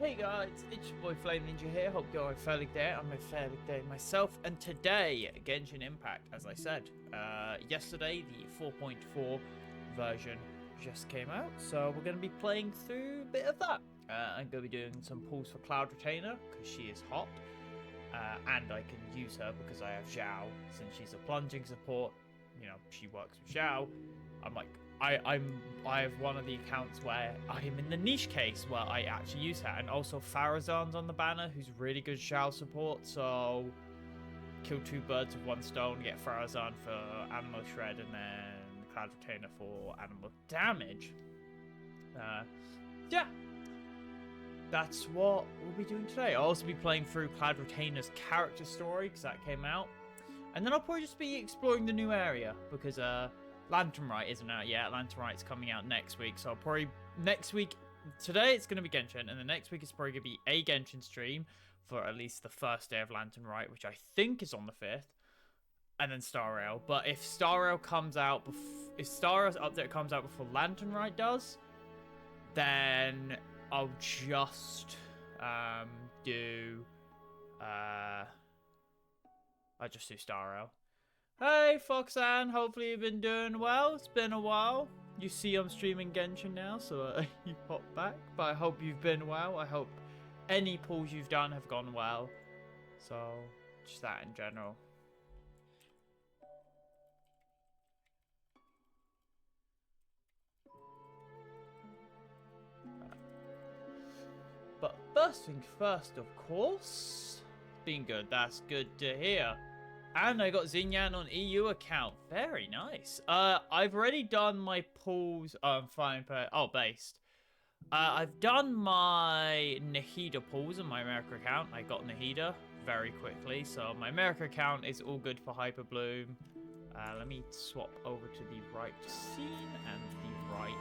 Hey guys, it's your boy Flame Ninja here. Hope you're on a fairly day. I'm a fairly day myself, and today Genshin Impact, as I said, yesterday the 4.4 version just came out, so we're going to be playing through a bit of that. I'm going to be doing some pulls for Cloud Retainer because she is hot, and I can use her because I have Xiao since she's a plunging support. You know, she works with Xiao. I'm like, I have one of the accounts where I am in the niche case where I actually use her, and also Farazan's on the banner, who's really good Xiao support. So kill two birds with one stone, get Farazan for animal shred, and then Cloud Retainer for animal damage. Yeah, that's what we'll be doing today. I'll also be playing through Cloud Retainer's character story because that came out, and then I'll probably just be exploring the new area because Lantern Rite isn't out yet. Lantern Rite's coming out next week, so I'll probably next week. Today it's going to be Genshin, and the next week it's probably going to be a Genshin stream for at least the first day of Lantern Rite, which I think is on the 5th, and then Star Rail. But if Star Rail comes out, if Star Rail's update comes out before Lantern Rite does, then I'll just do Star Rail. Hey Foxanne, hopefully you've been doing well. It's been a while. You see I'm streaming Genshin now, so you pop back. But I hope you've been well. I hope any pulls you've done have gone well. So, just that in general. But first things first, of course. Been good, that's good to hear. And I got Xianyun on EU account. Very nice. I've already done my pulls. I'm fine. Based. I've done my Nahida pulls on my America account. I got Nahida very quickly. So my America account is all good for Hyper Bloom. Let me swap over to the right scene and the right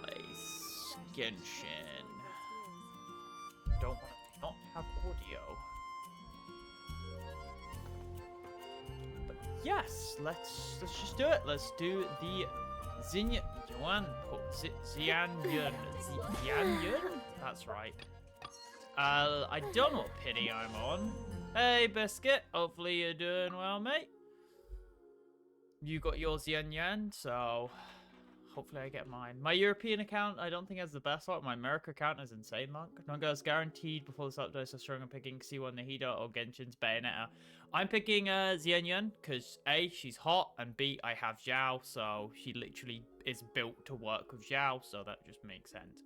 place. Genshin. Don't want to not have audio. Yes, let's just do it. Let's do the Xianyun. That's right. I don't know what pity I'm on. Hey, Biscuit. Hopefully you're doing well, mate. You got your Xianyun, so hopefully I get mine. My European account, I don't think has the best luck. My America account is insane luck. Nunga is guaranteed before this update, so strong I'm picking C1 Nahida or Genshin's Bayonetta. I'm picking Xianyun because A, she's hot, and B, I have Xiao, so she literally is built to work with Xiao, so that just makes sense.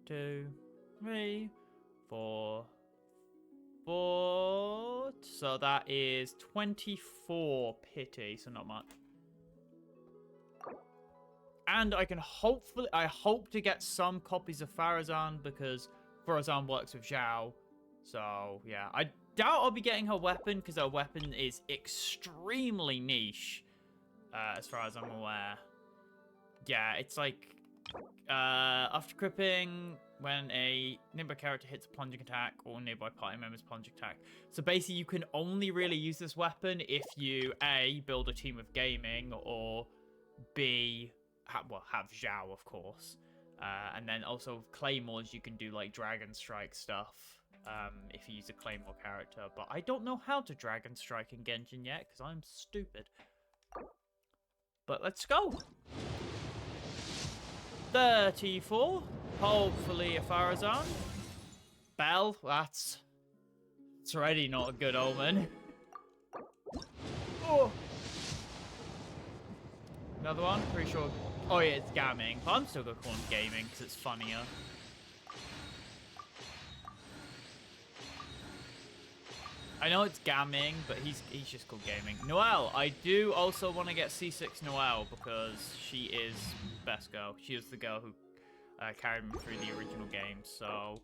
2, 3, 4. So that is 24 pity, so not much. And I can I hope to get some copies of Farazan because Farazan works with Xiao. So, yeah. I doubt I'll be getting her weapon because her weapon is extremely niche, as far as I'm aware. Yeah, it's like, after cripping, when a nearby character hits a plunging attack or nearby party member's plunging attack. So basically, you can only really use this weapon if you, A, build a team of gaming, or B, have Xiao, of course. And then also with Claymores, you can do like Dragon Strike stuff if you use a Claymore character. But I don't know how to Dragon Strike in Genshin yet because I'm stupid. But let's go. 34. Hopefully a Farazan. Bell, it's already not a good omen. Oh. Another one, pretty sure. Oh yeah, it's gaming. But I'm still gonna call him gaming because it's funnier. I know it's gaming, but he's just called gaming. Noelle, I do also want to get C6 Noelle because she is best girl. She is the girl who carried me through the original game, so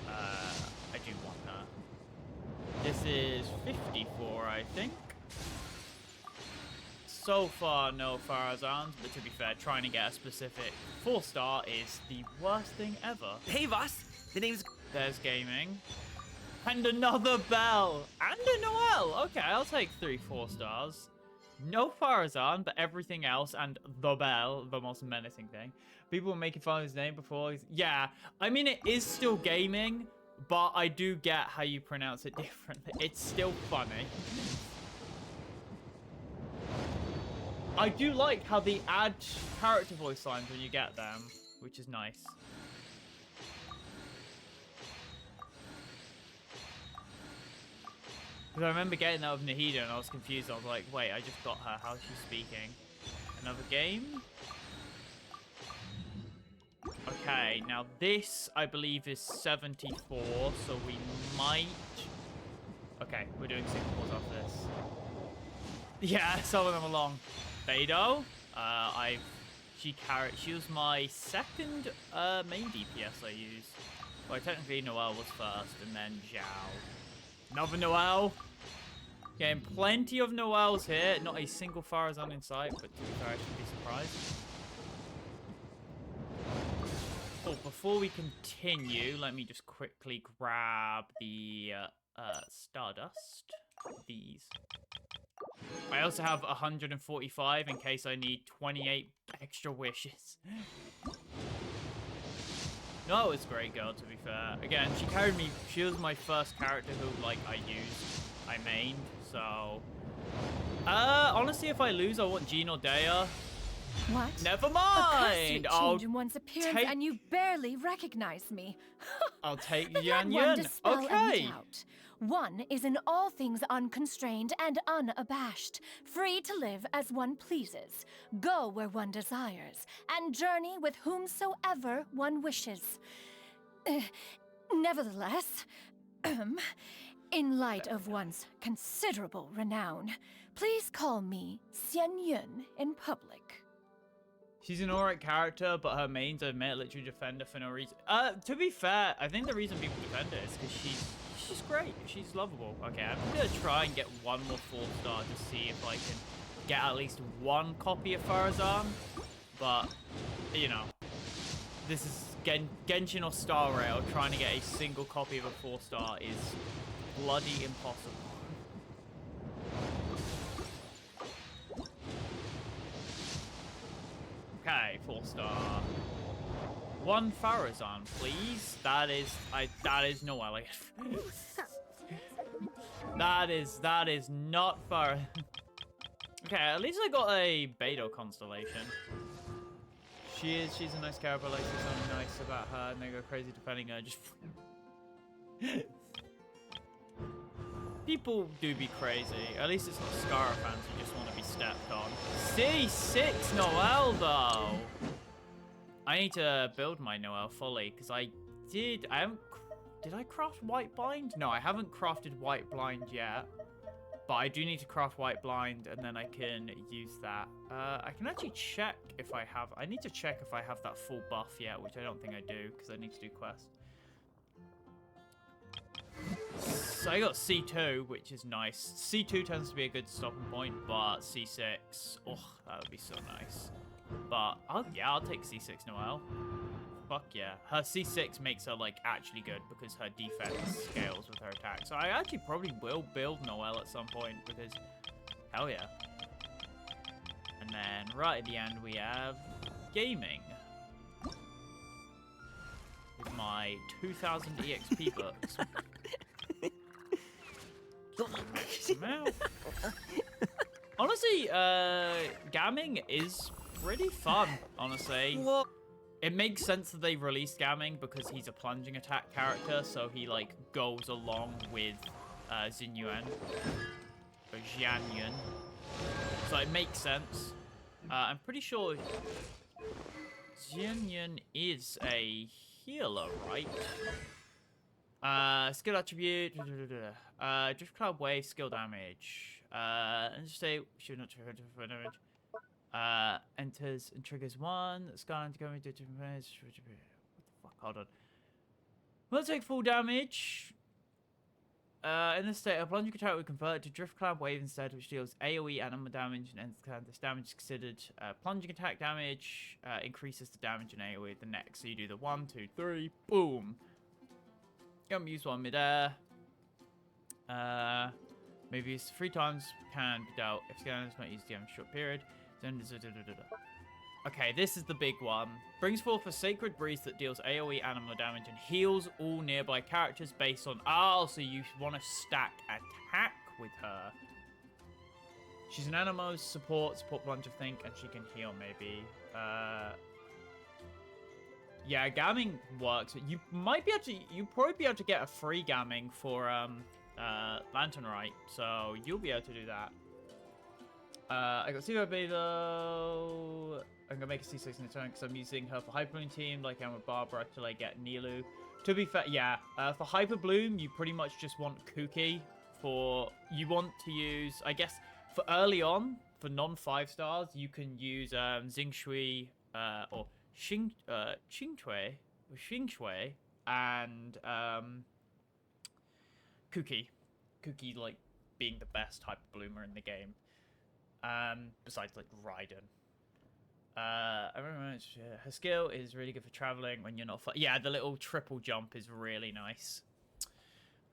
I do want her. This is 54, I think. So far, no Farazans, but to be fair, trying to get a specific 4-star is the worst thing ever. Hey, Voss. The name's... There's gaming. And another Bell. And a Noelle. Okay, I'll take 3 4-stars. No Farazan, but everything else, and the bell, the most menacing thing. People were making fun of his name before. Yeah, I mean, it is still gaming, but I do get how you pronounce it differently. It's still funny. I do like how they add character voice lines when you get them, which is nice. Because I remember getting that with Nahida and I was confused. I was like, wait, I just got her. How is she speaking? Another game? Okay, now this, I believe, is 74, so we might... Okay, we're doing singles after this. Yeah, some of them are long. Beidou, she was my second main DPS I used. Well, technically Noelle was first, and then Zhao. Another Noelle. Getting plenty of Noelles here. Not a single Farazan in sight, but to be fair, I shouldn't be surprised. Oh, before we continue, let me just quickly grab the Stardust. These. I also have 145 in case I need 28 extra wishes. No, it's a great girl, to be fair. Again, she carried me. She was my first character who, like, I mained, so... honestly, if I lose, I want Jean or Dea. What? Never mind! A change in one's appearance and you barely recognize me. I'll take Xianyun. Okay. One is in all things unconstrained and unabashed, free to live as one pleases, go where one desires, and journey with whomsoever one wishes. Nevertheless, in light of one's considerable renown, please call me Xianyun in public. She's an alright character, but her main's a military defender for no reason. To be fair, I think the reason people defend her is because she's great. She's lovable. Okay, I'm gonna try and get one more 4-star to see if I can get at least one copy of Farazan. But, you know, this is Genshin or Star Rail. Trying to get a single copy of a 4-star is bloody impossible. Okay, 4-star. One Farazan, please. That is no Elliot. that is not Farazan. Okay, at least I got a Beidou constellation. She's a nice character, like there's something nice about her, and they go crazy defending her. Just people do be crazy. At least it's not Scara fans who just want to be stepped on. C6 Noelle, though. I need to build my Noelle fully, because did I craft White Blind? No, I haven't crafted White Blind yet. But I do need to craft White Blind, and then I can use that. I can actually check if I have... I need to check if I have that full buff yet, which I don't think I do, because I need to do quests. So I got C2, which is nice. C2 tends to be a good stopping point, but C6... Oh, that would be so nice. But, I'll take C6 Noelle. Fuck yeah. Her C6 makes her, like, actually good because her defense scales with her attack. So I actually probably will build Noelle at some point because, hell yeah. And then right at the end we have gaming. With my 2000 EXP books. Honestly, gamming is pretty fun, honestly. What? It makes sense that they released Gamming because he's a plunging attack character, so he, like, goes along with Xianyun. Or Xianyun. So it makes sense. I'm pretty sure Xianyun is a healer, right? Skill attribute. Drift Cloud Wave, skill damage. And just say, should not trigger for damage. Enters and triggers one. Skyline to go into different phase. What the fuck? Hold on. Will take full damage. In this state, a plunging attack will convert to Drift Cloud Wave instead, which deals AoE animal damage, and this damage is considered plunging attack damage. Increases the damage and AoE at the next. So you do the 1, 2, 3, boom. Use one midair. Maybe it's 3 times can be dealt if scanners might use DM short period. Then okay, this is the big one. Brings forth a sacred breeze that deals AoE animal damage and heals all nearby characters based on... Oh, so you want to stack attack with her. She's an animal support plunge, I think, and she can heal maybe. Yeah, gamming works. You might be able to... You probably be able to get a free gamming for Lantern Rite, so you'll be able to do that. I got Siva though. I'm gonna make a C6 in the turn because I'm using her for Hyper Bloom team, like I'm with Barbara, till I get Nilu. To be fair, yeah, for Hyper Bloom, you pretty much just want Kuki. You want to use, I guess, for early on, for non-5 stars, you can use Xingshui or Xingtui, and Kuki. Kuki, like, being the best Hyper Bloomer in the game. Besides, like, Raiden. I remember her skill is really good for traveling when you're not... Yeah, the little triple jump is really nice.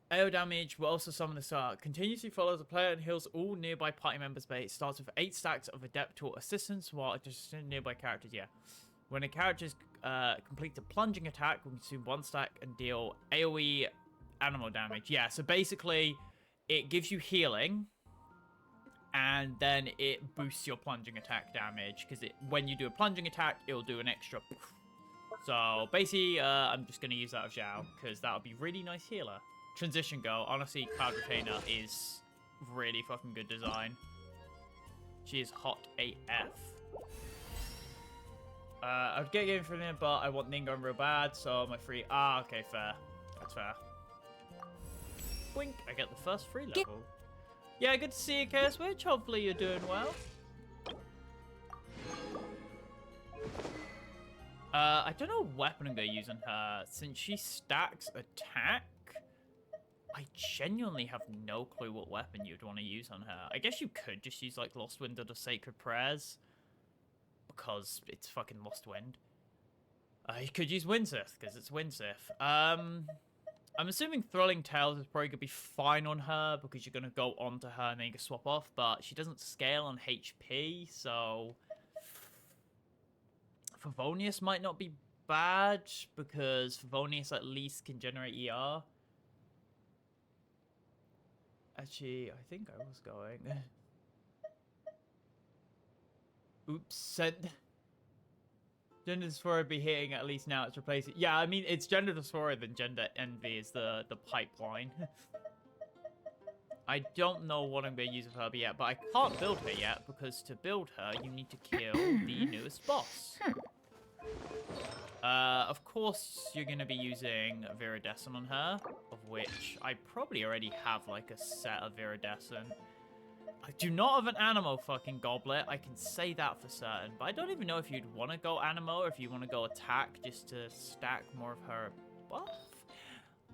AO damage will also summon the start. Continuously follows the player and heals all nearby party members' base. Starts with 8 stacks of Adeptor assistance while just nearby characters, yeah. When a character completes a plunging attack, we consume 1 stack and deal AoE animal damage. Yeah, so basically, it gives you healing, and then it boosts your plunging attack damage, because when you do a plunging attack, it'll do an extra... So, basically, I'm just going to use that of Xiao, because that'll be really nice healer. Transition Girl, honestly, Cloud Retainer is really fucking good design. She is hot AF. I'd get game from him, but I want Ningon real bad, so my free... Ah, okay, fair. That's fair. Wink, I get the first free level. Yeah, good to see you, Chaos Witch. Hopefully you're doing well. I don't know what weapon I'm going to use on her. Since she stacks attack, I genuinely have no clue what weapon you'd want to use on her. I guess you could just use, like, Lost Wind or the Sacred Prayers, because it's fucking Lost Wind. You could use Windsith, because it's Windsith. I'm assuming Thrilling Tales is probably going to be fine on her, because you're going to go onto her and then you can swap off, but she doesn't scale on HP, so... Favonius might not be bad, because Favonius at least can generate ER. Actually, I think I was going... Oops, sent... Gender Dysphoria be hitting at least now it's replacing... Yeah, I mean, it's Gender Dysphoria than Gender Envy is the pipeline. I don't know what I'm going to use of her yet, but I can't build her yet, because to build her, you need to kill the newest boss. Of course, you're going to be using Viridescent on her, of which I probably already have, like, a set of Viridescent. I do not have an Animo fucking Goblet, I can say that for certain, but I don't even know if you'd want to go Animo or if you want to go attack just to stack more of her buff.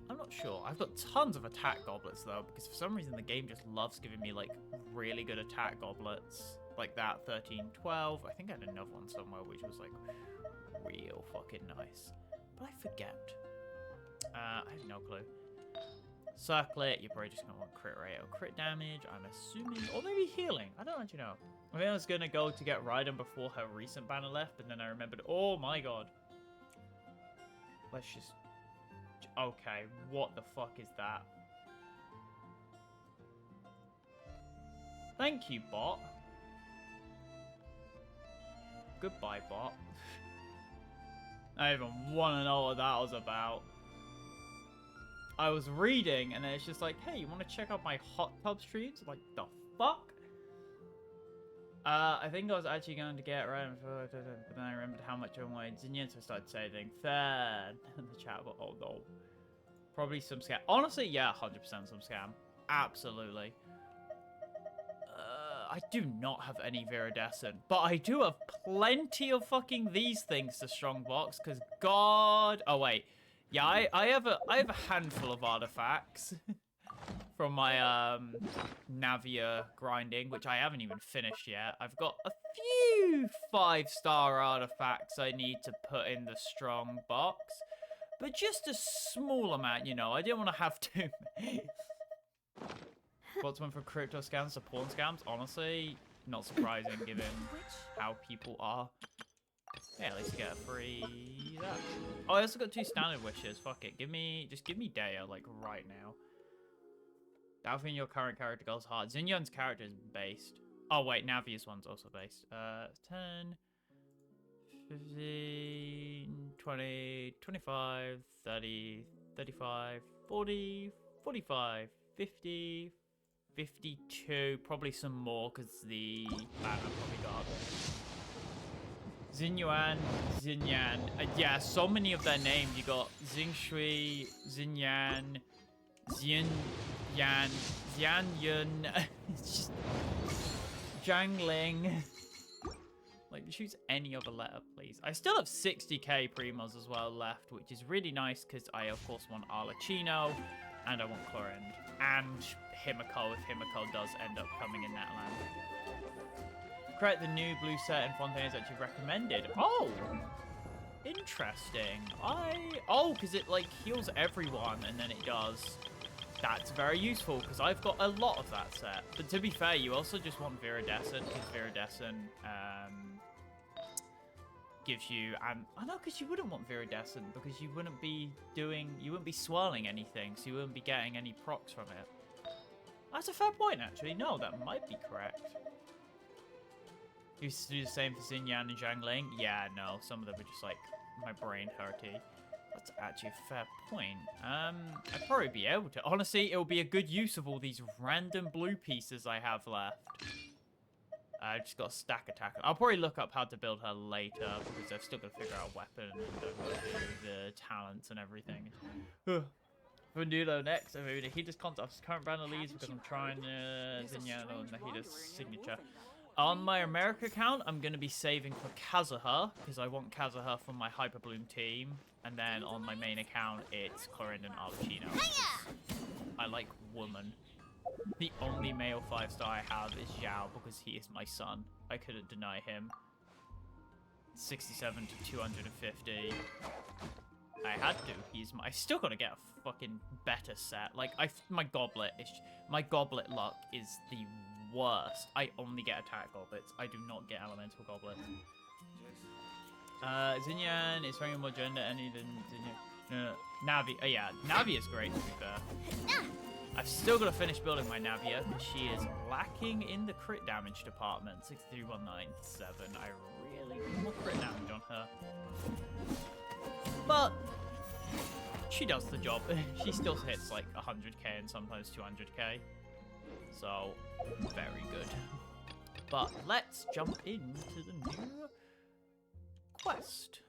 I'm not sure. I've got tons of attack goblets though, because for some reason the game just loves giving me like really good attack goblets. Like that 13-12. I think I had another one somewhere which was like real fucking nice. But I forget. I have no clue. Circlet, you're probably just going to want crit rate or crit damage, I'm assuming. Or maybe healing. I don't actually know. I think I was going to go to get Raiden before her recent banner left, but then I remembered, oh my god. Let's just... Okay, what the fuck is that? Thank you, bot. Goodbye, bot. I even want to know what that was about. I was reading, and it's just like, hey, you want to check out my hot tub streams? I'm like, the fuck? I think I was actually going to get right, but then I remembered how much I wanted Xianyun, so I started saving. Fair in the chat, but oh no. Probably some scam. Honestly, yeah, 100% some scam. Absolutely. I do not have any Viridescent, but I do have plenty of fucking these things to strongbox, because god... Oh, wait. Yeah, I have a handful of artifacts from my Navia grinding, which I haven't even finished yet. I've got a few 5-star artifacts I need to put in the strong box, but just a small amount, you know. I didn't want to have too many. spokesman for crypto scams to porn scams. Honestly, not surprising given how people are. Yeah, at least you get a free that. Oh, I also got 2 standard wishes. Fuck it. Just give me Daya, like, right now. Doubting your current character goes hard. Xianyun's character is based. Oh, wait, Navia's one's also based. 10, 15, 20, 25, 30, 35, 40, 45, 50, 52. Probably some more, because the banner probably got Xianyun, Xinyan. Yeah, so many of their names. You got Xingshui, Xinyan, Xianyan, Xianyun. It's just Zhangling. Like, choose any other letter, please. I still have 60k primos as well left, which is really nice because I, of course, want Arlecchino, and I want Clorind, and Himiko if Himiko does end up coming in that land. Create the new blue set and Fontaines that you've recommended. Oh! Interesting. because it, like, heals everyone, and then it does. That's very useful, because I've got a lot of that set. But to be fair, you also just want Viridescent, because Viridescent, gives you, I know, because you wouldn't want Viridescent, because you wouldn't be swirling anything, so you wouldn't be getting any procs from it. That's a fair point, actually. No, that might be correct. You used to do the same for Xinyan and Zhangling? Yeah, no, some of them are just, like, my brain hurty. That's actually a fair point. I'd probably be able to. Honestly, it'll be a good use of all these random blue pieces I have left. I just got a stack attack. I'll probably look up how to build her later, because I've still got to figure out a weapon and the talents and everything. For Nulo next, I'm moving to Nahida's concept. Current banner leads because I'm trying Xinyan on Nahida's signature. On my America account, I'm going to be saving for Kazuha, because I want Kazuha from my Hyper Bloom team. And then on my main account, it's Clorind and Arlecchino. I like woman. The only male 5-star I have is Zhao, because he is my son. I couldn't deny him. 67 to 250. I had to. I still got to get a fucking better set. Like, my goblet luck is the worst. I only get attack goblets. I do not get elemental goblets. Xinyan is throwing more gender any than Xinyan. No, Navi. Yeah, Navi is great, to be fair. I've still got to finish building my Navia, because she is lacking in the crit damage department. 63197. I really need more crit damage on her. But she does the job. She still hits like 100k and sometimes 200k. So, very good. But let's jump into the new quest.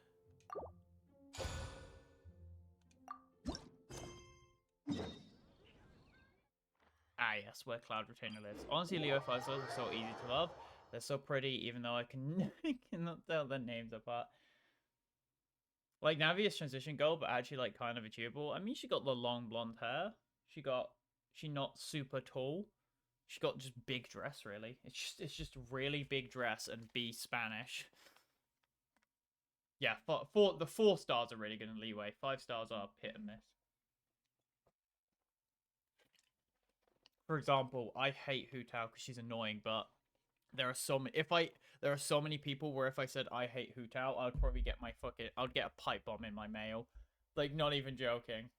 Ah, yes, where Cloud Retainer lives. Honestly, Leo 5 stars are so easy to love. They're so pretty, even though I cannot tell their names apart. Like, Navia's transition goal, but actually, like, kind of achievable. I mean, she got the long blonde hair. She not super tall. She got just big dress, really. It's just really big dress and be Spanish. Yeah, the 4 stars are really good in leeway. 5 stars are hit and miss. For example, I hate Hu Tao because she's annoying, but there are so many. There are so many people where if I said I hate Hu Tao, I'd probably get I'd get a pipe bomb in my mail. Like, not even joking.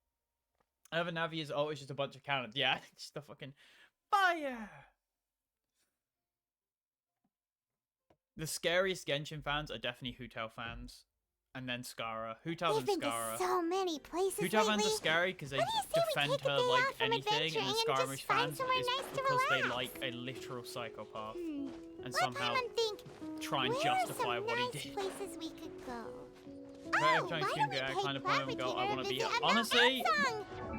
Another Navi is it's just a bunch of cannons. Yeah, just the fucking fire. The scariest Genshin fans are definitely Hu Tao fans. And then Skara. Hu Tao and Skara. So many places Hu Tao fans are scary because they defend her like anything, and the Skirmish fans is because they like a literal psychopath. And somehow try and justify what he did. Places we could go. Every time I kind of play and go, I want to be here. Honestly,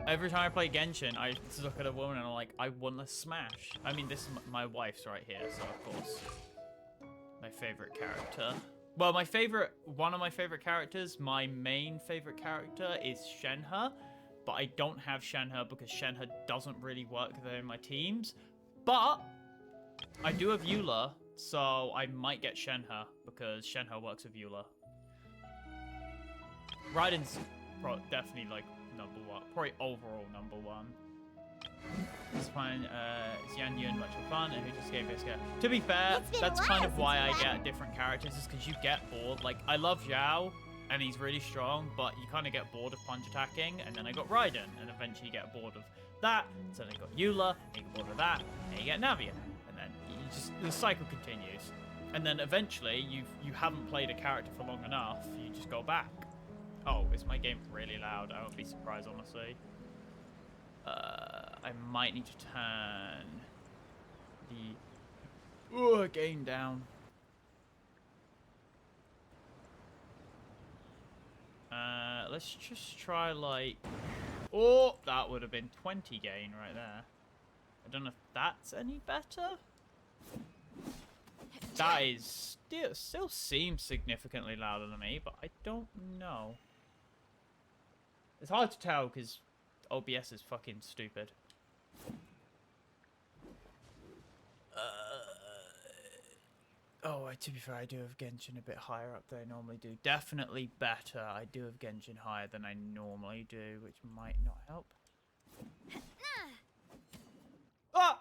every time I play Genshin, I just look at a woman and I'm like, I want to smash. I mean, this is my wife's right here, so of course. My favorite character. Well, one of my favorite characters, my main favorite character is Shenhe, but I don't have Shenhe because Shenhe doesn't really work there in my teams. But I do have Eula, so I might get Shenhe because Shenhe works with Eula. Raiden's definitely like #1, probably overall #1. Just find Xianyun much more fun and who just gave us a... To be fair, It's been a that's while kind of since why I we've get different characters, is because you get bored. Like, I love Zhao, and he's really strong, but you kind of get bored of punch attacking, and then I got Raiden, and eventually you get bored of that, so then I got Eula, and you get bored of that, and you get Navia, and then you just... the cycle continues. And then eventually, you haven't played a character for long enough, you just go back. Oh, is my game really loud? I won't be surprised, honestly. I might need to turn the gain down. Let's just try like... Oh, that would have been 20 gain right there. I don't know if that's any better. That is still seems significantly louder than me, but I don't know. It's hard to tell because OBS is fucking stupid. Oh, to be fair, I do have Genshin a bit higher up than I normally do. Definitely better. I do have Genshin higher than I normally do, which might not help. Ah!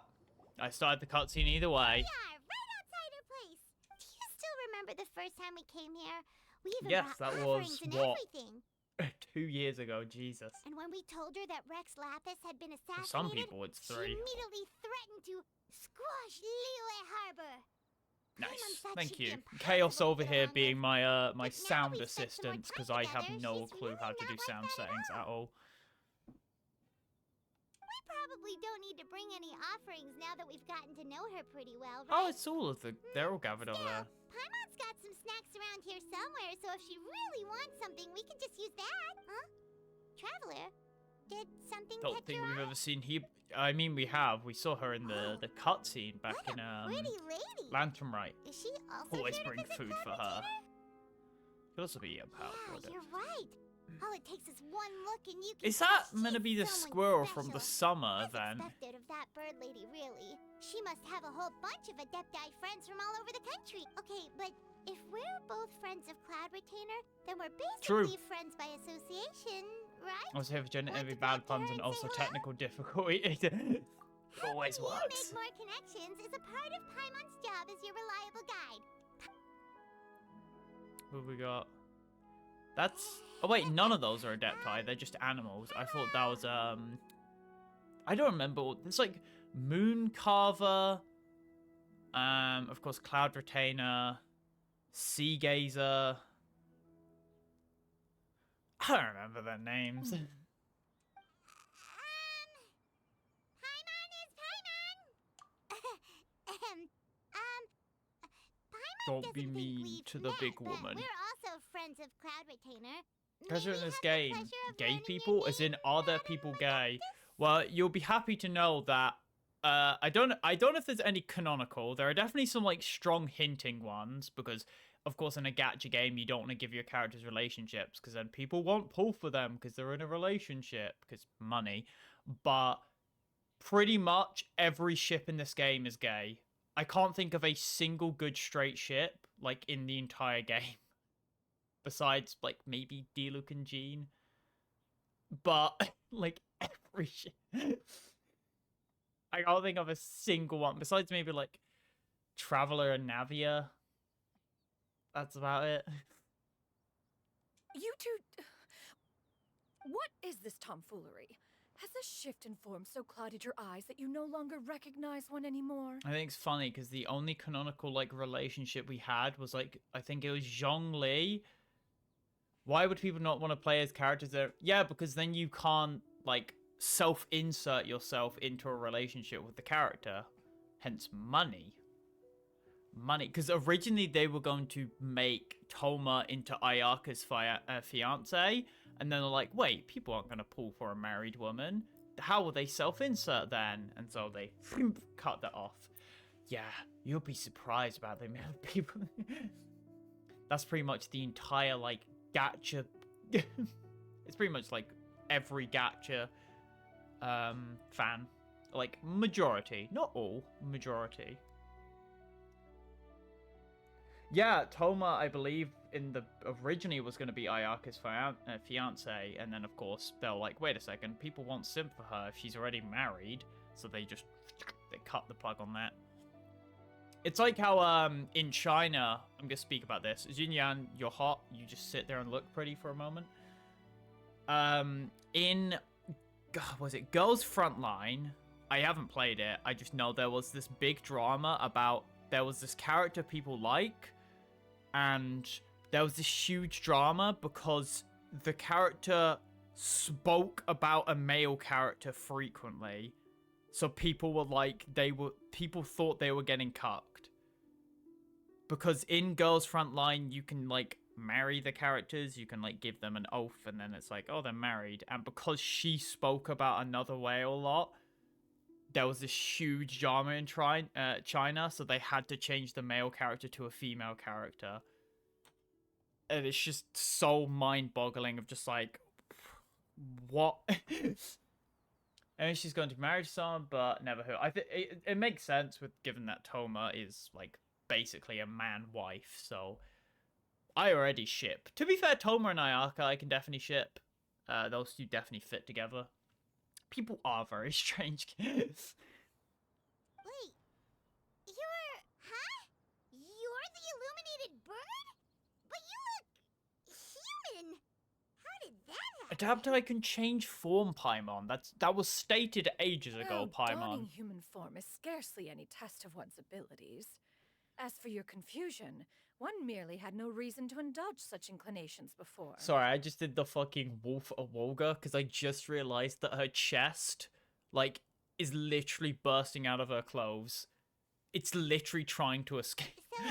I started the cutscene either way. We are right outside her place. Do you still remember the first time we came here? We even Yes, brought that offerings was and what? everything. 2 years ago, Jesus. And when we told her that Rex Lapis had been For assassinated, some people, it's she 3. immediately threatened to squash Liyue Harbor. Nice, thought thank she'd be you. impossible Chaos to over get here along being with. my But now sound we've spent some more assistant, because time I have together, no she's clue really how to not do like sound that at settings at all. We probably don't need to bring any offerings now that we've gotten to know her pretty well, right? Oh, it's all of the... They're all gathered over there. Paimon's got some snacks around here somewhere, so if she really wants something, we can just use that. Huh? Traveler, did something Don't catch think your we've eye? ever seen he... I mean, we have. We saw her in the cutscene back What in a pretty lady. Lantern Right. Is she also Always here to bring visit food for Cloud her. Retainer? Could also be a power Yeah, forward. you're right. All it takes is one look and you can Is that tell meant to she's be the someone squirrel from the special. summer, As then? expected of that bird lady, really. She must have a whole bunch of Adepti friends from all over the country. Okay, but if we're both friends of Cloud Retainer, then we're basically friends by association, right? Also have Want every to bad talk to her puns and and also say hello? technical difficulty. It always Helping works. you make more connections is a part of Paimon's job as your reliable guide. What have we got? That's... Oh wait, none of those are Adepti. They're just animals. I thought that was, I don't remember. There's like Moon Carver. Of course, Cloud Retainer. Sea Gazer. I don't remember their names. Paimon is Paimon! Paimon Don't doesn't be think mean we've to the met, big but woman. We're also friends of Cloud Retainer. Guys are May in we this have the game. pleasure of Gay learning your people? As in, name, are there Madam people gay? Adeptus? Well, you'll be happy to know that I don't know if there's any canonical. There are definitely some like strong hinting ones because of course in a gacha game you don't want to give your characters relationships because then people won't pull for them because they're in a relationship because money. But pretty much every ship in this game is gay. I can't think of a single good straight ship like in the entire game. Besides like maybe Diluc and Jean. But like every ship I can't think of a single one besides maybe like Traveler and Navia. That's about it. You two... What is this tomfoolery? Has this shift in form so clouded your eyes that you no longer recognize one anymore? I think it's funny because the only canonical like relationship we had was like I think it was Zhongli. Why would people not want to play as characters that... Yeah, because then you can't like self-insert yourself into a relationship with the character. Hence money. Money. Because originally they were going to make Toma into Ayaka's fiance. And then they're like, wait, people aren't going to pull for a married woman. How will they self-insert then? And so they cut that off. Yeah, you'll be surprised about the amount of people. That's pretty much the entire like gacha. It's pretty much like every gacha fan, like majority, not all, majority. Yeah, Toma, I believe, in the originally was going to be Ayaka's fiance, and then of course they're like, wait a second, people won't simp for her if she's already married, so they cut the plug on that. It's like how in China, I'm gonna speak about this. Xianyun, you're hot, you just sit there and look pretty for a moment. In was it Girls Frontline? I haven't played it. I just know there was this big drama about there was this character people like, and there was this huge drama because the character spoke about a male character frequently. So people were like, people thought they were getting cucked. Because in Girls Frontline, you can like marry the characters, you can like give them an oath, and then it's like, oh, they're married. And because she spoke about another whale a lot, there was this huge drama in China, so they had to change the male character to a female character. And it's just so mind-boggling of just like, what? I mean, she's going to be married to someone, but never who. I think it makes sense with given that Toma is like basically a man-wife, so I already ship. To be fair, Toma and Ayaka I can definitely ship. Those two definitely fit together. People are very strange kids. Wait, huh? You're the illuminated bird? But you look human. How did that happen? Adapter, I can change form, Paimon. That was stated ages ago, Paimon. Donning human form is scarcely any test of one's abilities. As for your confusion, one merely had no reason to indulge such inclinations before. Sorry, I just did the fucking Wolf Awoga because I just realized that her chest, like, is literally bursting out of her clothes. It's literally trying to escape. So,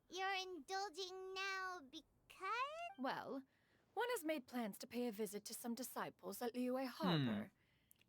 you're indulging now because? Well, one has made plans to pay a visit to some disciples at Liyue Harbor.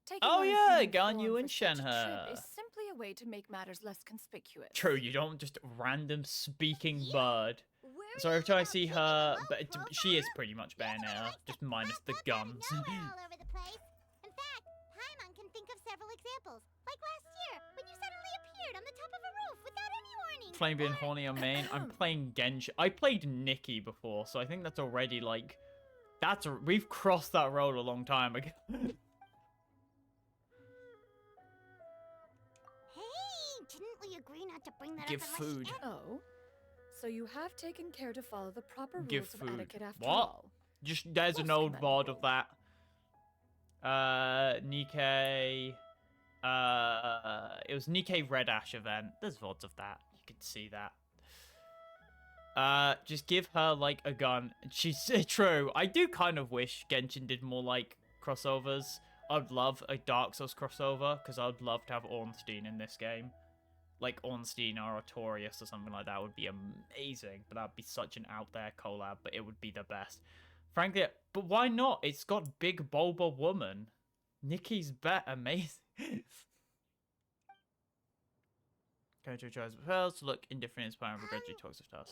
Taking Oh on a yeah, human form Ganyu for and such a Shenhe. trip is simply a way to make matters less conspicuous. True, you don't just random speaking Yeah. bird. Where So every time I you see keeping her, a low but she is pretty much profile? You're the one who Bayonetta, likes just to minus the pop up out of guns. nowhere all over the place. In fact, Paimon can think of several examples. Like last year, when you suddenly appeared on the top of a roof without any warning. Playing being Or- horny on main. I'm playing Genshin. I played Nikki before, so I think that's already like, we've crossed that road a long time ago. Hey, didn't we agree not to bring that Give up unless food. she... Oh, so you have taken care to follow the proper rules Give of food. etiquette after What? all. Just there's an Most old VOD of commendable. that. Nikkei. It was Nikkei Red Ash event. There's VODs of that. You can see that. Just give her like a gun. She's true. I do kind of wish Genshin did more like crossovers. I'd love a Dark Souls crossover because I'd love to have Ornstein in this game. Like Ornstein or Artorias or something like that would be amazing. But that'd be such an out there collab, but it would be the best. Frankly, but why not? It's got Big Bulba Woman. Nikki's bet amazing. Go to Charles Bells to look indifferent, inspiring, gradually talks of stars.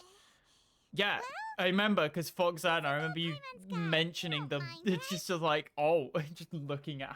Yeah, I remember because Foxanne, I remember you mentioning them. It's just like, oh, just looking at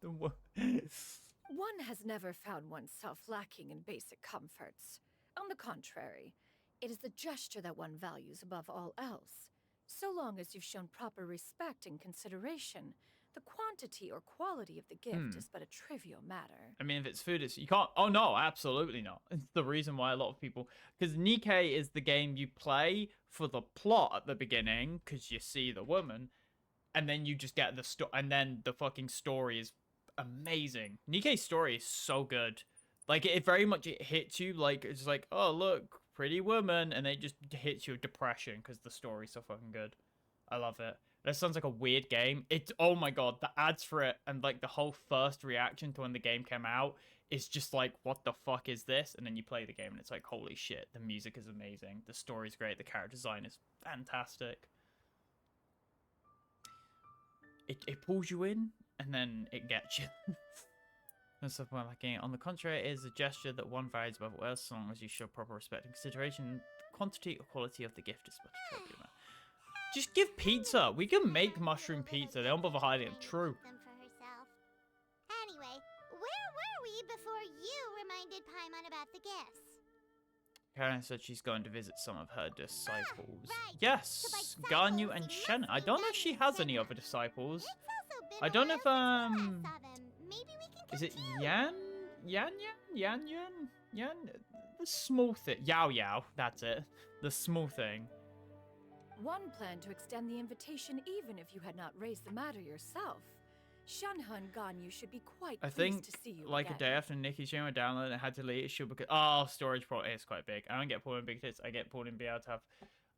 the world. One has never found oneself lacking in basic comforts. On the contrary, it is the gesture that one values above all else. So long as you've shown proper respect and consideration, the quantity or quality of the gift is but a trivial matter. I mean, if it's food, you can't. Oh no, absolutely not. It's the reason why a lot of people, because Nikkei is the game you play for the plot at the beginning, because you see the woman, and then you just get the story, and then the fucking story is amazing. Nikkei's story is so good. Like it very much it hits you like it's like, oh look, pretty woman, and then it just hits you with depression because the story's so fucking good. I love it. That sounds like a weird game. It's, oh my god, the ads for it and like the whole first reaction to when the game came out is just like, what the fuck is this? And then you play the game and it's like, holy shit, the music is amazing, the story's great, the character design is fantastic. It pulls you in and then it gets you. That's stuff more like on the contrary, it is a gesture that one varies above all else, as long as you show proper respect and consideration. The quantity or quality of the gift is but a trivial matter. Just give pizza. We can make mushroom pizza. They don't bother hiding it. True. Them for herself. Anyway, where were we before you reminded Paimon about the gifts? Karen said she's going to visit some of her disciples. right. Yes, So by Ganyu disciples, and you Shen. must I mean don't know if Ganyu she and has any Shenna. other disciples. It's also been I a don't know while if since last saw them. Maybe we can come is it too. Yan? The small thing. Yao Yao. That's it. The small thing. One planned to extend the invitation even if you had not raised the matter yourself. Shenhe and Ganyu should be quite I pleased think to see you like again. a day after Nikki's channel download and had to delete it, she'll because storage probably is quite big. I don't get pulled in big hits. I get pulled in be able to have.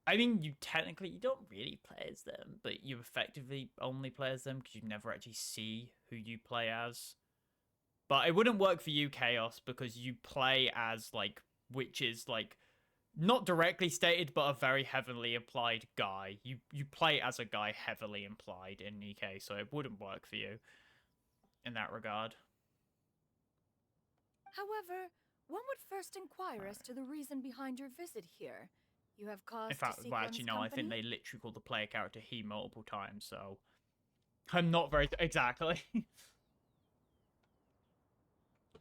I mean, you don't really play as them, but you effectively only play as them because you never actually see who you play as. But it wouldn't work for you, Chaos, because you play as like which is like not directly stated, but a very heavily implied guy. You play as a guy heavily implied in Nikkei, so it wouldn't work for you in that regard. However, one would first inquire as to the reason behind your visit here. You have cause In fact, to seek well, actually, one's no, I think company? they literally called the player character he multiple times, so I'm not very exactly.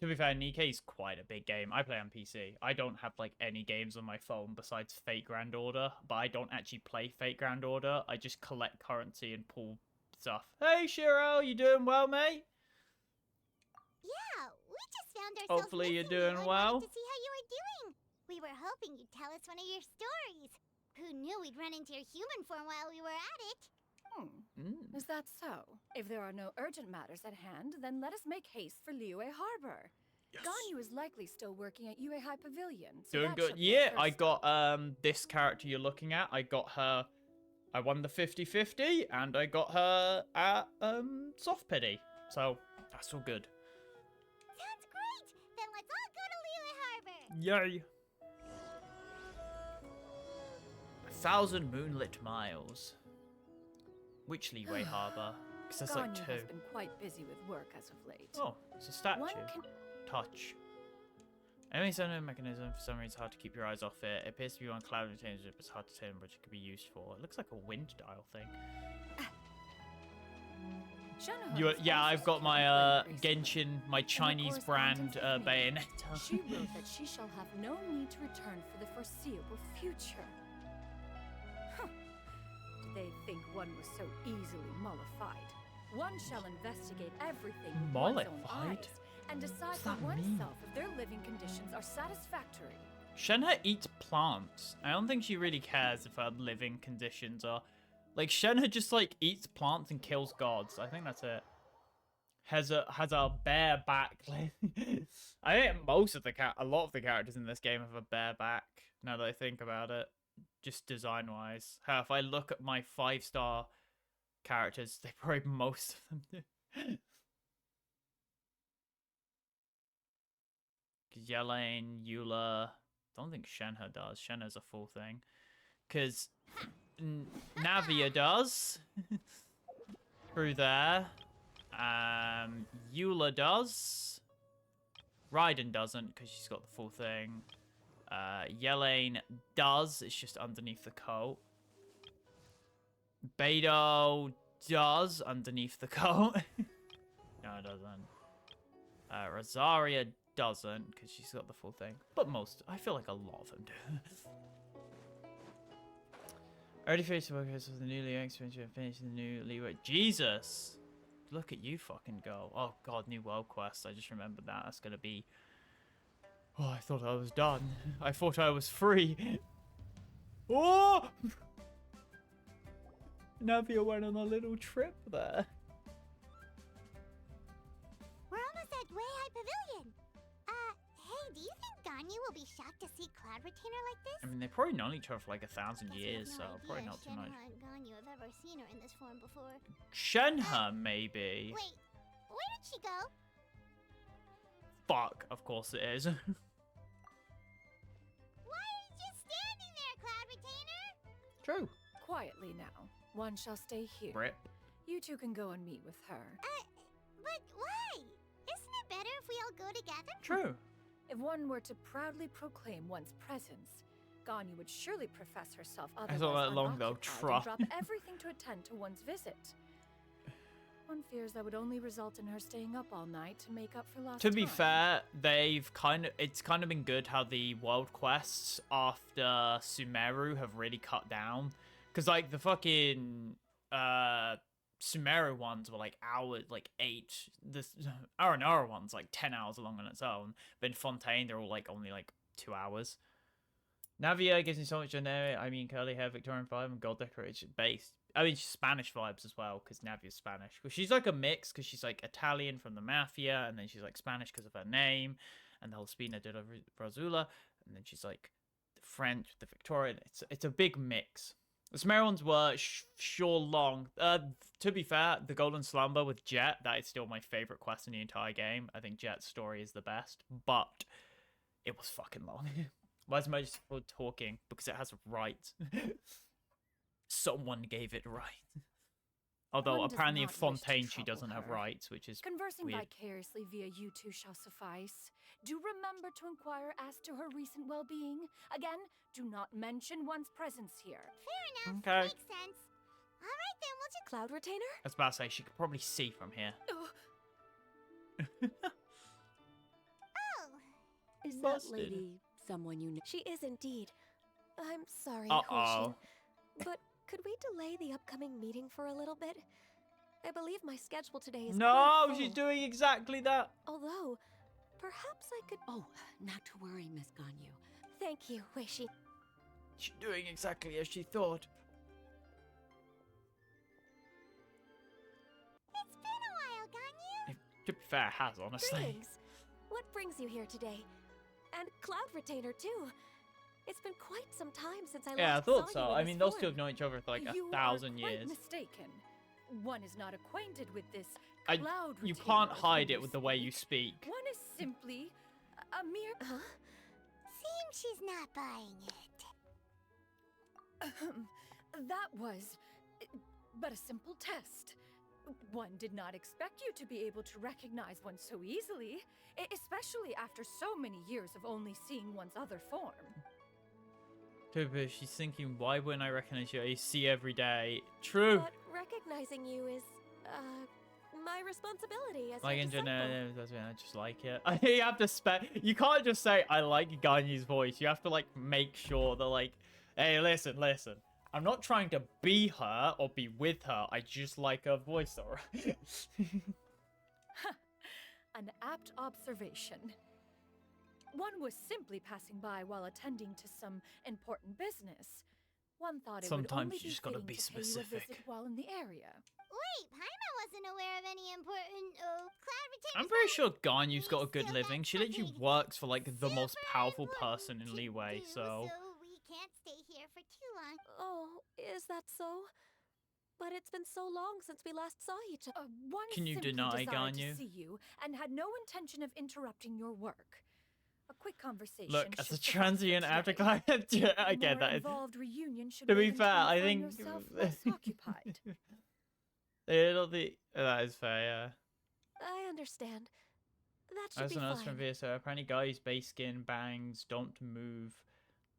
To be fair, Nikkei's quite a big game. I play on PC. I don't have like any games on my phone besides Fate Grand Order, but I don't actually play Fate Grand Order. I just collect currency and pull stuff. Hey Shiro, you doing well, mate? Yeah, we just found ourselves Hopefully you're missing doing you and well. wanted to see how you were doing. We were hoping you'd tell us one of your stories. Who knew we'd run into your human form while we were at it? Is that so? If there are no urgent matters at hand, then let us make haste for Liyue Harbor. Yes. Ganyu is likely still working at Yue High Pavilion. So Doing that good. shall be our Yeah, first I stop. got this character you're looking at. I got her. I won the 50-50, and I got her at soft pity. So that's all good. Sounds great! Then let's all go to Liyue Harbor! Yay! 1,000 moonlit miles. Which Liyue Harbor? Because there's like Ganyu 2. has been quite busy with work as of late. Oh, it's a statue. One can... Touch. Enemy sending mechanism, for some reason it's hard to keep your eyes off it. It appears to be one cloud retains it, but it's hard to tell what it could be used for. It looks like a wind dial thing. Yeah, I've got my Genshin, my Chinese brand Bayonetta. She wrote that she shall have no need to return for the foreseeable future. Huh. Did they think one was so easily mollified? One shall investigate everything with one's own Mollified? eyes and decide What's for that mean? oneself if their living conditions are satisfactory. Shenhe eats plants. I don't think she really cares if her living conditions are... Like, Shenhe just, like, eats plants and kills gods. I think that's it. Has a bare back. I think a lot of the characters in this game have a bare back, now that I think about it. Just design-wise. Hell, if I look at my 5-star characters, they probably most of them do. Yelaine, Eula... don't think Shenhe does. Shenhe's a full thing. Because Navia does. Through there. Eula does. Raiden doesn't because she's got the full thing. Yelaine does. It's just underneath the coat. Beidou does underneath the coat. No, it doesn't. Rosaria doesn't because she's got the full thing. But I feel like a lot of them do. Already finished the workers with the new Leo expansion and finished the new Leo. Jesus! Look at you fucking go. Oh god, new world quest. I just remembered that. That's gonna be... Oh, I thought I was done. I thought I was free. Oh! Navia went on a little trip there. We're almost at Way High Pavilion. Hey, do you think Ganyu will be shocked to see Cloud Retainer like this? I mean, they've probably known each other for like 1,000 Guess we years, have so no probably idea not too much. Shenhe and Ganyu have ever seen her in this form before. Shenhe, maybe. Wait, where did she go? Fuck, of course it is. Why are you just standing there, Cloud Retainer? True. Quietly now. One shall stay here. Rip. You two can go and meet with her. But why? Isn't it better if we all go together? True. If one were to proudly proclaim one's presence, Ganyu would surely profess herself I otherwise thought that long though. unoccupied Try. and drop everything to attend to one's visit. One fears that would only result in her staying up all night to make up for lost To be time. fair, it's kind of been good how the world quests after Sumeru have really cut down. Because, like, the fucking, Sumeru ones were, like, hours, like, 8. The Aranara one's, like, 10 hours long on its own. But in Fontaine, they're all, like, only, like, 2 hours. Navia gives me so much generic, I mean, curly hair, Victorian vibe, and gold decoration based. I mean, Spanish vibes as well, because Navia's Spanish. Well, she's like a mix, because she's like Italian from the Mafia, and then she's like Spanish because of her name, and the whole Spina de la Razula, and then she's like the French, the Victorian. It's a big mix. The Sumerian ones were sure long. To be fair, the Golden Slumber with Jet, that is still my favorite quest in the entire game. I think Jet's story is the best, but it was fucking long. Why is Moses talking? Because it has rights. Someone gave it right. Although One does apparently in not wish to Fontaine she trouble doesn't have her. rights, which is Conversing weird. vicariously via you two shall suffice. Do remember to inquire as to her recent well-being. Again, do not mention one's presence here. Fair enough. Okay. Makes sense. All right, then we'll just... Cloud Retainer? I was about to say, she could probably see from here. Oh, Is Busted. that lady someone you know? She is indeed. I'm sorry, Uh-oh. Huishin, but could we delay the upcoming meeting for a little bit? I believe my schedule today is No, quite she's full. doing exactly that. Although, perhaps I could... Oh, not to worry, Miss Ganyu. Thank you, Huishi. She's doing exactly as she thought. it's been a while, Ganyu. To be fair, it has, honestly. Greetings. What brings you here today? And Cloud Retainer, too. It's been quite some time since I Yeah, I last thought saw so. you in I this mean, those two form. have known each other for like You 1,000 are quite years. mistaken. One is not acquainted with this I- cloud You retainer can't of hide whom it with the way you speak. speak. One is simply a mere... Huh? Seems she's not buying it. That was but a simple test. One did not expect you to be able to recognize one so easily, especially after so many years of only seeing one's other form. Tuba, she's thinking, why wouldn't I recognize you? I see every day. True. But recognizing you is, my responsibility as Like your in disciple. I just like it. You have to you can't just say I like Ganyu's voice. You have to like make sure that like, hey, listen. I'm not trying to be her or be with her. I just like her voice, alright? An apt observation. One was simply passing by while attending to some important business. One thought it would Sometimes only you just gotta fitting be to pay you a specific. visit while in the area. Wait, Paima wasn't aware of any important cloud retainers. I'm pretty sure Ganyu's got a good Still living. got She literally something works for like the most super powerful important person in to Leeway, do, so... we can't stay here for too long. Oh, is that so? But it's been so long since we last saw each other. One Can you simply deny desired Ganyu? to see you and had no intention of interrupting your work. A quick conversation. Look, as a should suffice for transient today. afterclient, yeah, I A get more that. involved reunion should To wait be until fair, you I find think... yourself less occupied. That is fair, yeah. I understand. That should That's be an else from fine. VSO. Apparently guys, base skin, bangs, don't move.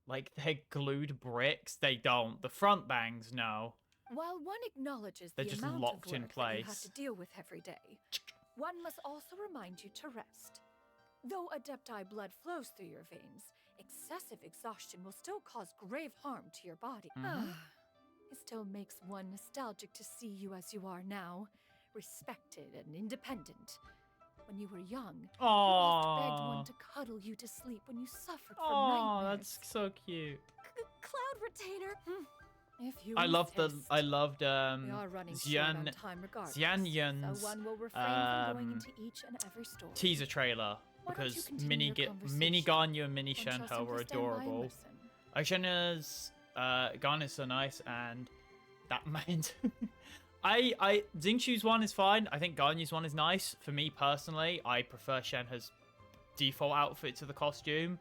Like, they're glued bricks? They don't. The front bangs, no. While one acknowledges They're the just amount locked of in work that you have place. to deal with every day, one must also remind you to rest. Though Adepti blood flows through your veins, excessive exhaustion will still cause grave harm to your body. Mhm. It still makes one nostalgic to see you as you are now, respected and independent. When you were young, you oft begged Aww. one to cuddle you to sleep when you suffered from Oh, nightmares. that's so cute. Cloud Retainer! If you I loved insist. we loved We are running short on time regardless, Xianyun's, so one will refrain from going into um, each and every story. teaser trailer Why don't you because continue mini your Mini conversation? Ganyu and Mini One shall Shenhe were simply stand by and adorable. listen. Aishena's Ganyu is so nice, and that meant Xingqiu's one is fine. I think Ganyu's one is nice. For me personally, I prefer Shenhe's default outfit to the costume,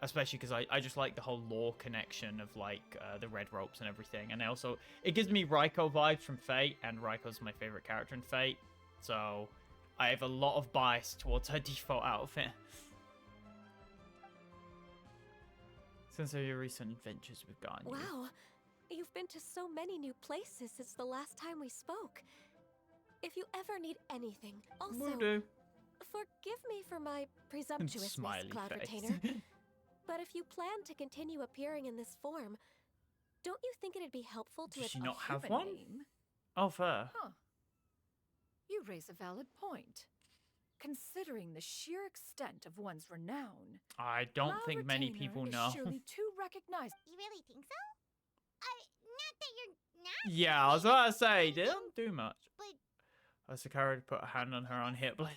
especially because I just like the whole lore connection of like the red ropes and everything, and also it gives me Raiko vibes from Fate, and Raiko's my favorite character in Fate, so I have a lot of bias towards her default outfit. Since your recent adventures with Ganyu. Wow, you've been to so many new places since the last time we spoke. if you ever need anything. Also, Will do. forgive me for my presumptuousness, Smiley Cloud face. Retainer. But if you plan to continue appearing in this form, don't you think it'd be helpful to Does she ad- not have Human one? name? Oh, fair. Huh. You raise a valid point. Considering the sheer extent of one's renown, I don't Cloud think many Retainer people is know. surely too recognized. You really think so? Not that you're not. Yeah, I was about to say, they don't do much. But Sakura put a hand on her on hit blade.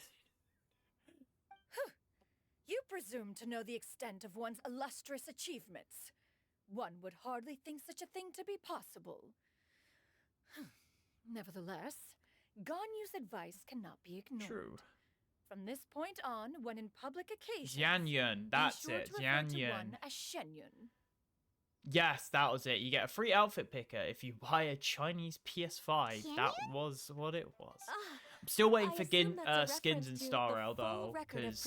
You presume to know the extent of one's illustrious achievements. One would hardly think such a thing to be possible. Nevertheless, Ganyu's advice cannot be ignored. True. From this point on, when in public occasions, Xianyun, that's be sure it. to refer to Xianyun. one as Xianyun. Yes, that was it. You get a free outfit picker if you buy a Chinese PS5. That was what it was. I'm still waiting for skins in Star Rail though, because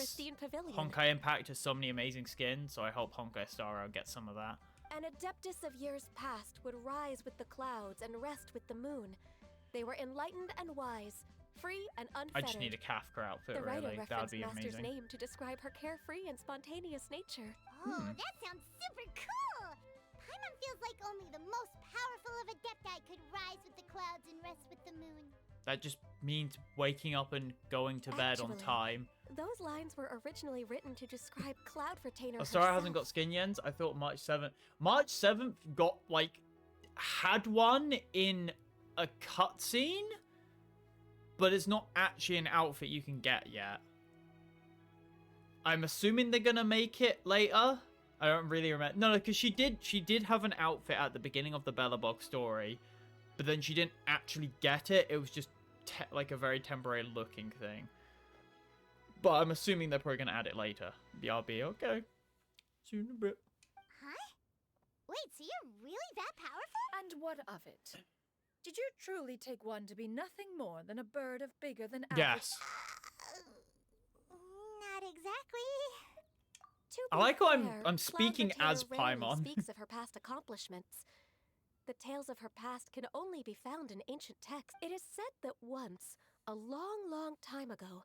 Honkai Impact has so many amazing skins, so I hope Honkai Star Rail gets some of that. An adeptus of years past would rise with the clouds and rest with the moon. They were enlightened and wise, free and unfettered. I just need a Kafka outfit, the writer really. That would referenced be Master's amazing. name to describe her carefree and spontaneous nature. that sounds super cool. Paimon feels like only the most powerful of Adepti could rise with the clouds and rest with the moon. That just means waking up and going to bed on Actually, time. Those lines were originally written to describe Cloud Retainer Oh, sorry, hasn't got herself. skin yens. I thought March 7th. March 7th got, like, had one in a cutscene, but it's not actually an outfit you can get yet. I'm assuming they're gonna make it later. I don't really remember. No, because she did have an outfit at the beginning of the Belobog story, but then she didn't actually get it. It was just like a very temporary looking thing. But I'm assuming they're probably gonna add it later. BRB, okay. Soon a bit. Huh? Wait, so you're really that powerful? And what of it? Did you truly take one to be nothing more than a bird of bigger than average? Yes. Not exactly. To I be like how I'm Cloud speaking Retainer as rarely Paimon. speaks of her past accomplishments. The tales of her past can only be found in ancient texts. It is said that once, a long, long time ago,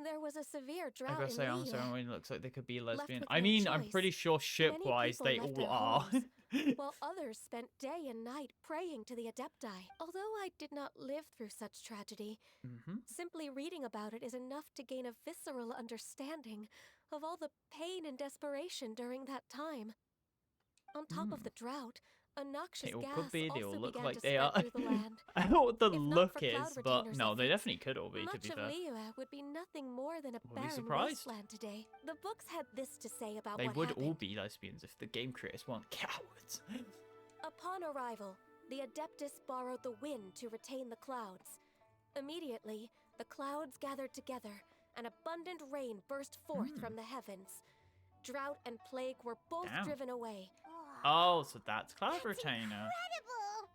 there was a severe I drought gotta in say, honestly, Liyue. everyone looks like they could be lesbian. with I no mean, I'm choice, pretty sure ship-wise people they left all their are. homes, while others spent day and night praying to the Adepti. Although I did not live through such tragedy, simply reading about it is enough to gain a visceral understanding of all the pain and desperation during that time. On top of the drought, a noxious They all gas could be. They all also look began like to they spread are. through the land. I don't know what the If not look for is, Cloud but Retainer's no, they efforts, definitely could all be, to much be of fair. Liyue would be nothing more than a Wouldn't be barren surprised. wasteland today. The books had this to say about They what would happened. all be lesbians if the game creators weren't cowards. Upon arrival, the Adeptus borrowed the wind to retain the clouds. Immediately, the clouds gathered together, and abundant rain burst forth from the heavens. Drought and plague were both Damn. driven away. Oh, so that's Cloud That's Retainer. incredible.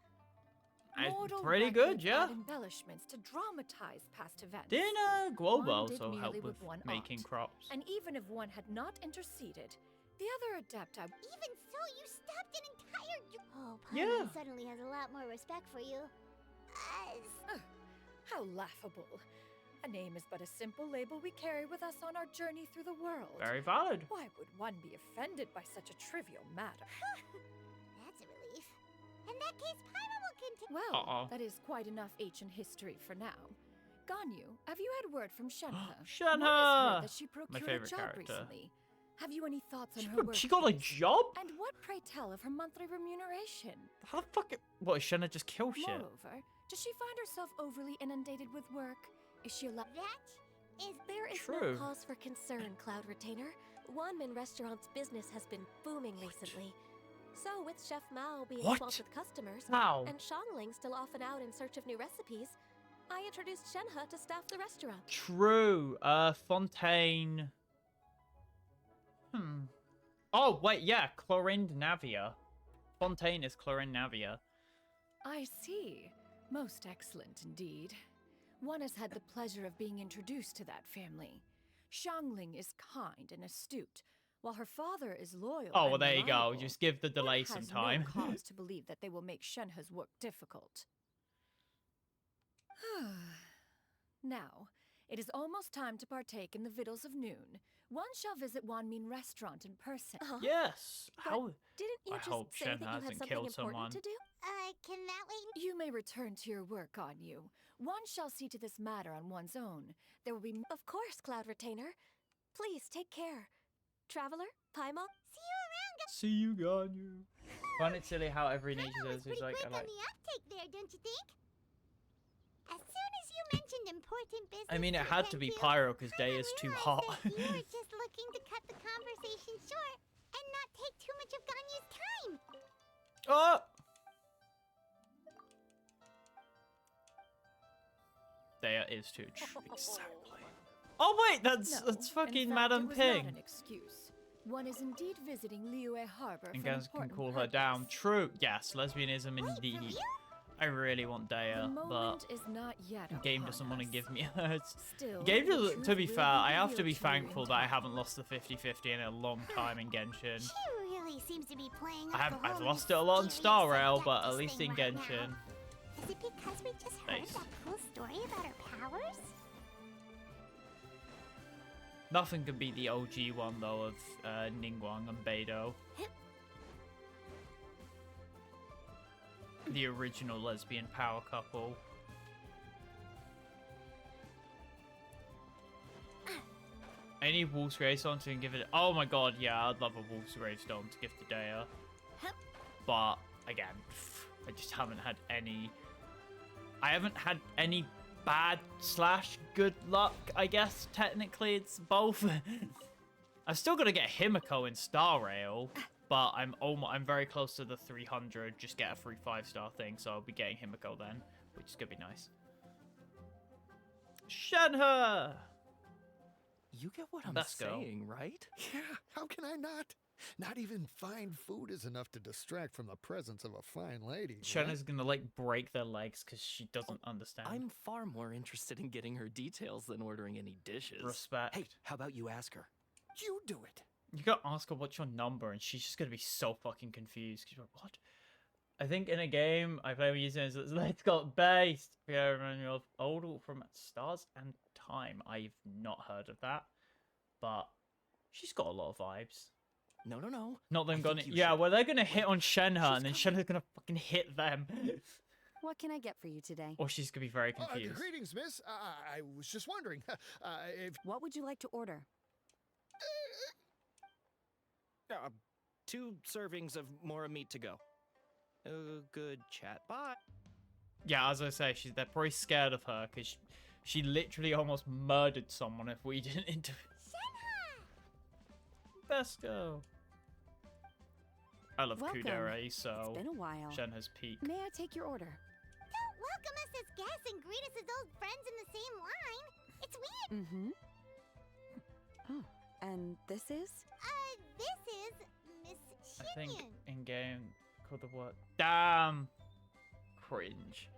It's Mortal pretty records good, yeah. add embellishments to dramatize past events. Didn't One Global did also help merely with what one making ought. crops? And even if one had not interceded, the other Adepti Even so, you stopped an entire. Oh, Yeah. Paimon suddenly has a lot more respect for you. How laughable. A name is but a simple label we carry with us on our journey through the world. Very valid. Why would one be offended by such a trivial matter? That's a relief. In that case, Paimon will continue. Well, that is quite enough ancient history for now. Ganyu, have you had word from Shenhe? Shenhe! One has heard that she My procured a favorite job character. recently. Have you any thoughts on her work? She got a job? And what, pray tell, of her monthly remuneration? How the fuck? What, is Shenhe just kill shit? Moreover, does she find herself overly inundated with work? Is she allowed? That is There is True. no cause for concern, Cloud Retainer. Wanmin Restaurant's business has been booming recently. So, with Chef Mao being What? swamped with customers, How? and Shangling still off and out in search of new recipes, I introduced Shenhe to staff the restaurant. True. Fontaine. Oh, wait, yeah. Chlorinde Navia. Fontaine is Chlorinde Navia. I see. Most excellent indeed. One has had the pleasure of being introduced to that family. Shangling is kind and astute, while her father is loyal. Oh, well, and there you go. reliable. Just give the delay One some has time. No cause to believe that they will make Shenhe's work difficult. Now, it is almost time to partake in the victuals of noon. One shall visit Wanmin restaurant in person. Yes. How? Didn't you I just hope say Shen that you had hasn't something killed important someone. to do? Can that wait? You may return to your work, Xianyun. One shall see to this matter on one's own. There will be Of course, Cloud Retainer. Please take care. Traveler, Paimon? See you around, guys. See you, Ganyu. Find it silly how every nature Paimon was is pretty like, quick I like. on the uptake there, don't you think? As soon as you mentioned important business, I mean, it had to be attend Pyro because Paimon Day is too realized hot. that you were just looking to cut the conversation short and not take too much of Ganyu's time. Oh! There is too. Exactly. Oh wait, that's in fucking fact, Madam it was Ping. not an excuse. One is indeed visiting Liyue Harbor And for an guys can important call her down. purpose. True. Yes, lesbianism Wait, for indeed. real? I really want The Daya, but moment is not yet the game upon doesn't want to us. give me hers. Still, Game the does, truth to be will fair, I have to revealed be you in thankful that I time. haven't lost the 50-50 in a long time in Genshin. She really seems to be playing up the I've whole lost it a lot in Star mysterious Rail, but at adeptus least thing in right Genshin. now. Is it because we just heard Nice. that cool story about her powers? Nothing can beat the OG one though of Ningguang and Beidou. The original lesbian power couple. I need Wolf's Gravestone to give it. Oh my god, yeah, I'd love a Wolf's Gravestone to give to Daya. But again, I just haven't had any. I haven't had any bad / good luck. I guess technically it's both. I'm still gonna get Himiko in Star Rail, but I'm very close to the 300. Just get a free 5-star thing, so I'll be getting Himiko then, which is gonna be nice. Shenhe! You get what I'm Let's go. saying, right? Yeah, how can I not? Not even fine food is enough to distract from the presence of a fine lady. right? Shenhe's gonna like break their legs because she doesn't understand. I'm far more interested in getting her details than ordering any dishes. Respect. Hey, how about you ask her? You do it. You gotta ask her what's your number, and she's just gonna be so fucking confused. She's like, what? I think in a game I play with using it, Let's Go Based. Yeah, remind me of old from Stars and Time. I've not heard of that, but she's got a lot of vibes. No. Not them I gonna. think you Yeah, should- well they're gonna hit on Shenhe, and then Shenhe's gonna fucking hit them, What can I get for you today? or she's gonna be very confused. Greetings, miss. I was just wondering if... What would you like to order? 2 servings of more meat to go. Good chat. Bye. Yeah, as I say, they're probably scared of her because she literally almost murdered someone if we didn't intervene. Best go. I love Welcome. Kudere, so It's been a while. Shenhe's peak. May I take your order? Don't welcome us as guests and greet us as old friends in the same line. It's weird. Mm-hmm. Oh, and this is? This is Miss I think Xianyun. in game called the what? Damn, cringe.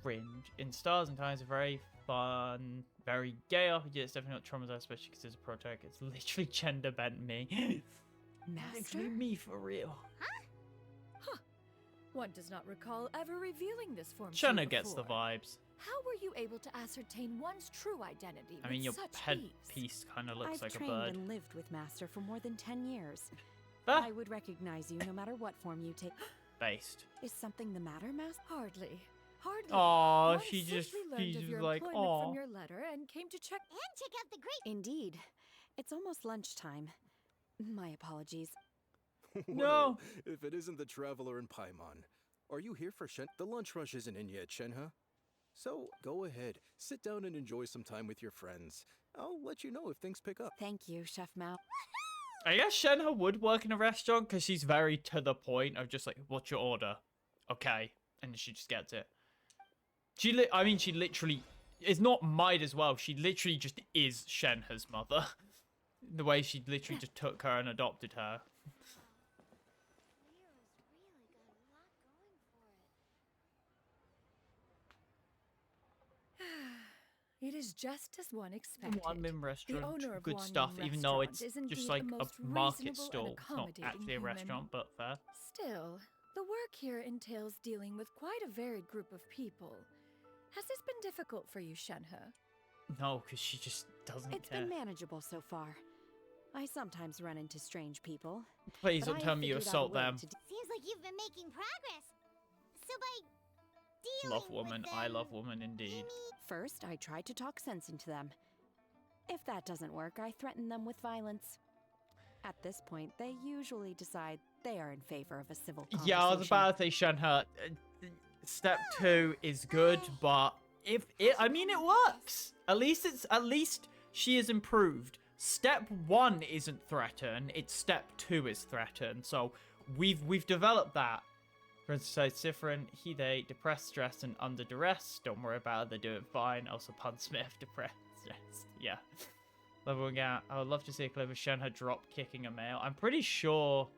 Cringe. In Stars and Times, a very fun, very gay RPG. It's definitely not traumatized, especially because it's a protag. It's literally gender bent me. Master? Literally me for real. One does not recall ever revealing this form to you Shenhe gets the before. vibes. How were you able to ascertain one's true identity I mean, with your such head ease? piece kind of looks I've like a trained bird. and lived with Master for more than 10 years. Ah, I would recognize you no matter what form you take. based. Is something the matter, Master? Hardly. Hardly. Aw, One she just simply learned of she's your like, employment aw. from your letter and came to check. And check out the great. Indeed. It's almost lunchtime. My apologies. No. Well, if it isn't the traveler in Paimon. Are you here for Shen? The lunch rush isn't in yet, Shenhe. So go ahead, sit down and enjoy some time with your friends. I'll let you know if things pick up. Thank you, Chef Mao. I guess Shenhe would work in a restaurant because she's very to the point of just like, what's your order? Okay. And she just gets it. She literally is not might as well. She literally just is Shenhe's mother. The way she literally just took her and adopted her. It is just as one expected. One Min restaurant, owner of good Wan stuff, Min even though Restaurant it's is just indeed like the a most market reasonable and stall. It's not accommodating actually a human. restaurant, but fair. Still, the work here entails dealing with quite a varied group of people. Has this been difficult for you, Shenhe? No, because she just doesn't It's care. been manageable so far. I sometimes run into strange people. Please but don't I tell have me you figured out a assault way them. Seems like you've been making progress. So by dealing Love woman. with I them, love woman indeed. First, I try to talk sense into them. If that doesn't work, I threaten them with violence. At this point, they usually decide they are in favor of a civil conversation. Yeah, I was about to say, Shenhe, step 2 is good, but I mean, it works. At least she is improved. Step 1 isn't threatened. It's step 2 is threatened. So we've developed that. For instance, different. He, they, depressed, stressed, and under duress. Don't worry about it. They're doing fine. Also, Punsmith, depressed, stressed. Yeah. Leveling out. I would love to see a clip of Shenhe drop kicking a male. I'm pretty sure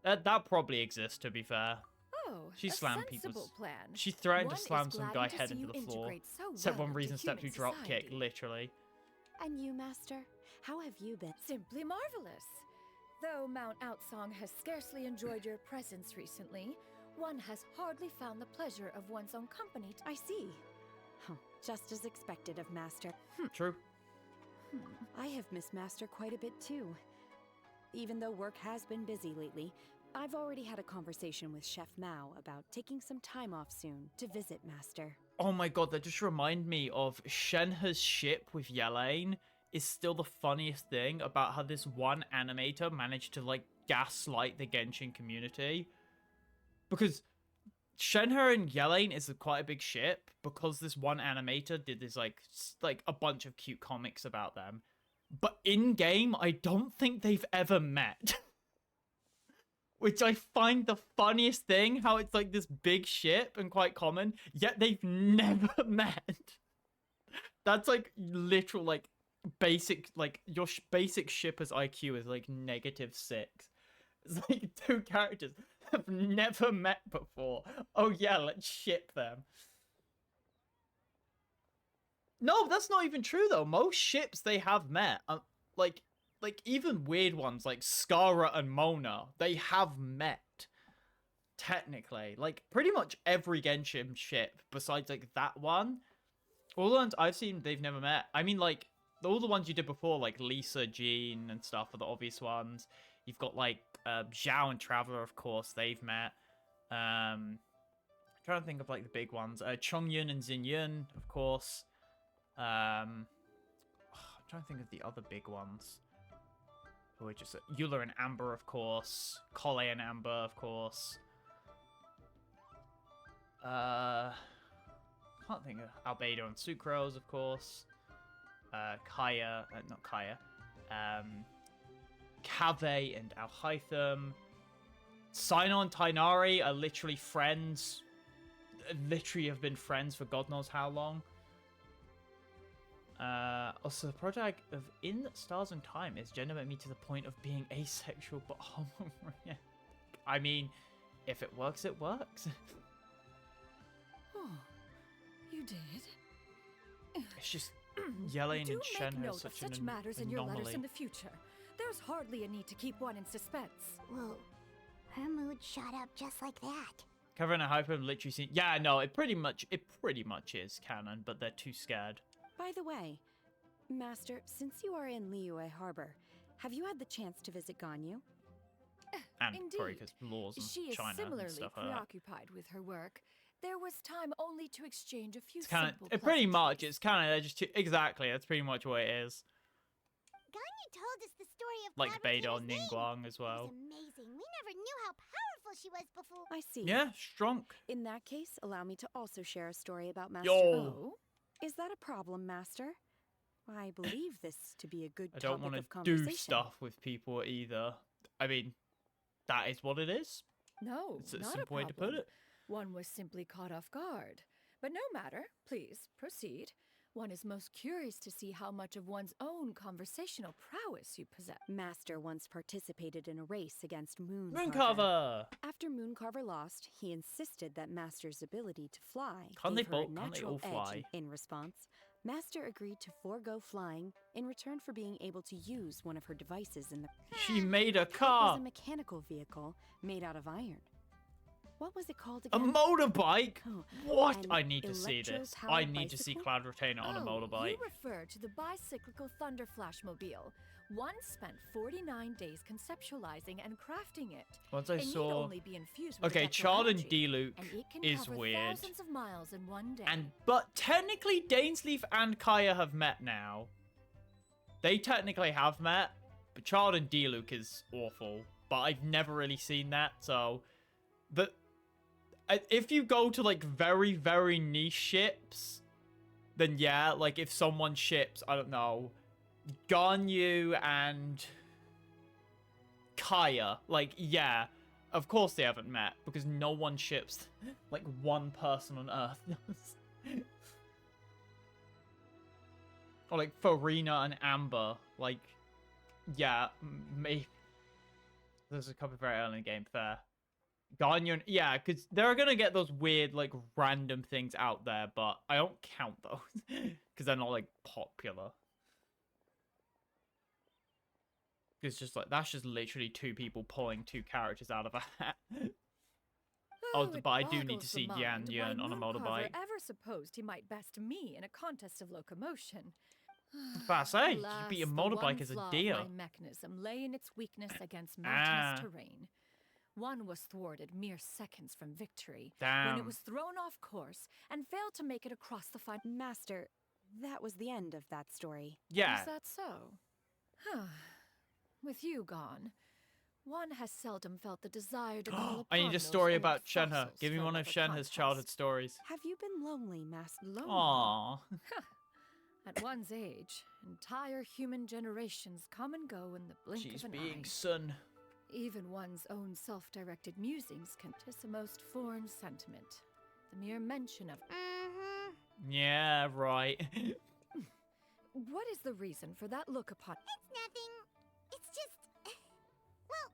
that probably exists, to be fair. Oh, She a slammed sensible people's... plan. She threatened One to is slam some guy glad to head see into you the floor. integrate so Step well 1 reason, into step 2 human drop kick, society. literally. And you, Master? How have you been? Simply marvelous. Though Mount Outsong has scarcely enjoyed your presence recently, one has hardly found the pleasure of one's own company. I see. Huh, just as expected of Master. True. I have missed Master quite a bit too. Even though work has been busy lately, I've already had a conversation with Chef Mao about taking some time off soon to visit Master. Oh my god, that just reminded me of Shenhe's ship with Yelaine is still the funniest thing about how this one animator managed to, like, gaslight the Genshin community. Because Shenhe and Yelaine is quite a big ship because this one animator did this, like a bunch of cute comics about them. But in-game, I don't think they've ever met. Which I find the funniest thing, how it's like this big ship and quite common, yet they've never met. That's like literal, like, basic, like, your basic shipper's IQ is like -6. It's like 2 characters have never met before. Oh yeah, let's ship them. No, that's not even true though. Most ships they have met, like even weird ones like Skara and Mona, they have met. Technically, like pretty much every Genshin ship besides like that one, all the ones I've seen they've never met. I mean, like all the ones you did before, like Lisa, Jean, and stuff are the obvious ones. You've got like Zhao and Traveler, of course, they've met. I'm trying to think of like the big ones. Chongyun and Xianyun, of course. I'm trying to think of the other big ones. Who are just Eula and Amber, of course. Kole and Amber, of course. Can't think of Albedo and Sucrose, of course. Kaya, not Kaya. Kave and Alhaitham. Sino and Tainari are literally friends. Literally have been friends for God knows how long. Also, the project of In Stars and Time is gender me to the point of being asexual but homoerotic. I mean, if it works, it works. Oh, you did? It's just Yelaine Do and make Shen note has of such an such matters in your letters anomaly. in the future. There's hardly a need to keep one in suspense. Whoa, her mood shot up just like that. Kevin and Hyper have literally seen. Yeah, no, it pretty much is canon, but they're too scared. By the way, Master, since you are in Liyue Harbor, have you had the chance to visit Ganyu? And Indeed. probably because laws in She is China and similarly stuff like that. preoccupied with her work. There was time only to exchange a few It's kind simple of pretty much. pleasantries. It's kind of just too, exactly. That's pretty much what it is. Ganyu told us the story of Like Cloud Beidou Retainer's name. Ningguang as It was well. amazing. We never knew how powerful she was before. I see. Yeah, strong. In that case, allow me to also share a story about Master Yo. O. Is that a problem, Master? I believe this to be a good I don't topic want of to conversation. do stuff with people either. I mean, that is what it is. No, It's a not simple a way to put problem. it. One was simply caught off guard. But no matter. Please, proceed. One is most curious to see how much of one's own conversational prowess you possess. Master once participated in a race against Mooncarver. Mooncarver! After Mooncarver lost, he insisted that Master's ability to fly Can't they gave her a both- can't they natural all edge. fly? In response, Master agreed to forego flying in return for being able to use one of her devices in the... She made a It was car! a mechanical vehicle made out of iron. What was it called A again? motorbike? Oh, What? an I need to see this. I electro-powered need to see bicycle? Cloud Retainer on a motorbike. You refer to the bicyclical Thunder Flashmobile. One spent 49 days conceptualizing and crafting it. Once I It need saw... only be infused with Okay, adeptal Chard and energy, D-Luke and it can is cover weird. thousands of miles in one day. But technically, Dainsleif and Kaya have met now. They technically have met, but Chard and D-Luke is awful. But I've never really seen that, so... But if you go to, like, very, very niche ships, then yeah, like, if someone ships, I don't know, Ganyu and Kaya, like, yeah, of course they haven't met, because no one ships, like, one person on Earth does. Or, like, Farina and Amber, like, yeah, maybe. There's a couple very early in the game, fair. Ganyu, yeah, because they're going to get those weird, like, random things out there, but I don't count those, because they're not, like, popular. It's just, like, that's just literally two people pulling two characters out of a hat. Oh, it but I do need boggles to the see mind Xianyun why on a Mooncarver motorbike. ever supposed he might best me in a contest of locomotion. But I say, you Alas, beat a the motorbike one as a flaw of deer. My mechanism lay in its weakness against mountainous terrain. One was thwarted mere seconds from victory when it was thrown off course and failed to make it across the final. Master, that was the end of that story. Yeah. Is that so? With you gone, one has seldom felt the desire to call I need upon a those story old about Shenhe. fossils Give me for one of another Shenhe's contest. childhood stories. Have you been lonely, Master? Lonely? Aww. At one's age, entire human generations come and go in the blink She's of an being eye. son. Even one's own self-directed musings can tis a most foreign sentiment. The mere mention of Yeah, right. What is the reason for that look upon? It's nothing. It's just... Well,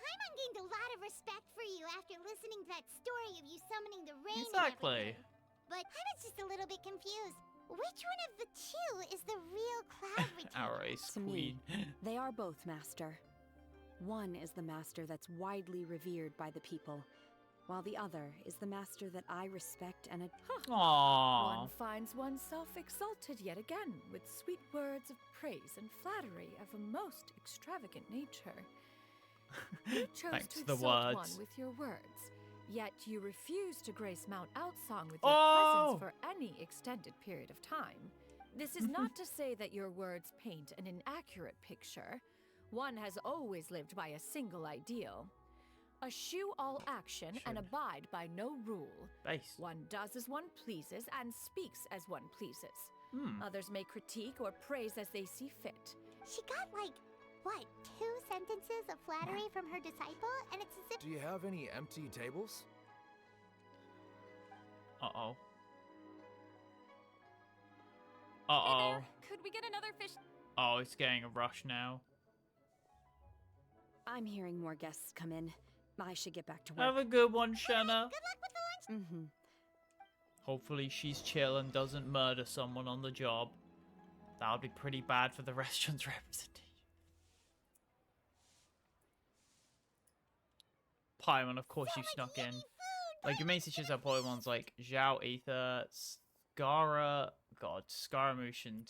Paimon gained a lot of respect for you after listening to that story of you summoning the rain Exactly. and everything. But I was just a little bit confused. Which one of the two is the real Cloud Retainer? Our ace To queen. me, they are both master. One is the master that's widely revered by the people, while the other is the master that I respect and Aww. One finds oneself exalted yet again with sweet words of praise and flattery of a most extravagant nature. You chose Thanks to to the exalt words. one with your words, yet you refuse to grace Mount Outsong with your Oh! presence for any extended period of time. This is not to say that your words paint an inaccurate picture. One has always lived by a single ideal. Eschew all action and abide by no rule. Base. One does as one pleases and speaks as one pleases. Others may critique or praise as they see fit. She got like, what, 2 sentences of flattery from her disciple? And it's as if... Do you have any empty tables? Uh-oh. Hey Uh-oh. there, could we get another fish? Oh, it's getting a rush now. I'm hearing more guests come in. I should get back to work. Have a good one, Shenhe. Good luck with the lunch. Mm-hmm. Hopefully she's chill and doesn't murder someone on the job. That would be pretty bad for the restaurant's representation. Paimon, of course you snuck in. Like, your main teachers are probably ones like Zhao, Aether, Skara... God, Scaramouche and...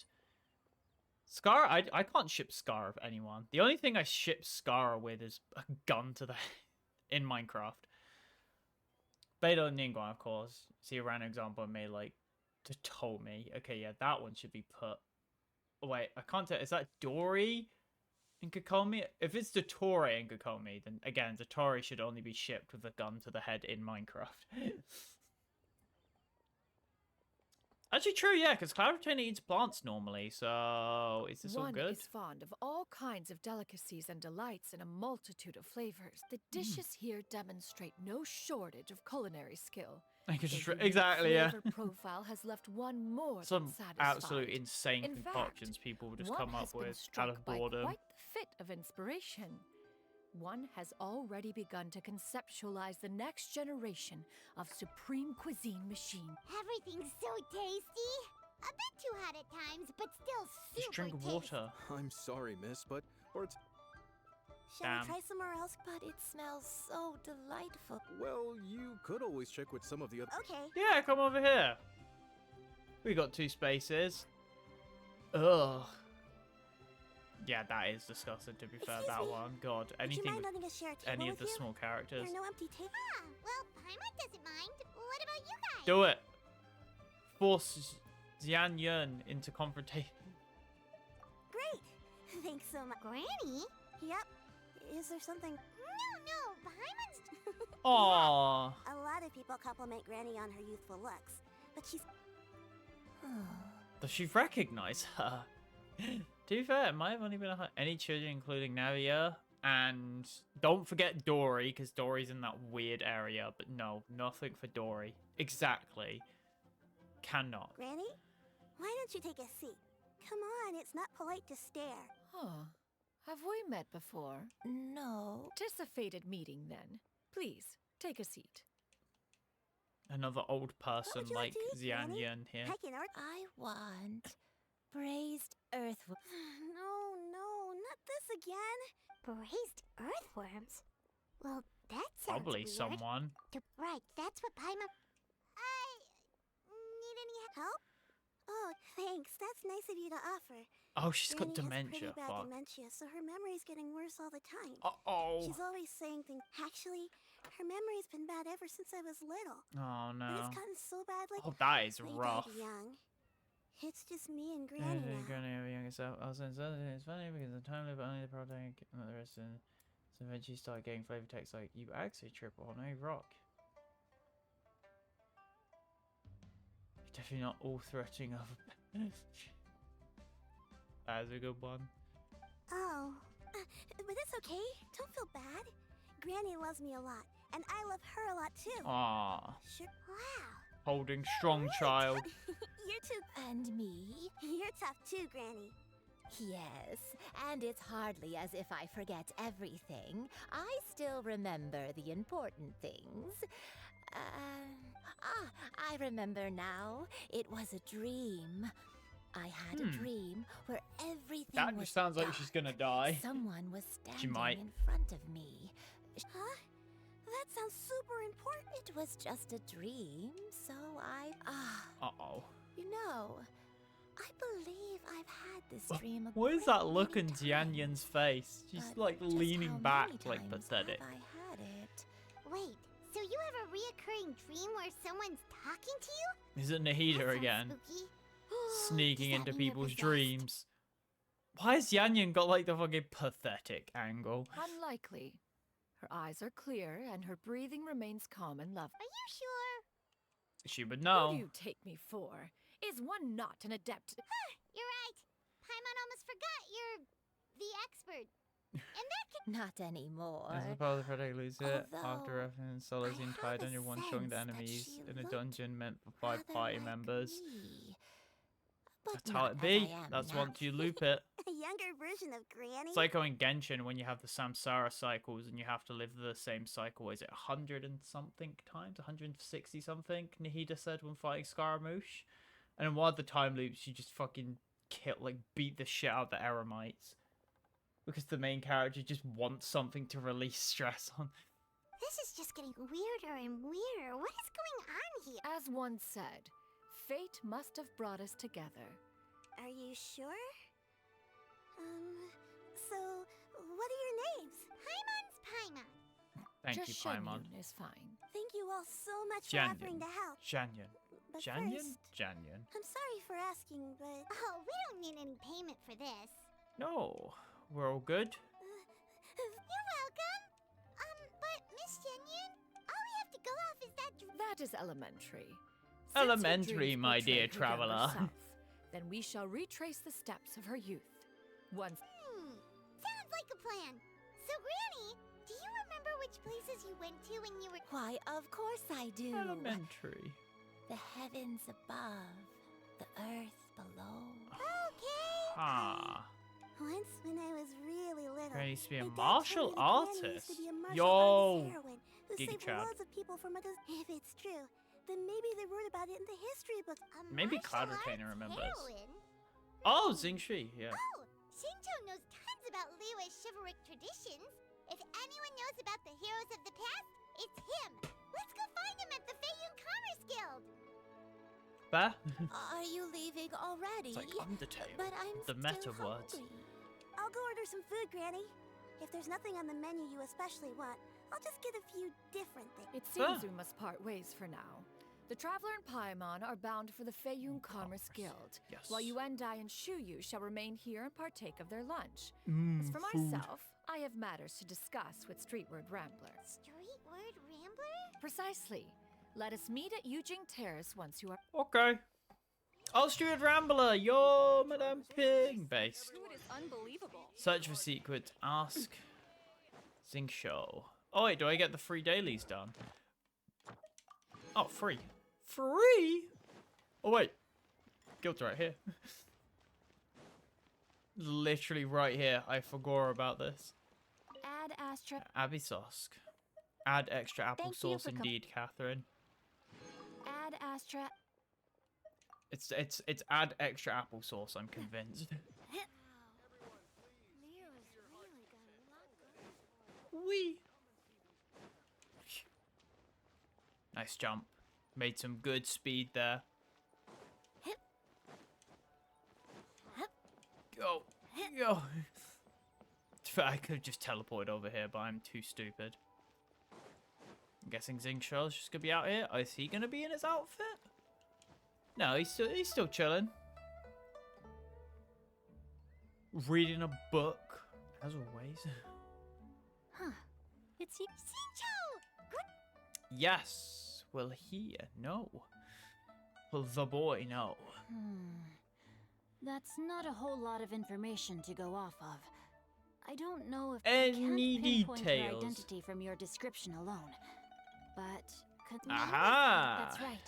Scar, I can't ship Scar of anyone. The only thing I ship Scar with is a gun to the head in Minecraft. Beidou and Ningguang, of course. See a random example I made, like, Totomi. Okay, yeah, that one should be put... Oh, wait, I can't tell. Is that Dory in Kokomi? If it's Dottore in Kokomi, then, again, Dottore should only be shipped with a gun to the head in Minecraft. Actually, true, yeah, because Cloud Retainer eats plants normally, so is this all One good? is fond of all kinds of delicacies and delights in a multitude of flavors. The dishes here demonstrate no shortage of culinary skill. I could just Their unique exactly, yeah. flavor profile has left one more Some than satisfied. absolute insane In concoctions fact, people would just one come has up been with struck out of by boredom. quite the fit of inspiration. One has already begun to conceptualize the next generation of supreme cuisine machine. Everything's so tasty. A bit too hot at times, but still super Just drink tasty. water. I'm sorry, miss, but... Or it's... Shall Damn. we try somewhere else? But it smells so delightful. Well, you could always check with some of the other. Okay. Yeah, come over here. We got 2 spaces. Ugh. Yeah, that is disgusting, to be fair, Excuse that me? one. God, Would you anything mind with letting us share a table any of with the you? small characters. There are no empty tables. Ah, well, Paimon doesn't mind. What about you guys? Do it. Force Xianyun into confrontation. Great. Thanks so much. Granny? Yep. Is there something? No, Paimon's... Aww. A lot of people compliment Granny on her youthful looks, but she's. Does she recognize her? To be fair, it might have only been any children, including Navia. And don't forget Dory, because Dory's in that weird area. But no, nothing for Dory. Exactly. Cannot. Granny, why don't you take a seat? Come on, it's not polite to stare. Huh. Have we met before? No. Tis a fated meeting, then. Please, take a seat. Another old person would you like like to eat, Granny? Xianyun here. I can order. I want braised earthworm. No, not this again. Braised earthworms? Well, that sounds Probably weird. someone. Right, that's what Paimon... Need any Help? Oh, thanks. That's nice of you to offer. Oh, she's got Granny dementia. has pretty bad Fuck. dementia, so her memory's getting worse all the time. Uh-oh. She's always saying things. Actually, her memory's been bad ever since I was little. Oh, But no. it's gotten so bad, like Oh, that is I rough. died young. It's just me and Granny now. Granny over younger self. I was saying it's funny because the time limit only the product and the rest and so eventually start getting flavor text like you actually triple on a rock. You're definitely not all threatening of that is a good one. Oh, but it's okay. Don't feel bad. Granny loves me a lot, and I love her a lot too. Aww. Sure. Wow. Holding strong child. You're too. And me? You're tough too, Granny. Yes, and it's hardly as if I forget everything. I still remember the important things. I remember now. It was a dream. I had a dream where everything That was just sounds like dark. she's gonna die. Someone was standing might. in front of me. Huh? That sounds super important. It was just a dream, so I... Uh-oh. You know, I believe I've had this dream a What is great that look many in Xianyun's face? She's But like just leaning how back many like times pathetic. have I had it? Wait, so you have a reoccurring dream where someone's talking to you? Is it That Nahida sounds again? spooky. Sneaking Does that into mean you're people's possessed? dreams. Why has Xianyun got like the fucking pathetic angle? Unlikely. Her eyes are clear, and her breathing remains calm and lovely. Are you sure? She would Who know. do you take me for? Is one not an adept? You're right. Paimon almost forgot you're the expert. And that can... Not anymore. As the power of the Protect lose it Although, after reference Solazine I tied have on your a one showing the sense that enemies she in a looked dungeon meant for 5 rather party like members. me. But That's how not it as be. I am That's now. once you loop it. A younger version of Granny. It's like going Genshin when you have the Samsara cycles and you have to live the same cycle. Is it 100 and something times? 160 something? Nahida said when fighting Scaramouche. And in one of the time loops, you just fucking beat the shit out of the Eremites. Because the main character just wants something to release stress on. This is just getting weirder and weirder. What is going on here? As one said, fate must have brought us together. Are you sure? So, what are your names? Paimon's Paimon. Thank Just you, Paimon. Xianyun is fine. Thank you all so much for offering to help. Xianyun. But Xianyun? first, Xianyun. I'm sorry for asking, but Oh, we don't need any payment for this. No. We're all good. You're welcome. But Miss Xianyun, all we have to go off is that... That is elementary. Since her Elementary, dreams my portray dear her younger traveler. self, then we shall retrace the steps of her youth. Once Sounds like a plan. So, Granny, do you remember which places you went to when you were... Why, of course I do. Elementary. The heavens above, the earth below. Okay. Ah. once when I was really little, Granny used to be a my dad martial told me that Granny used artist. to be a martial Yo. artist heroine who Giga saved Chad. loads of people from a If it's true, then maybe they wrote about it in the history books. Maybe Martial Cloud arts Retainer remembers. heroine? Oh, Xingshi, yeah. Oh, Xingqiu knows tons about Liyue's chivalric traditions. If anyone knows about the heroes of the past, it's him. Let's go find him at the Feiyun Commerce Guild. Fair? Are you leaving already? It's like Undertale. But I'm the meta still words. hungry. I'll go order some food, Granny. If there's nothing on the menu you especially want, I'll just get a few different things. It seems we must part ways for now. The Traveler and Paimon are bound for the Feiyun Commerce Guild, Yes. while Yuendai and Shuyu shall remain here and partake of their lunch. As for Food. myself, I have matters to discuss with Streetward Rambler. Streetward Rambler? Precisely. Let us meet at Yujing Terrace once you are... Okay. Oh, Steward Rambler, you're Madame Ping based. Food is unbelievable. Search for secrets. Ask Xingqiu. Oh wait, do I get the free dailies done? Oh, free. Free? Oh wait. Guild's right here. Literally right here. I forgot about this. Add Astra... Abisosk. Add extra Thank you applesauce for indeed, Catherine. Add Astra... It's add extra applesauce, I'm convinced. Wee. Nice jump. Made some good speed there. Go. Go. I could have just teleported over here, but I'm too stupid. I'm guessing Xingqiu's just gonna be out here. Is he gonna be in his outfit? No, he's still chilling. Reading a book, as always. Huh. It's you. Xingqiu! Yes. Will he know? Will the boy know? That's not a whole lot of information to go off of. I don't know if Any I can't pinpoint her details? identity from your description alone. But... Aha! That's right.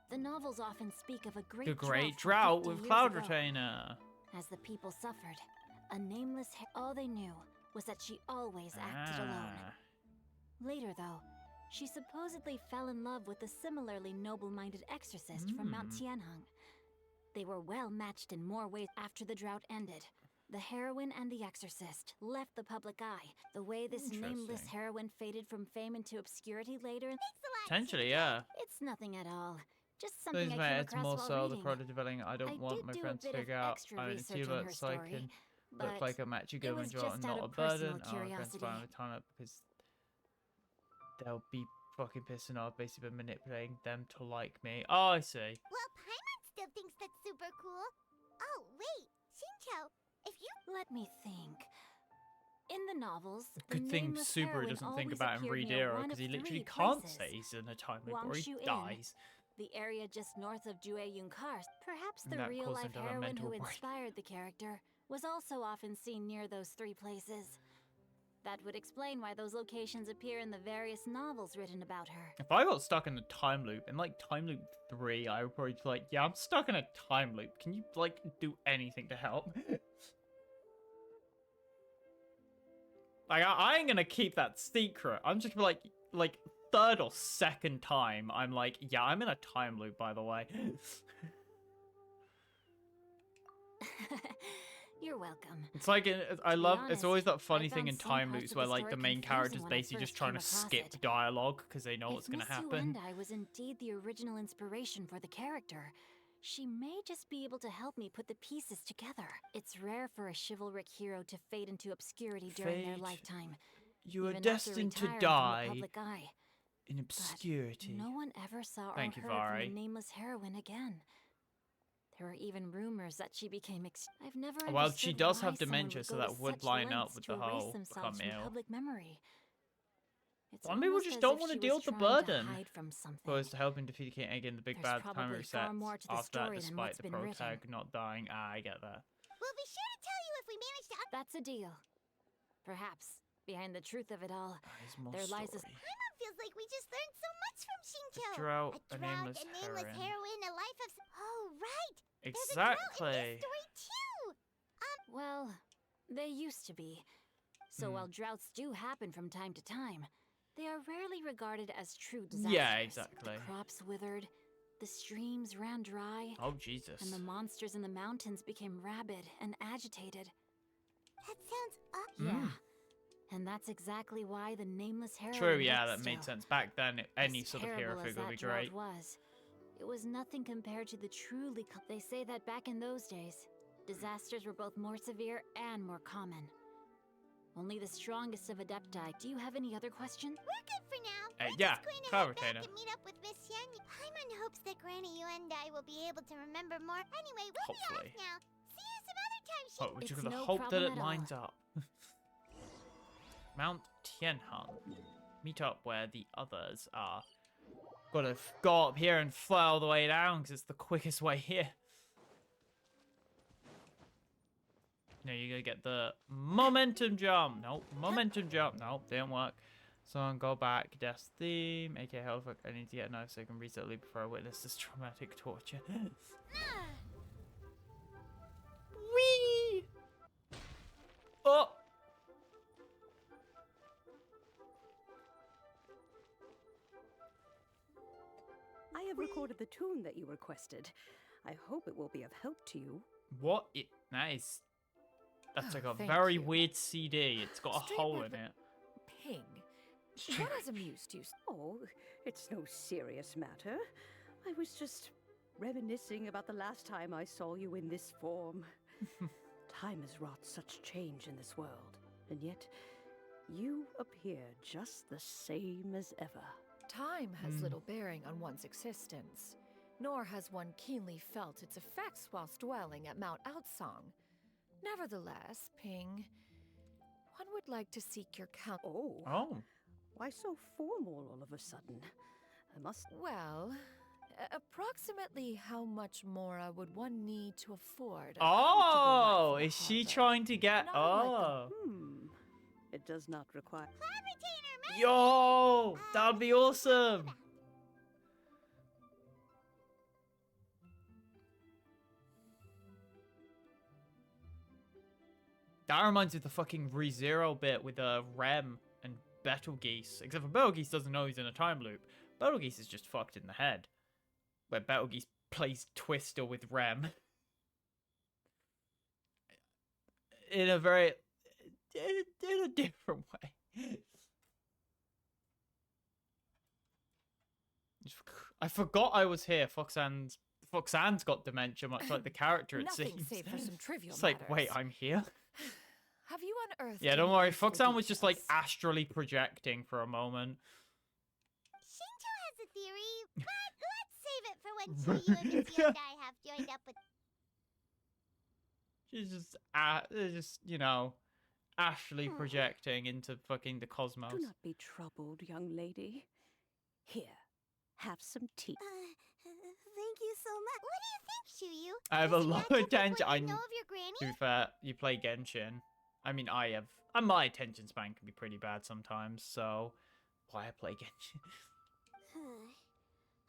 The novels often speak of a great The Great drought Drought from with 50 Cloud years ago. Retainer. As the people suffered, a nameless all they knew was that she always acted alone. Later, though, she supposedly fell in love with a similarly noble-minded exorcist from Mount Tianheng. They were well matched in more ways after the drought ended. The heroine and the exorcist left the public eye. The way this nameless Interesting. heroine faded from fame into obscurity later... Potentially, yeah. It's nothing at all. Just something Please, I mate, came it's across more while so the reading. product developing. I don't want did my do a friends to bit of figure out. extra I mean, research he on her looks like story, an but look like a match you it go was enjoy just and out not a of personal burden. Oh, my friends curiosity. find the time up because they'll be fucking pissing off, basically manipulating them to like me. Oh, I see. Well, Paimon still thinks that's super cool. Oh, wait. Xingqiu, if you... Let me think. In the novels, Good the thing nameless Subaru heroine doesn't think always about him appeared read near era one because of he literally three can't places. say he's in a time loop or he Wangshu Inn, dies. the area just north of Jueyun Karst. Perhaps And the that caused real-life him to have a heroine who mental break. inspired the character was also often seen near those three places. That would explain why those locations appear in the various novels written about her. If I got stuck in a time loop, in like time loop 3, I would probably be like, yeah, I'm stuck in a time loop. Can you like do anything to help? Like, I ain't gonna keep that secret. I'm just like third or second time, I'm like, yeah, I'm in a time loop, by the way. You're welcome. It's like, I To be love, it's honest, always that I funny thing found in some time parts loops of where the like the story main character's confusing when I basically first just trying came to across skip it. dialogue because they know what's If gonna Miss happen. Yuendai was indeed the original inspiration for the character, she may just be able to help me put the pieces together. It's rare for a chivalric hero to fade into obscurity during their Fade. lifetime. You are even after destined to retiring from the die public eye. in obscurity. No one ever saw Thank or you, heard from Vari. the nameless heroine again. There were even rumors that she became I've never Well, understood she does why have someone dementia, would so go that to would such line up lengths with to the erase whole themselves become from ill. public memory. It's Some people almost just as don't if want to she deal was with the trying to burden. hide from something. Opposed to helping defeat King again, the big There's bad time probably far resets more to the after that, story than despite what's the been protag written. not dying. Ah, I get that. We'll be sure to tell you if we manage to... That's a deal. Perhaps, behind the truth of it all, There's more there lies a... story. Paimon feels like we just learned so much from Xingqiu. drought, a nameless heroine. heroine, a life of... Oh, right! There's a Exactly. drought in this story, too! Well, they used to be. So while droughts do happen from time to time, they are rarely regarded as true disasters. Yeah, exactly. The crops withered, the streams ran dry, Oh, Jesus. and the monsters in the mountains became rabid and agitated. That sounds Yeah. And that's exactly why the nameless heroine True, yeah, lived that made still. sense. Back then, any As sort of hero terrible as figure would that be drought great. was, it was nothing compared to the truly. They say that back in those days, disasters were both more severe and more common. Only the strongest of Adepti. Do you have any other questions? We're good for now. We're Yeah, just going to Cloud head back Retainer. and meet up with Miss Xianyun. Paimon hopes that Granny you and I will be able to remember more. Anyway, we'll Hopefully. be off now. See you some other time, Oh, we It's just gotta no hope that problem it at all. lines up. Mount Tianhan. Meet up where the others are. Gotta go up here and fly all the way down because it's the quickest way here. No, you're gonna get the momentum jump. Nope, momentum jump. Nope, didn't work. So go back. Death's theme. AK Hellfuck. I need to get a knife so I can reset loop before I witness this traumatic torture. Whee! Oh! I have recorded the tune that you requested. I hope it will be of help to you. What? Nice. That's like a thank very you. weird CD. It's got a Straight hole with in it. Ping. What has amused you? Oh, it's no serious matter. I was just reminiscing about the last time I saw you in this form. Time has wrought such change in this world, and yet you appear just the same as ever. Time has little bearing on one's existence, nor has one keenly felt its effects whilst dwelling at Mount Outsong. Nevertheless, Ping, one would like to seek your counsel. Oh. Why so formal all of a sudden? I must... Well, approximately how much more would one need to afford a Oh, comfortable life in is the she harbor? trying to get... Not like Oh. It does not require... Yo, that'd be awesome. That reminds me of the fucking ReZero bit with Rem and Betelgeuse. Except for Betelgeuse doesn't know he's in a time loop. Betelgeuse is just fucked in the head. Where Betelgeuse plays Twister with Rem. In a very... in a different way. I forgot I was here. Foxanne's got dementia, much like the character, it Nothing seems. save for some trivial It's like, wait, matters. I'm here? Have you unearthed? Yeah, don't any worry. useful Foxanne was just, like, details? astrally projecting for a moment. Shinto has a theory, but let's save it for when you and Miss Yoda have joined up with... She's just, you know, astrally projecting into fucking the cosmos. Do not be troubled, young lady. Here, have some tea. Thank you so much. What do you think, Shuyu? I have a Does it lot match of up with attention. what you know of your granny? To be fair, you play Genshin. I mean, I have... And my attention span can be pretty bad sometimes, so... Why I play Genshin?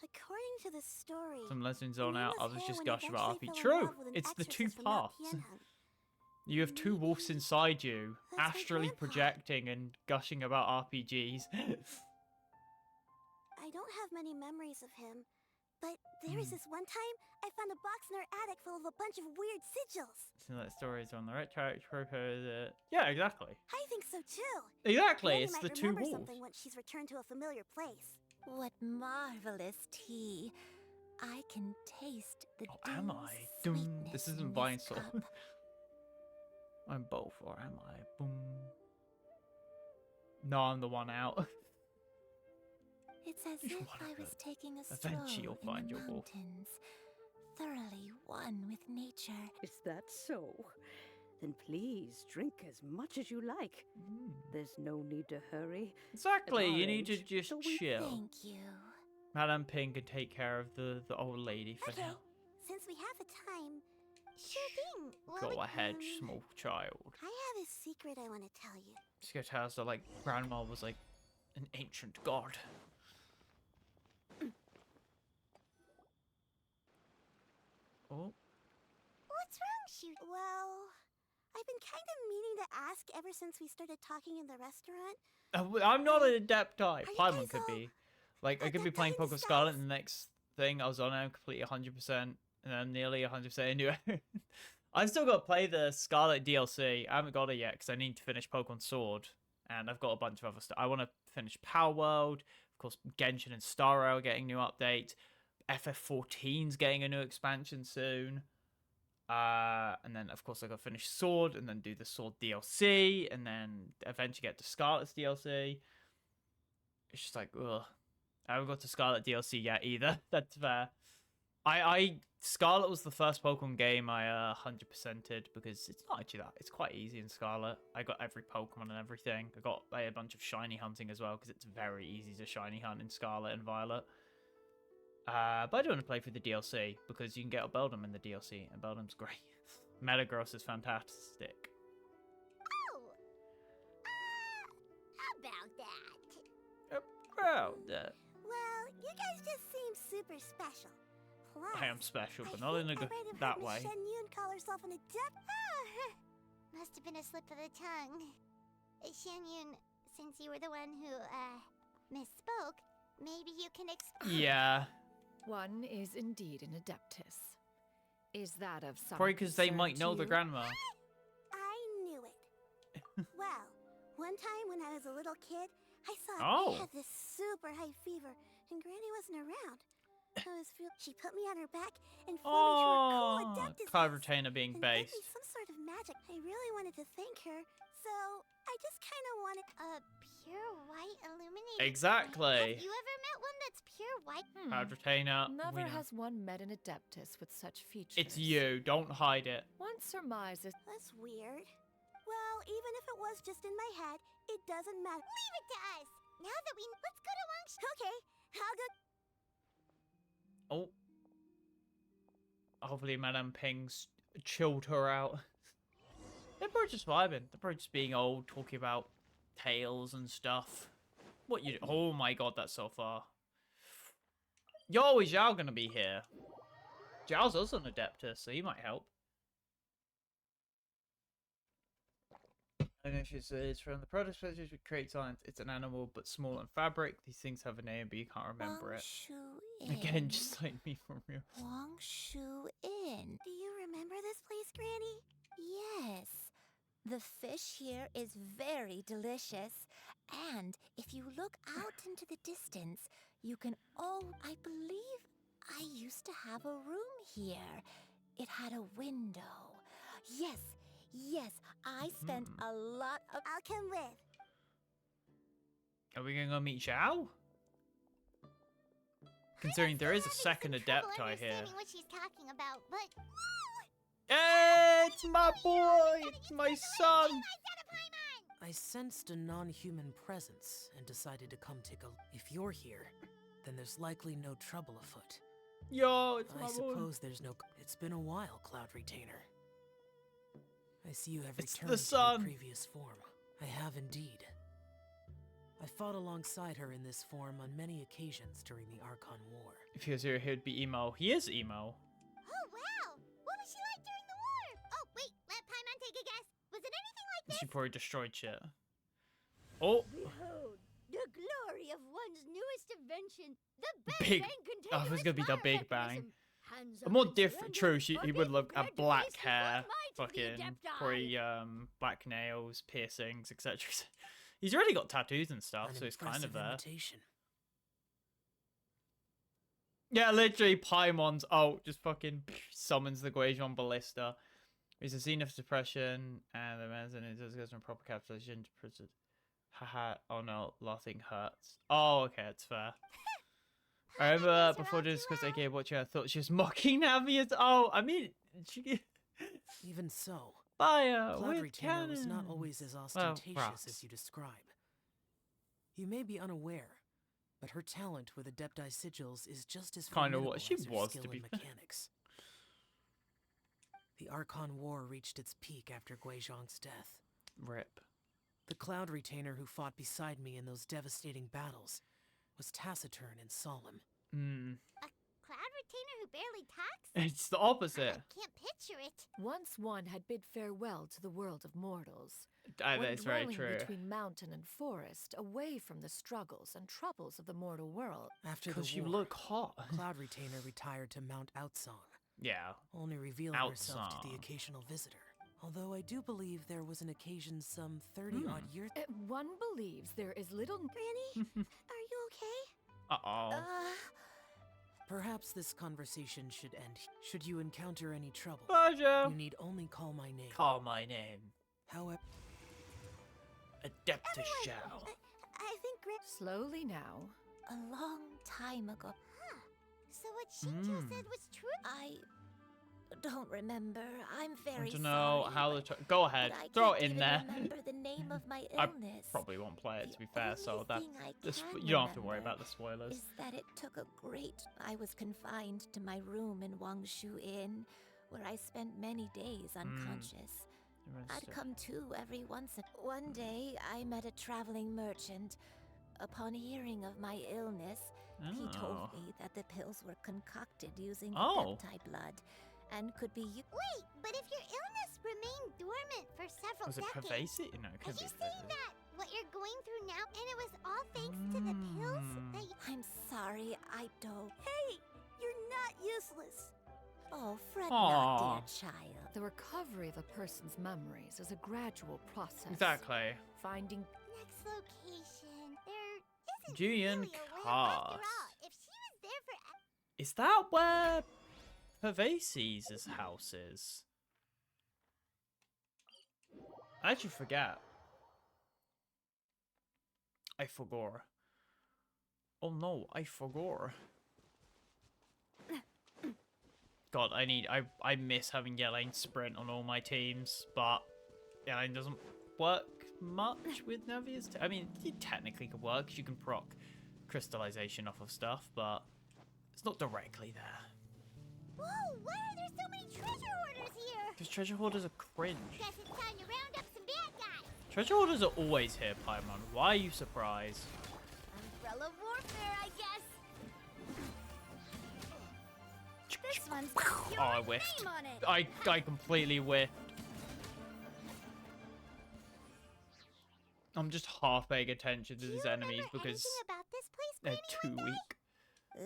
According to the story, Some lessons on out, others just gush about RP. eventually fell in True! love with an It's the two exorcist from Mount paths. Tianhan. You have two wolves inside you, That's my astrally grandpa. projecting and gushing about RPGs. I don't have many memories of him, but there is this one time I found a box in our attic full of a bunch of weird sigils. So that story's on the right track. Yeah, exactly. I think so too. Exactly, Granny it's might the two remember wolves. something once she's returned to a familiar place. What marvelous tea. I can taste the Am I? Doom. This isn't Vine Soul. I'm both, or am I? Boom. No, I'm the one out. It's as You're if one I of was them. taking a Eventually stroll you'll find in the your wolf. mountains, thoroughly one with nature. Is that so? Then please drink as much as you like. There's no need to hurry. Exactly, At our you need to age, just so we chill. Thank you. Madame Ping can take care of the old lady for Okay, now. since we have the time, Sure thing. Go ahead, small child. I have a secret I want to tell you. Just go tell us that, like, Grandma was, like, an ancient god. Oh. What's wrong, Shoot? Well, I've been kind of meaning to ask ever since we started talking in the restaurant. I'm not an adept eye. you Paimon guys could all be. Like, I could be playing Pokemon Scarlet, and the next thing I was on, I'm completely 100%, and I'm nearly 100% into it. I've still got to play the Scarlet DLC. I haven't got it yet because I need to finish Pokemon Sword. And I've got a bunch of other stuff. I want to finish Power World. Of course, Genshin and Star Rail are getting new updates. FF14's getting a new expansion soon. And then, of course, I got to finish Sword and then do the Sword DLC. And then eventually get to Scarlet's DLC. It's just like, ugh. I haven't got to Scarlet DLC yet either. That's fair. Scarlet was the first Pokemon game I 100%ed because it's not actually that. It's quite easy in Scarlet. I got every Pokemon and everything. I got a bunch of shiny hunting as well because it's very easy to shiny hunt in Scarlet and Violet. But I do want to play through the DLC because you can get a Beldum in the DLC and Beldum's great. Metagross is fantastic. Oh! About that. About that. Well, you guys just seem super special. Plus, I am special, but not in a good that way. Xianyun call herself an adept. Must have been a slip of the tongue. Xianyun, since you were the one who, misspoke, maybe you can explain. Yeah. One is indeed an adeptus. Is that of some Probably because they might know concern the to you? grandma. I knew it. Well, one time when I was a little kid, I saw Oh. I had this super high fever, and Granny wasn't around. She put me on her back and flew me to her cool adeptus Cloud house Retainer being and gave based. me some sort of magic. I really wanted to thank her, so I just kind of wanted A pure white illuminated. Exactly. Have you ever met one that's pure white? Cloud Retainer. Never we know. has one met an adeptus with such features. It's you. Don't hide it. One surmises. That's weird. Well, even if it was just in my head, it doesn't matter. Leave it to us. Now that let's go to Wangshu. Okay, I'll go. Oh. Hopefully Madame Ping's chilled her out. They're probably just vibing. They're probably just being old, talking about tales and stuff. What you... Oh my god, that's so far. Yo, is Zhao gonna be here? Zhao's also an adeptus, so he might help. I know it's from the product specialist we create science. It's an animal, but small and fabric. These things have a name, but you can't remember it. Again, just like me from real. Wangshu Inn. Do you remember this place, Granny? Yes. The fish here is very delicious. And if you look out into the distance, you can... Oh, I believe I used to have a room here. It had a window. Yes, yes, I spent a lot of... I'll come with. Are we gonna go meet Zhao? Considering there is a second Adepti here. What she's talking about, but Hey, it's my boy! It's my son! I sensed a non-human presence and decided to come take a... If you're here, then there's likely no trouble afoot. Yo, it's my I boy. suppose there's no... It's been a while, Cloud Retainer. I see you have It's returned the to sun. your previous form. I have indeed. I fought alongside her in this form on many occasions during the Archon War. If he was here, he'd be emo. He is emo. oh wow! What was she like during the war? Oh wait, let Paimon take a guess. Was it anything like this? She probably destroyed shit. Oh! Behold, the glory of one's newest invention, the Big. Bang Oh, it was gonna be the Big Bang. Hands A up more and different. surrender, True, he forbidden would look at prejudice black before hair, might of the fucking Adepti. probably black nails, piercings, etc. He's already got tattoos and stuff, so he's kind of there. Imitation. Yeah, literally, Paimon's ult just fucking summons the Guajon Ballista. It's a scene of suppression, and the man's in it just goes from proper capitulation to prison. Haha, oh no, nothing hurts. Oh, okay, it's fair. I remember before this, because I gave what you thought she was mocking Navi. Oh, I mean, she... Even so, Fire Cloud with Retainer was not cannons. always as Well, ostentatious rocks. as you describe. You may be unaware, but her talent with Adepti sigils is just as Kind of formidable what she as her was, skill to be in fair. mechanics. The Archon War reached its peak after Guizhong's death. Rip. The Cloud Retainer who fought beside me in those devastating battles was taciturn and solemn. Hmm. A cloud retainer who barely talks? It's the opposite. I can't picture it. Once one had bid farewell to the world of mortals. That when is very dwelling true. between mountain and forest, away from the struggles and troubles of the mortal world. After the Because you war, look hot. Cloud Retainer retired to Mount Outsong. Yeah. only revealing herself to the outside. occasional visitor. Although I do believe there was an occasion some 30-odd years... One believes there is little... Granny, are you okay? Uh-oh. Perhaps this conversation should end. Should you encounter any trouble, Roger. you need only call my name. Call my name. However... Adeptus Xiao. I think Slowly now. A long time ago. Huh. So what Shinjo said was true? I don't remember. I'm very I don't know sorry, how the... but Go ahead. I Throw can't it in even there. remember the name of my I illness. probably won't play it, to be fair, so that... Only thing I can You don't have to worry remember about the spoilers. Is that it took a great... I was confined to my room in Wangshu Inn, where I spent many days unconscious. I'd come to every once in... One day, I met a traveling merchant. Upon hearing of my illness, he told me that the pills were concocted using adepti blood and could be... Wait, but if your illness remained dormant for several Was it decades... pervasive? No, it Are could you be saying that what you're going through now, and it was all thanks to the pills that you... I'm sorry, I don't... Hey, you're not useless. Oh, fret not, dear child. The recovery of a person's memories is a gradual process. Exactly. Finding... Next location. There isn't Julian really a way Cast. after all. If she was there for... Is that where Pervases' house is? I actually forget. I forgot. Oh no, I forgot. God, I miss having Yelane sprint on all my teams, but Yelane doesn't work much with Navia's. I mean, it technically could work because you can proc crystallization off of stuff, but it's not directly there. Whoa, why are there so many treasure hoarders here? Because treasure hoarders are cringe. Guess it's time to round up some bad guys. Treasure hoarders are always here, Paimon. Why are you surprised? Umbrella warfare, I guess. This one's got your Oh, I whiffed. name on it. I completely whiffed. I'm just half paying attention to these enemies because About this place, they're too weak.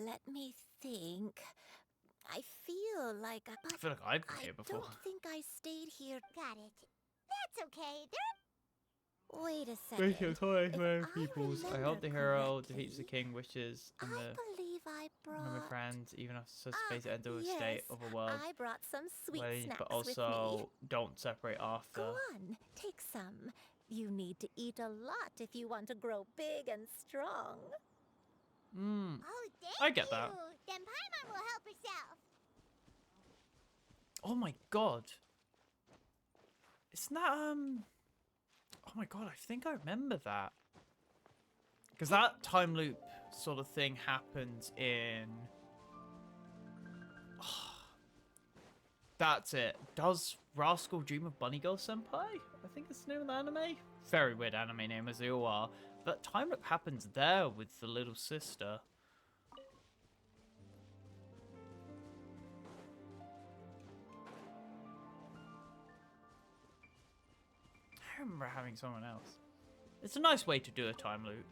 Let me think. I feel like I feel like I've been here before. I don't think I stayed here. Got it. That's okay. Wait a Thank second. you, Toy, If peoples. I remember hope the hero correctly, defeats the king wishes and I the believe I remember brought... friends, even after such space enter a yes, state of a world. I brought some sweet snacks But with me. also don't separate after. Go on, take some. You need to eat a lot if you want to grow big and strong. Mm. Oh, thank I get that. you. Then Paimon will help herself. Oh my god. Isn't that oh my god, I think I remember that. Because that time loop sort of thing happens in... That's it. Does Rascal dream of Bunny Girl Senpai? I think it's the name of the anime. Very weird anime name as they all are. That time loop happens there with the little sister. I remember having someone else. It's a nice way to do a time loop.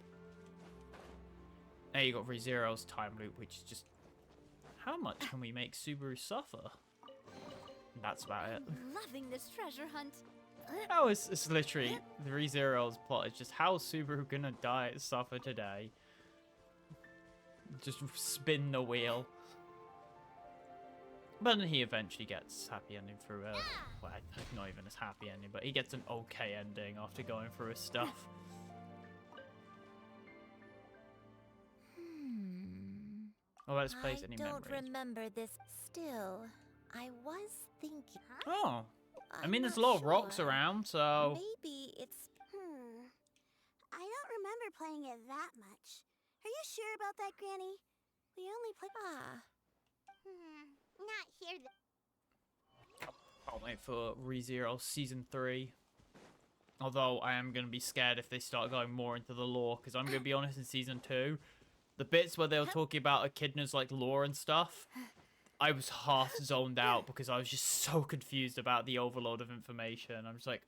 Now you got ReZero's time loop, which is just... How much can we make Subaru suffer? And that's about it. Loving this treasure hunt. How is it's literally the ReZero's plot is just how is Subaru gonna suffer today? Just spin the wheel. But then he eventually gets happy ending through a well, not even as happy ending, but he gets an okay ending after going through his stuff. Oh, let's place any I don't memories. remember this. Still, I was thinking. Oh, I mean, I'm there's a not lot of rocks sure. around, so Maybe it's... I don't remember playing it that much. Are you sure about that, Granny? We only played... Not here. I'll wait for ReZero Season 3. Although I am going to be scared if they start going more into the lore, because I'm going to be honest, in Season 2, the bits where they were talking about Echidna's like lore and stuff, I was half zoned out because I was just so confused about the overload of information. I'm just like,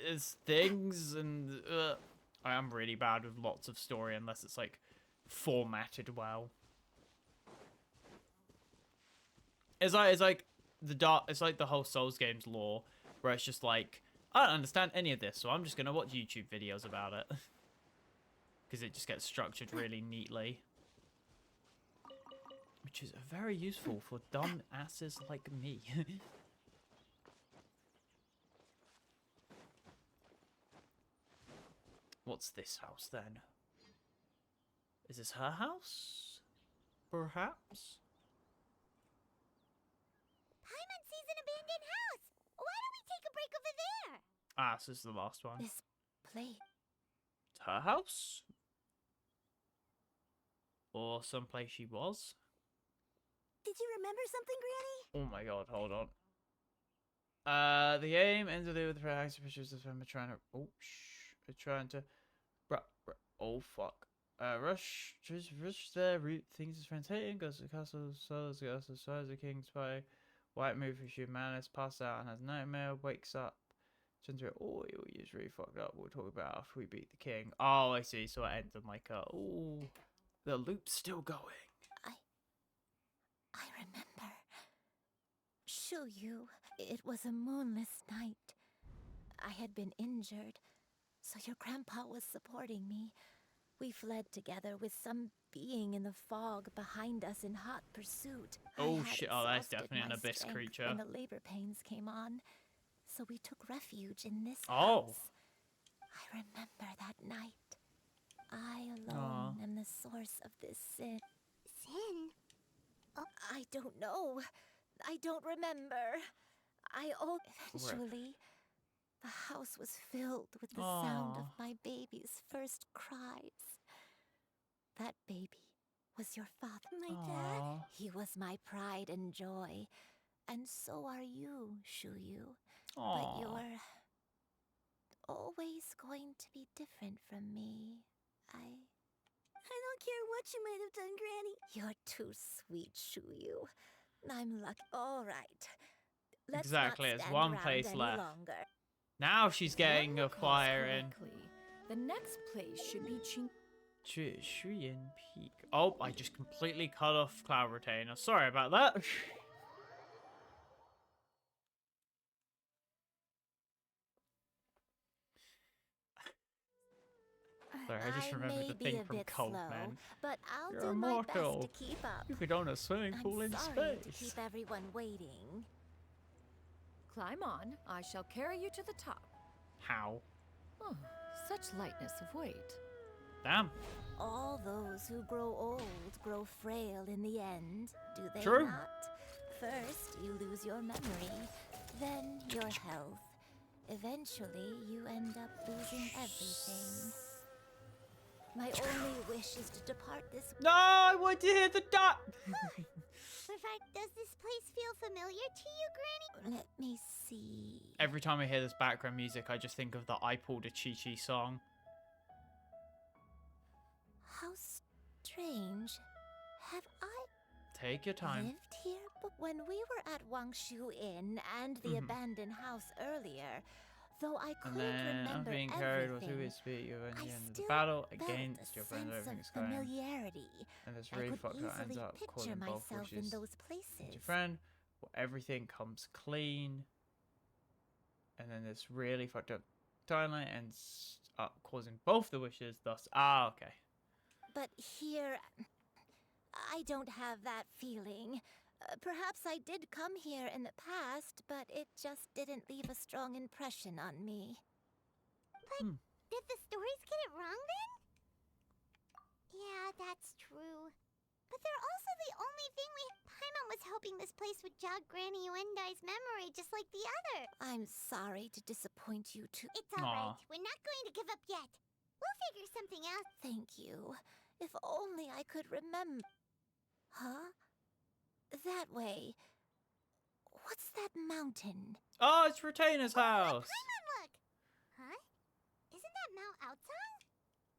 it's things and I am really bad with lots of story unless it's like formatted well. it's like the whole Souls games lore, where it's just like, I don't understand any of this, so I'm just gonna watch YouTube videos about it. Because it just gets structured really neatly. Which is very useful for dumb asses like me. What's this house then? Is this her house? Perhaps? Paimon sees an abandoned house. Why don't we take a break over there? Ah, so this is the last one. This place. It's her house? Or someplace she was? Did you remember something, Granny? Oh my god, hold on. The game ends with the active pictures of them trying to. Oh, shh. Trying to. Oh, fuck. Rush their route, things his friends hating, goes to the castle, souls, goes to the king's spy. White move for humanist, passes out and has nightmare, wakes up. Turns around, oh, he's really fucked up. We'll talk about after we beat the king. Oh, I see. So it ends on like a. Oh, the loop's still going. I remember. Xianyun, it was a moonless night. I had been injured, so your grandpa was supporting me. We fled together with some being in the fog behind us in hot pursuit. Oh shit, oh that's definitely an abyss creature. When the labor pains came on, so we took refuge in this house. I remember that night. I alone am the source of this sin. Sin? I don't know. I don't remember. Eventually, the house was filled with the sound of my baby's first cries. That baby was your father. My dad? He was my pride and joy. And so are you, Xianyun. But you're always going to be different from me. I don't care what you might have done, Granny. You're too sweet, Xianyun. I'm lucky. All right. Let's exactly, not it's stand one around place any left. Longer. Now she's getting a choir in. The next place should be Xianyun Peak. Oh, I just completely cut off Cloud Retainer. Sorry about that. Sorry, I just remembered the thing from Coldman. But I'll You're do immortal. my best to keep up. You could own a swimming pool in I'm sorry to space. keep everyone waiting. Climb on. I shall carry you to the top. How? Oh, such lightness of weight. Damn. All those who grow old grow frail in the end, do they True. not? First, you lose your memory, then your health. Eventually, you end up losing everything. My only wish is to depart this. No, I want to hear the dot. In fact, does this place feel familiar to you, Granny? Let me see. Every time I hear this background music, I just think of the I Pulled a Chi-Chi song. How strange. Have I Take your time. lived here? But when we were at Wangshu Inn and the abandoned house earlier, though I And couldn't then remember being carried with everything, his feet, you at the I end of the still battle felt against a your friends. sense Everything's of going. familiarity. And this I really could fucked up. Ends easily up picture calling both myself in wishes those to places. your friend. Well, everything comes clean. And then this really fucked up timeline ends up causing both the wishes. Thus, okay. But here, I don't have that feeling. Perhaps I did come here in the past, but it just didn't leave a strong impression on me. But did the stories get it wrong then? Yeah, that's true. But they're also the only thing Paimon was hoping this place would jog Granny Yuendai's memory just like the other. I'm sorry to disappoint you too. It's alright. We're not going to give up yet. We'll figure something out. Thank you. If only I could remember. Huh? That way. What's that mountain? Oh, it's Retainer's house. Paimon, look! Huh? Isn't that Mount Outsong?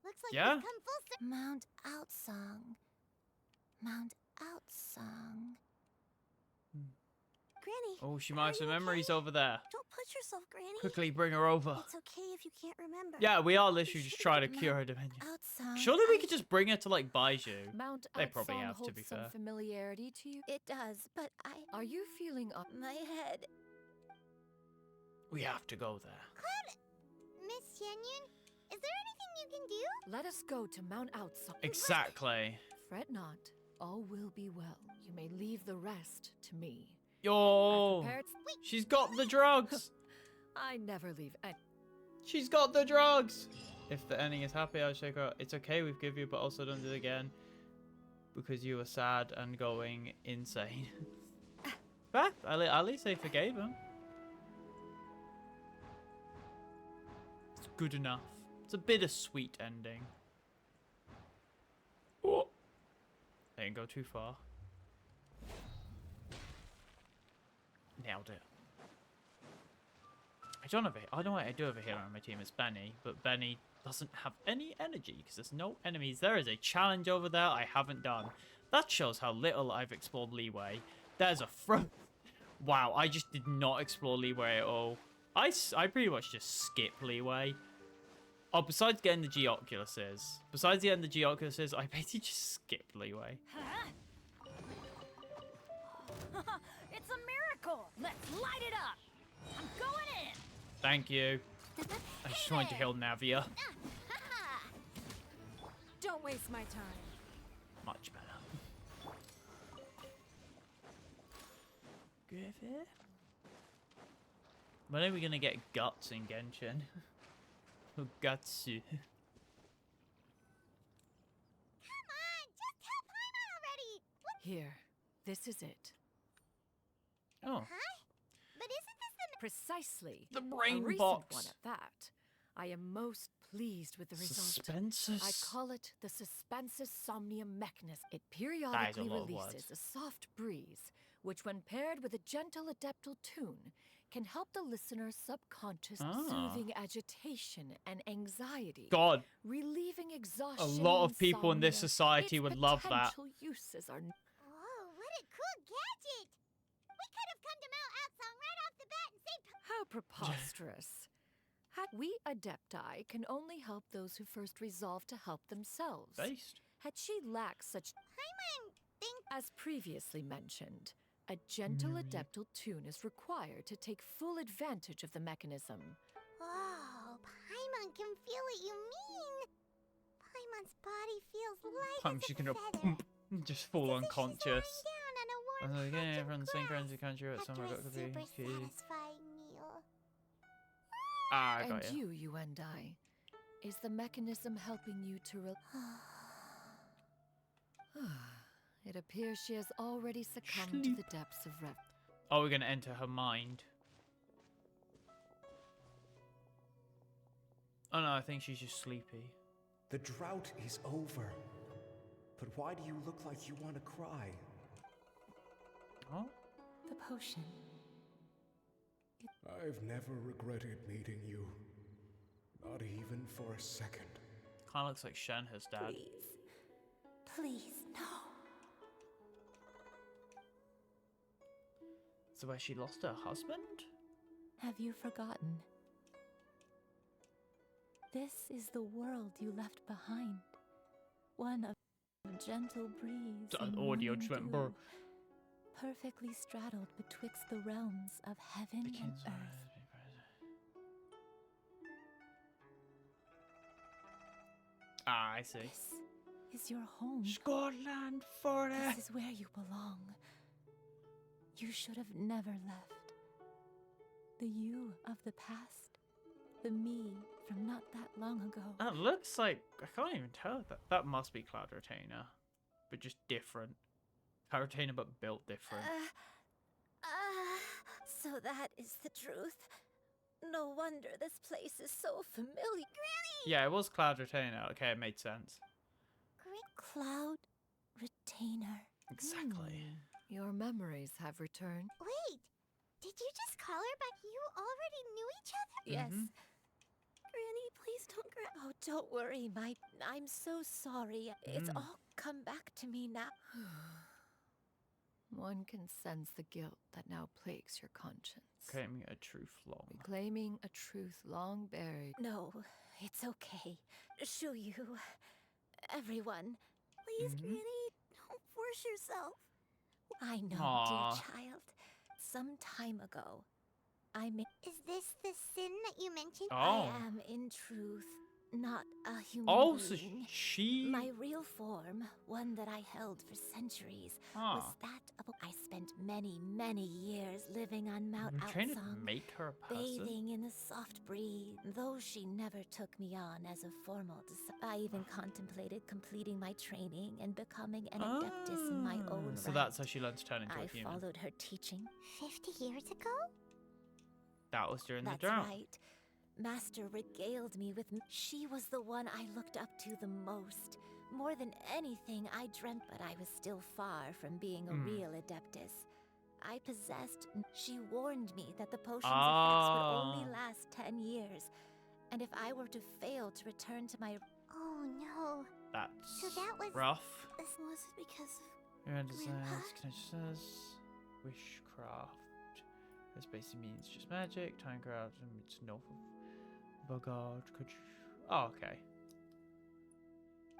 Looks like Yeah. we've come full circle. Mount Outsong. Mount Outsong. Granny. Oh, she might have some memories over there. Don't push touch yourself, Granny. Quickly bring her over. It's okay if you can't remember. Yeah, we are literally just trying to cure her dementia. Outside. Surely we could just bring her to like Baiju. Mount They probably Outsong have, to holds be some fair. familiarity to you. It does, but Are you feeling up? my head. We have to go there. Miss Xianyun, is there anything you can do? Let us go to Mount Outsong. Exactly. Fret not. All will be well. You may leave the rest to me. Yo, she's got the drugs. I never leave. She's got the drugs. If the ending is happy, I'll check out. It's okay, we've given you, but also don't do it again because you were sad and going insane. But at least they forgave him. It's good enough. It's a bittersweet ending. Oh, they didn't go too far. Nailed it. I don't know what I do over here on my team. It's Benny, but Benny doesn't have any energy because there's no enemies. There is a challenge over there I haven't done. That shows how little I've explored Leeway. There's a front. Wow, I just did not explore Leeway at all. I pretty much just skip Leeway. Oh, besides getting the Geoculuses. Besides getting the Geoculuses, I basically just skip Leeway. It's a miracle! Let's light it up! I'm going in! Thank you. I just wanted to heal Navia. Don't waste my time. Much better. Griffith? When are we gonna get guts in Genshin? Gutsu. Come on, just tell Paimon already. What? Here, this is it. Oh. Huh? But isn't this the Precisely. The brain a recent box. one at that. I am most pleased with the result. Suspensus? I call it the Suspensus Somnium Mechanism. It That is a periodically lot of releases words. a soft breeze, which when paired with a gentle adeptal tune, can help the listener's subconscious soothing agitation and anxiety. God. Relieving exhaustion. A lot of people in this insomnia. society Its would love that. potential uses are Whoa, what a cool gadget! We could have come to Mount Outsong right off the bat and saved. How preposterous. We Adepti can only help those who first resolve to help themselves. Based. Had she lacked such Paimon think. as previously mentioned, a gentle adeptal tune is required to take full advantage of the mechanism. Oh, Paimon can feel what you mean. Paimon's body feels light She's as a gonna feather. just fall unconscious. Down on a warm I was like, patch yeah, of from the same grass country, country, at after somewhere a got super confused. satisfying meal. Ah, I And got you. you and I, is the mechanism helping you to It appears she has already succumbed to the depths of rev. Oh, we're gonna enter her mind. Oh no, I think she's just sleepy. The drought is over. But why do you look like you want to cry? Oh? The potion. I've never regretted meeting you. Not even for a second. Kinda looks like Shenhe's dad. Please, no. So where she lost her husband? Have you forgotten? This is the world you left behind. One of gentle breeze An and audio morning just went dew, brr. perfectly straddled betwixt the realms of heaven and earth. Ah, I see. This is your home. Scotland for This is where you belong. You should have never left. The you of the past. The me from not that long ago. That looks like, I can't even tell. That must be Cloud Retainer. But just different. Cloud Retainer but built different. So that is the truth. No wonder this place is so familiar. Granny! Yeah, it was Cloud Retainer. Okay, it made sense. Cloud Retainer. Exactly. Your memories have returned. Wait, did you just call her back? You already knew each other? Yes. Granny, please don't Oh, don't worry, I'm so sorry. It's Mm. all come back to me now. One can sense the guilt that now plagues your conscience. Claiming a truth long. Reclaiming a truth long buried. No, it's okay. Xianyun, everyone. Please, Granny, don't force yourself. I know, Aww. dear child. Some time ago, Is this the sin that you mentioned? I am, in truth, not a human being. So she... My real form, one that I held for centuries, was that of I spent many, many years living on Mount trying to Outsong, make her a person? bathing in the soft breeze. Though she never took me on as a formal I even contemplated completing my training and becoming an adeptus in my own So right. that's how she learned to turn into a I human. followed her teaching. 50 years ago? That was during That's the drought. right. Master regaled me with... She was the one I looked up to the most. More than anything, I dreamt, but I was still far from being a real adeptus. I possessed... She warned me that the potion's effects would only last 10 years. And if I were to fail to return to my... Oh, no. That's So that was... rough. This was because of Your Grandpa. says wishcraft. This basically means just magic, timecraft, and it's north of Bogard. Oh, okay.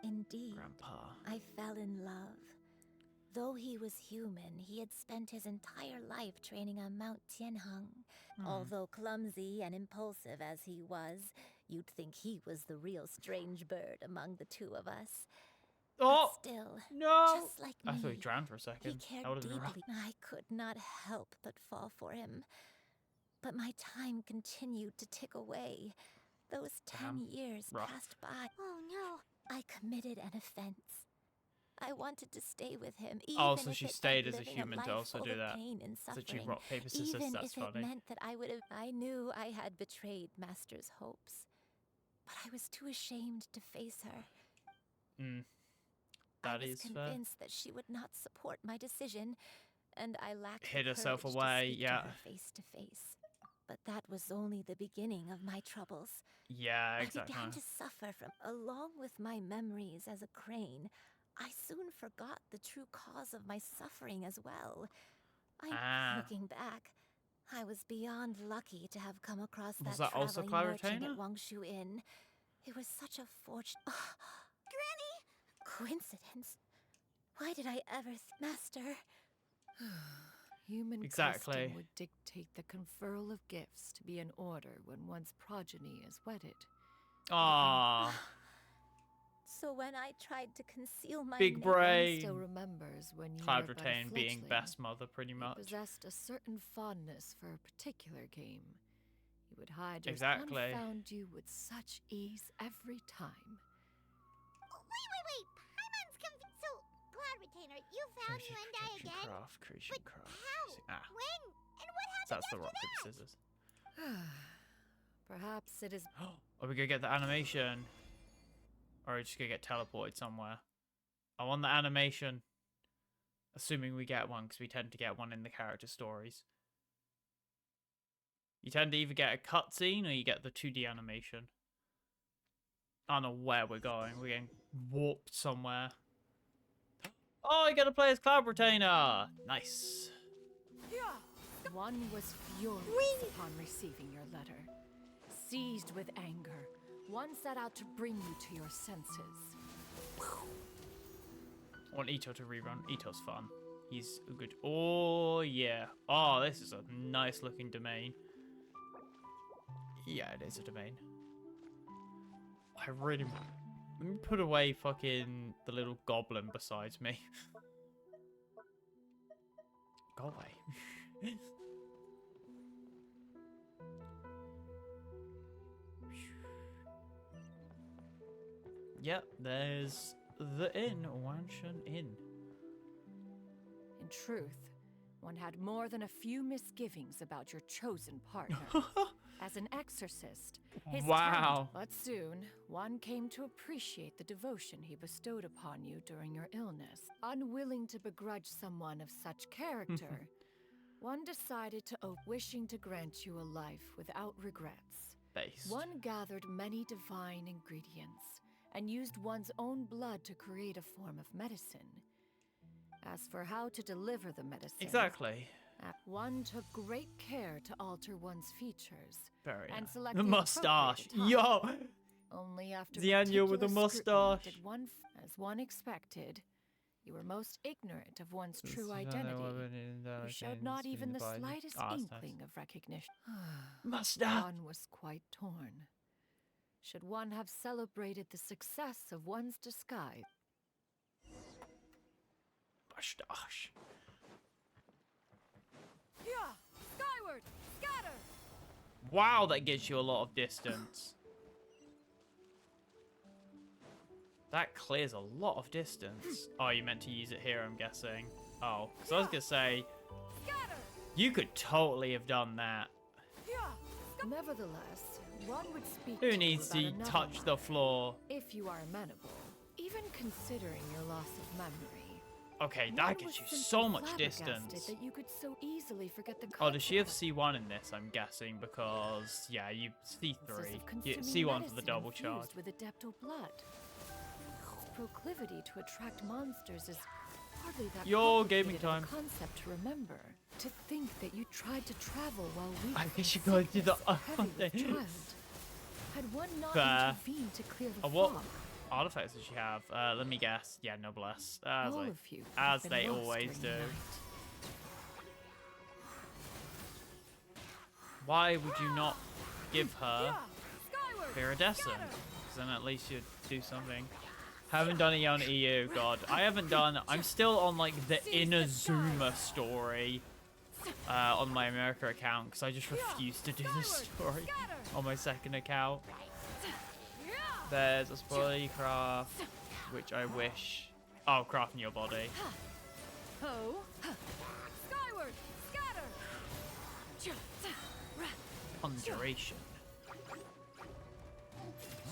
Indeed. Grandpa. I fell in love. Though he was human, he had spent his entire life training on Mount Tianheng. Although clumsy and impulsive as he was, you'd think he was the real strange bird among the two of us. Oh, but still, no! Just like I me, thought he drowned for a second. He cared That would've been rough. deeply. I could not help but fall for him. But my time continued to tick away. Those 10 years passed by. Oh, no. I committed an offense. I wanted to stay with him, even So if she it stayed meant as a living human to life also full do of that. pain and So suffering. she rock, paper, scissors, Even that's if it funny. meant that I knew I had betrayed Master's hopes. But I was too ashamed to face her. That I was is convinced that she would not support my decision, and I lacked Hid the herself courage away, to speak yeah. to her face to face. But that was only the beginning of my troubles. Yeah, exactly. I began to suffer from, along with my memories as a crane, I soon forgot the true cause of my suffering as well. Looking back, I was beyond lucky to have come across Was that that also traveling Cloud merchant Retainer? at Wangshu Inn. It was such a fortune. Granny! Coincidence? Why did I ever... Master... Human Exactly. custom would dictate the conferral of gifts to be in order when one's progeny is wedded. Aww. So when I tried to conceal my Big name, brain. Still remembers when you Cloud were but a Retain being fledgling, best mother, pretty you much. possessed a certain fondness for a particular game. You would hide your Exactly. found you with such ease every time. Oh, wait. Paimon's confused. So, Cloud Retainer, you found Yuandai again? Creation But craft. how? Ah, When? And what happened that's the after rock, that? paper, scissors. Perhaps it is... Are we gonna get the animation? Or are we just gonna get teleported somewhere? I want the animation. Assuming we get one, because we tend to get one in the character stories. You tend to either get a cutscene or you get the 2D animation. I don't know where we're going. We're getting warped somewhere. Oh, I get to play as Cloud Retainer! Nice. One was furious upon receiving your letter. Seized with anger, one set out to bring you to your senses. I want Ito to rerun. Ito's fun. He's a good... Oh, yeah. Oh, this is a nice looking domain. Yeah, it is a domain. I really... Let me put away fucking the little goblin besides me. Go away. Yep, there's the inn, Wanshan Inn. In truth, one had more than a few misgivings about your chosen partner. As an exorcist, his Wow. talent, but soon, one came to appreciate the devotion he bestowed upon you during your illness. Unwilling to begrudge someone of such character, one decided to wishing to grant you a life without regrets. Based. One gathered many divine ingredients and used one's own blood to create a form of medicine. As for how to deliver the medicine, Exactly. One took great care to alter one's features. Very And nice. select The mustache. appropriate Yo! time. Only after Xianyun with the meticulous scrutiny mustache. did one, as one expected, you were most ignorant of one's true identity. You showed not even the slightest inkling of recognition. Mustache. One was quite torn. Should one have celebrated the success of one's disguise? Mustache. Yeah! Skyward! Scatter! Wow, that gives you a lot of distance. That clears a lot of distance. Oh, you meant to use it here, I'm guessing. Oh, because I was going to say, you could totally have done that. Nevertheless, one would speak Who needs to touch the floor? If you are amenable, even considering your loss of memory. Okay, that gives you so much distance. That you could so easily forget the Oh, does she have C1 in this, I'm guessing, because, yeah, you C3. C1 for the double charge. With adeptal blood. Its proclivity to attract monsters is hardly that Your gaming time. Concept to remember. To think that you tried to travel while we I wish you could do the child. Had one not intervened to clear the what fog. artifacts does she have? Let me guess. Yeah, noblesse. All of you As have they been lost always do. during the night. Why would you not give her Viridescent? Because then at least you'd do something. Haven't done it yet on EU, God. I haven't done... I'm still on, like, the Inazuma story on my America account, because I just refuse to do the story on my second account. There's a spoiler craft, which I wish... Oh, crafting your body. Skyward! Scatter! Conjuration.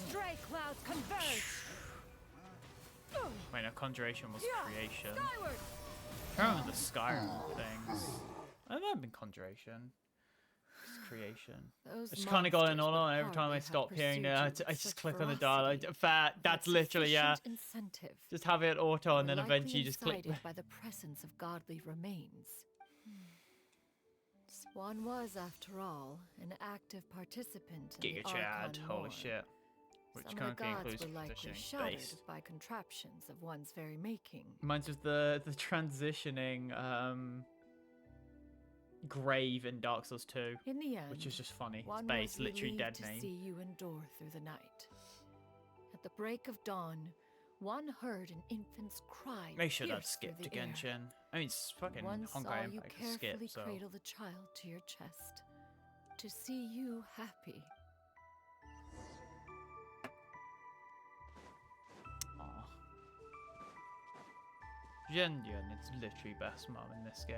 Stray clouds converge! Wait, no, conjuration was creation. I remember the Skyrim things. I might have been conjuration. It's creation. I just kind of got in on every time I stop hearing that. I just click on the dial. That's literally, yeah. Incentive. Just have it auto and then eventually just click. By the presence of godly remains. Swan was, after all, an active participant in Giga the Chad, Archon holy War. shit. Which Some currently gods includes were likely positioning shattered base. by contraptions of one's very making. Reminds me of the transitioning grave in Dark Souls 2. In the end, which is just funny. It's one base, was literally dead relieved to name. see you endure through the night. At the break of dawn, one heard an infant's cry. They should have pierce skipped through to the air. Genshin. I mean, it's fucking One Honkai saw you Empire can skip, carefully so... cradle the child to your chest. To see you happy. Xianyun is literally best mom in this game.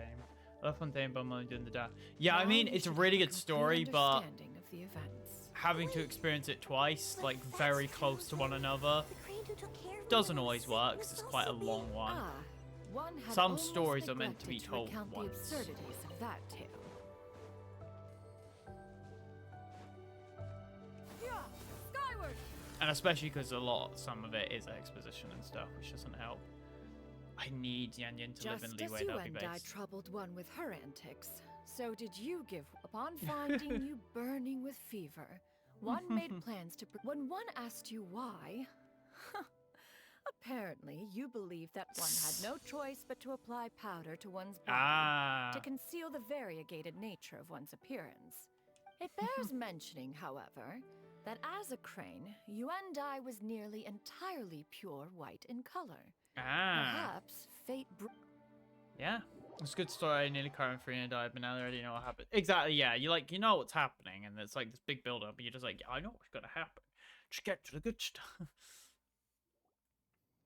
I love Fontaine but I'm only doing the dad. Yeah, I mean, it's a really good story, but Of the events. having to experience it twice, like very close to one another, doesn't always work 'cause it's quite a long one. One had Some almost stories are meant to be neglected told recount once. the absurdities of that tale. And especially because some of it is exposition and stuff, which doesn't help. I need Xianyun to live in Just leeway, as you that'd be and I base. troubled one with her antics, so did you give. Upon finding you burning with fever, one made plans to. When one asked you why, apparently you believed that one had no choice but to apply powder to one's body to conceal the variegated nature of one's appearance. It bears mentioning, however, that as a crane, Yuandai was nearly entirely pure white in color. Perhaps fate. Yeah, it's a good story. I nearly cried when Farina died, but now I already know what happened. Exactly, yeah. You know what's happening, and it's like this big build up, and you're just like, yeah, I know what's gonna happen. Just get to the good stuff.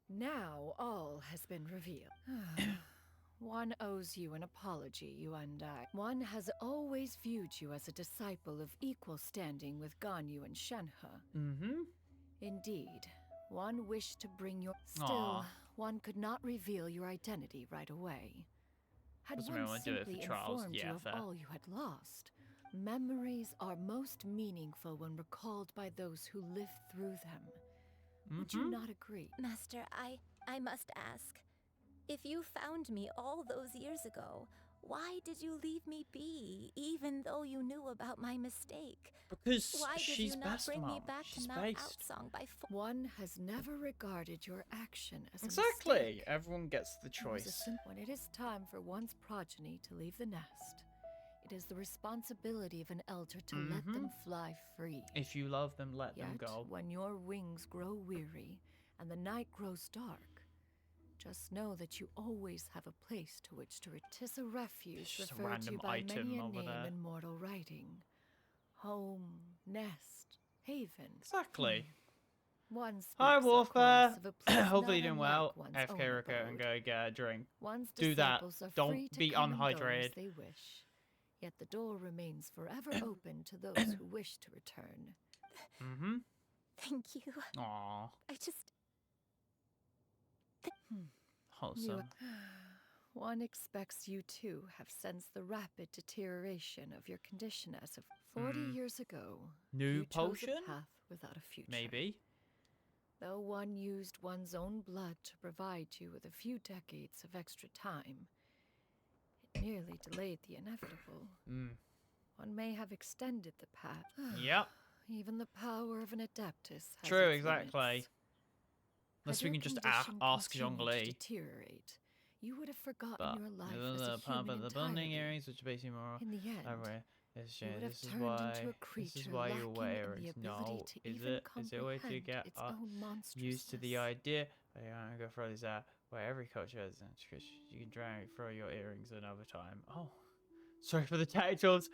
Now all has been revealed. One owes you an apology, Yuandai. One has always viewed you as a disciple of equal standing with Ganyu and Shenhe. Mm-hmm. Indeed, one wished to bring your... Still, Aw. one could not reveal your identity right away. Had Doesn't one mean I wanna do it for simply trials. informed Yeah, you of fair. all you had lost, memories are most meaningful when recalled by those who lived through them. Would you not agree? Master, I must ask. If you found me all those years ago, why did you leave me be, even though you knew about my mistake? Because why did she's you not best, bring me Mom. back She's to Mount based. Outsong by One has never regarded your action as a Exactly. mistake. Everyone gets the It was a choice. when it is time for one's progeny to leave the nest, it is the responsibility of an elder to let them fly free. If you love them, let them Yet, go. when your wings grow weary and the night grows dark, just know that you always have a place to which to return. 'Tis a refuge Just a referred to random by item many a over name there. in mortal writing. Home, nest, haven. Exactly. One speaks, Hi, of Warfare. course, of a place Hopefully not you're doing unlike well. one's FK own Rico and abode. go get a drink. One's Do that. disciples are free Don't to be come and go as unhydrated. they wish. Yet the door remains forever open to those who wish to return. Thank you. Aww. I just... Wholesome. One expects you too have sensed the rapid deterioration of your condition as of 40 years ago. New you potion? chose a path without a future. Maybe. Though one used one's own blood to provide you with a few decades of extra time, it merely delayed the inevitable. One may have extended the path. Yep. Even the power of an adeptus has True, its exactly. limits. Unless Had we your can just condition ask continued to Zhongli. deteriorate, you would have forgotten But your life as a pump human of the bonding entirely. earrings, which are basically more. In the end, This you would have is turned why. into a This creature is why you lacking wear in the it. ability No, to is even it? Is there a way to comprehend get its own used to the monstrousness. idea? I'm gonna go throw these out. Where every culture has an because you can throw your earrings another time. Oh, sorry for the titles.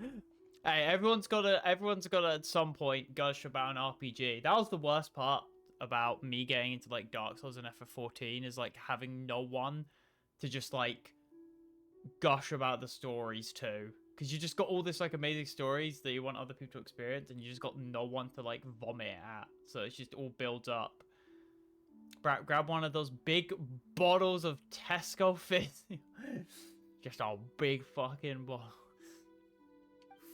Hey, everyone's gotta at some point gush about an RPG. That was the worst part about me getting into like Dark Souls and FF14 is like having no one to just like gush about the stories to, because you just got all this like amazing stories that you want other people to experience, and you just got no one to like vomit at. So it's just all builds up. Grab one of those big bottles of Tesco Fizz. Just a big fucking bottle.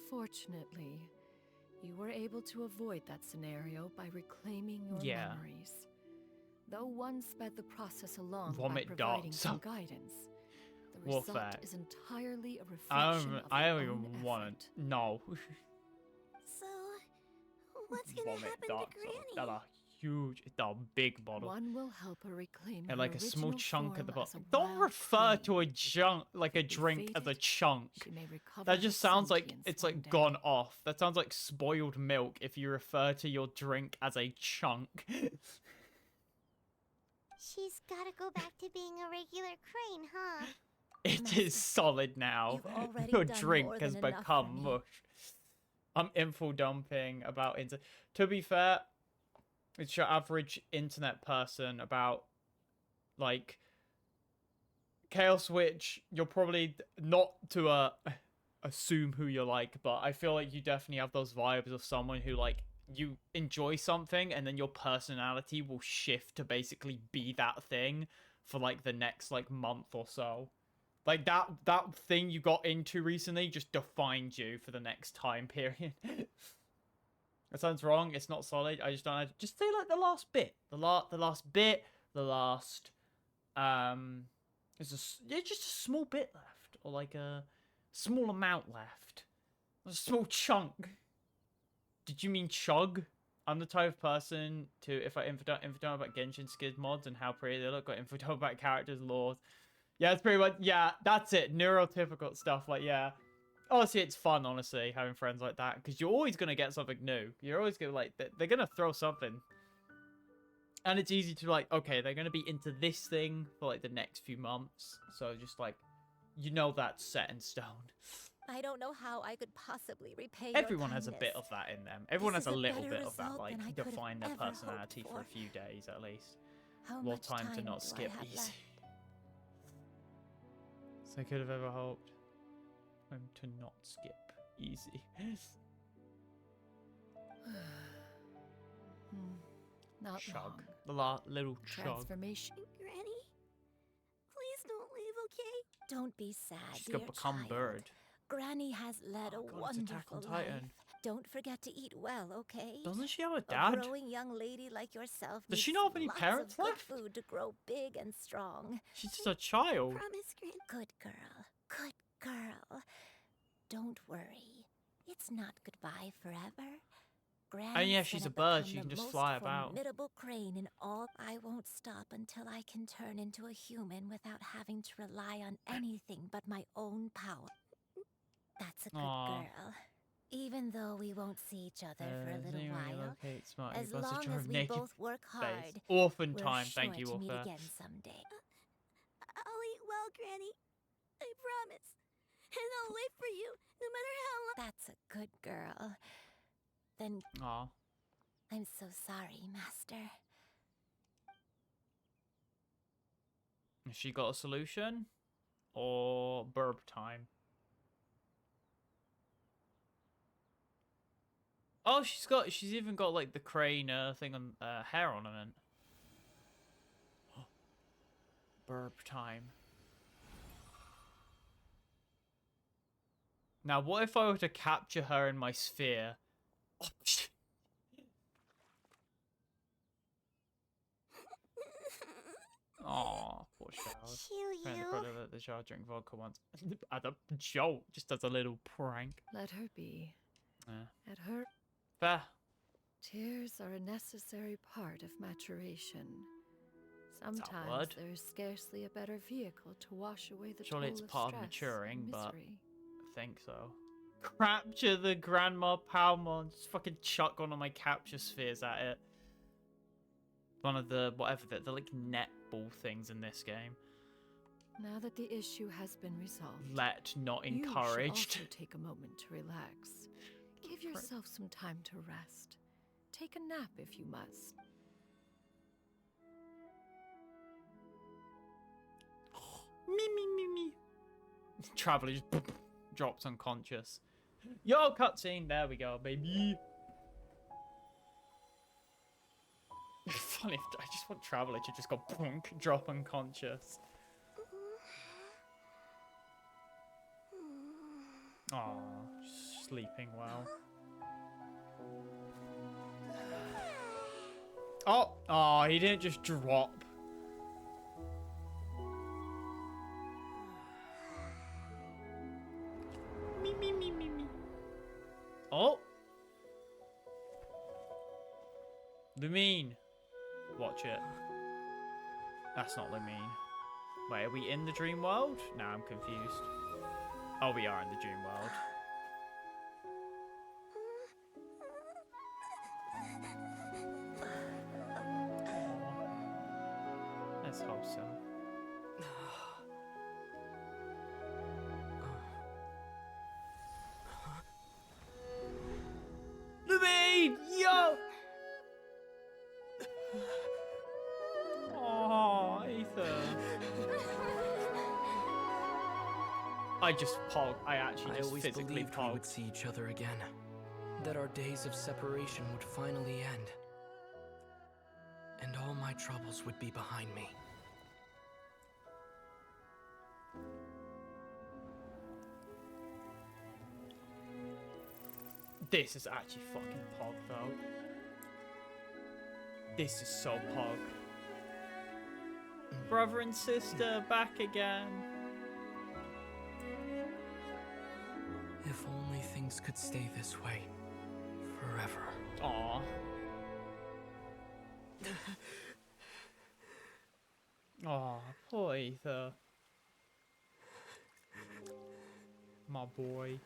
Fortunately, you were able to avoid that scenario by reclaiming your memories. Though one sped the process along by providing some guidance, the result is entirely a reflection of I your don't own even want effort. to. No. So, what's gonna happen to Granny? That are huge. It's a big bottle. One will help her reclaim And her like a small original chunk at the form as bottom. a Don't wild refer crane. to a junk like a drink as a chunk. She may recover That her just sounds like sentience it's one like day. gone off. That sounds like spoiled milk if you refer to your drink as a chunk. She's gotta go back to being a regular crane, huh? It is solid now. you've already Your done drink more has than enough become for me. mush. I'm info dumping about internet. To be fair, it's your average internet person about like Chaos Witch. You're probably not to assume who you're like, but I feel like you definitely have those vibes of someone who like you enjoy something and then your personality will shift to basically be that thing for like the next like month or so. Like that thing you got into recently just defined you for the next time period. That sounds wrong. It's not solid. I just don't know. Just say like the last bit. The last bit. The last there's just a small bit left, or like a small amount left. A small chunk. Did you mean chug? I'm the type of person to, if I info about Genshin skid mods and how pretty they look, got info about characters, laws. Yeah, it's pretty much, yeah, that's it. Neurotypical stuff, like, yeah. Honestly, it's fun, honestly, having friends like that, because you're always going to get something new. You're always going to, like, they're going to throw something. And it's easy to, like, okay, they're going to be into this thing for, like, the next few months. So just, like, you know that's set in stone. I don't know how I could possibly repay Everyone your has a kindness. bit of that in them. Everyone This has a is little better bit of that, result like, than I could have define their ever hoped personality for a for. few days, at least. How More much time to time not do I skip have easy. left? So I could have ever hoped. To not skip easy. Not Chug. long. The little chug. Transformation. Granny, please don't leave, okay? Don't be sad, She's dear gonna become child. bird. Granny has led a God, it's Attack wonderful on life, Titan. Don't forget to eat well, okay? Doesn't she have a A dad? growing young lady like yourself Does she needs not have any lots parents of good left? food to grow big and strong. She's just a child. Promise, Gran. Good girl. Good girl. Don't worry. It's not goodbye forever. Granny's And yeah, if she's gonna a bird, become she can the just most fly about. formidable crane in all. I won't stop until I can turn into a human without having to rely on anything but my own power. That's a good girl. Even though we won't see each other for a little while, as long as we both work hard, Orphan we're time, sure thank you, to meet Orphan. again someday. I'll eat well, Granny. I promise. And I'll wait for you, no matter how long. That's a good girl. Then Aw. I'm so sorry, Master. Has she got a solution? Or burp time? Oh, she's even got like the crane thing on hair ornament. Burp time. Now, what if I were to capture her in my sphere? Oh, aw, poor child. Trying to put the child drink vodka once. As a joke, just as a little prank. Let her be. At her. Fair. Tears are a necessary part of maturation. Sometimes there's scarcely a better vehicle to wash away the Surely it's toll of part of stress maturing, and but misery. I think so. Capture the Grandma Palmon. Just fucking chuck one of my capture spheres at it. One of the, whatever, the like netball things in this game. Now that the issue has been resolved, Let, not you encouraged. should also take a moment to relax. Give yourself some time to rest. Take a nap if you must. Me. Traveler just drops unconscious. Yo, cutscene. There we go, baby. Funny, I just want Traveler to just go drop unconscious. Aw, sleeping well. Oh, he didn't just drop. Me. Oh. Lumine. Watch it. That's not Lumine. Wait, are we in the dream world? Now I'm confused. Oh, we are in the dream world. That's wholesome. Lumine! Yo! Oh, Ethan. I just pog. I actually just always physically believed we pog. would see each other again. That our days of separation would finally end. And all my troubles would be behind me. This is actually fucking pog, though. This is so pog. Brother and sister, back again. If only things could stay this way forever. Aww. Aw, poor Ether. My boy.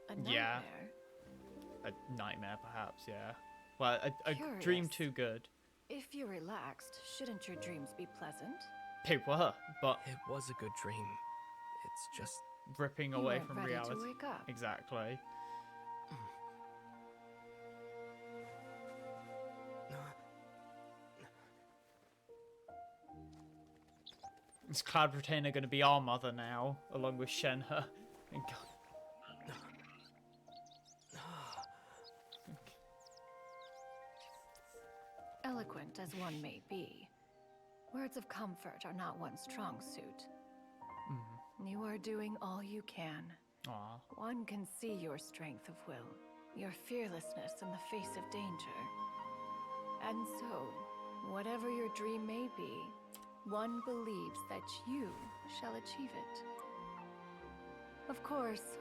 A nightmare? Yeah. A nightmare, perhaps, yeah. Well, a dream too good. If you're relaxed, shouldn't your dreams be pleasant? They were, but... It was a good dream. It's just... ripping away from ready reality. to wake up. Exactly. Is Cloud Retainer going to be our mother now, along with Shenhe? Eloquent as one may be, words of comfort are not one's strong suit. You are doing all you can, Aw. One can see your strength of will, your fearlessness in the face of danger. And so, whatever your dream may be, one believes that you shall achieve it. Of course,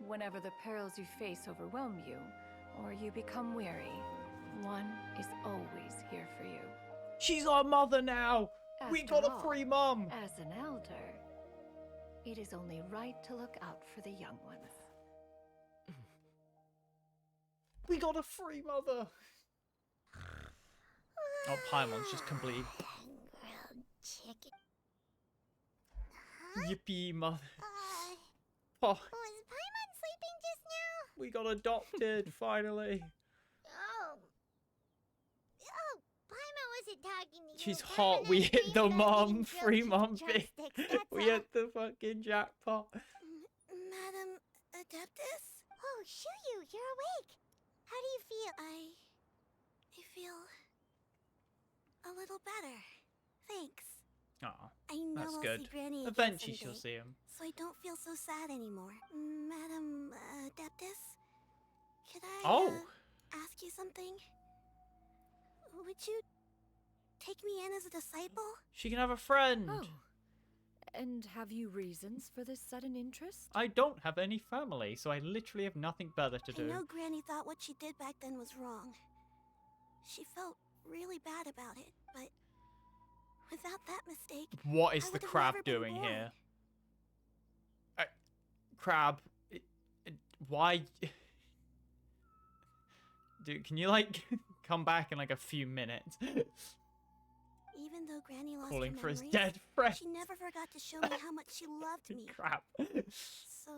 whenever the perils you face overwhelm you, or you become weary, one is always here for you. She's our mother now! We After got a all, free mom! As an elder, it is only right to look out for the young ones. We got a free mother! Oh, Paimon's just completely... Grilled chicken. Huh? Yippee, mother. Was Paimon sleeping just now? We got adopted, finally. Oh, Paimon wasn't talking to you. She's hot. We hit the mom, free mom thing. We hit the fucking jackpot. Madam Adeptus? Oh, Xianyun, you're awake. How do you feel? I feel a little better. Thanks. Aw, I know that's I'll good. see Granny again Eventually someday, she'll see him. so I don't feel so sad anymore. Madam Adeptus? Could I ask you something? Would you take me in as a disciple? She can have a friend. Oh. And have you reasons for this sudden interest? I don't have any family, so I literally have nothing better to do. I know Granny thought what she did back then was wrong. She felt really bad about it, but without that mistake, What is I the would have crab never been doing born. here? Crab, why? Dude, can you like come back in like a few minutes? Even though Granny lost Calling her for his memories, dead friend. she never forgot to show me how much she loved me. Crap. So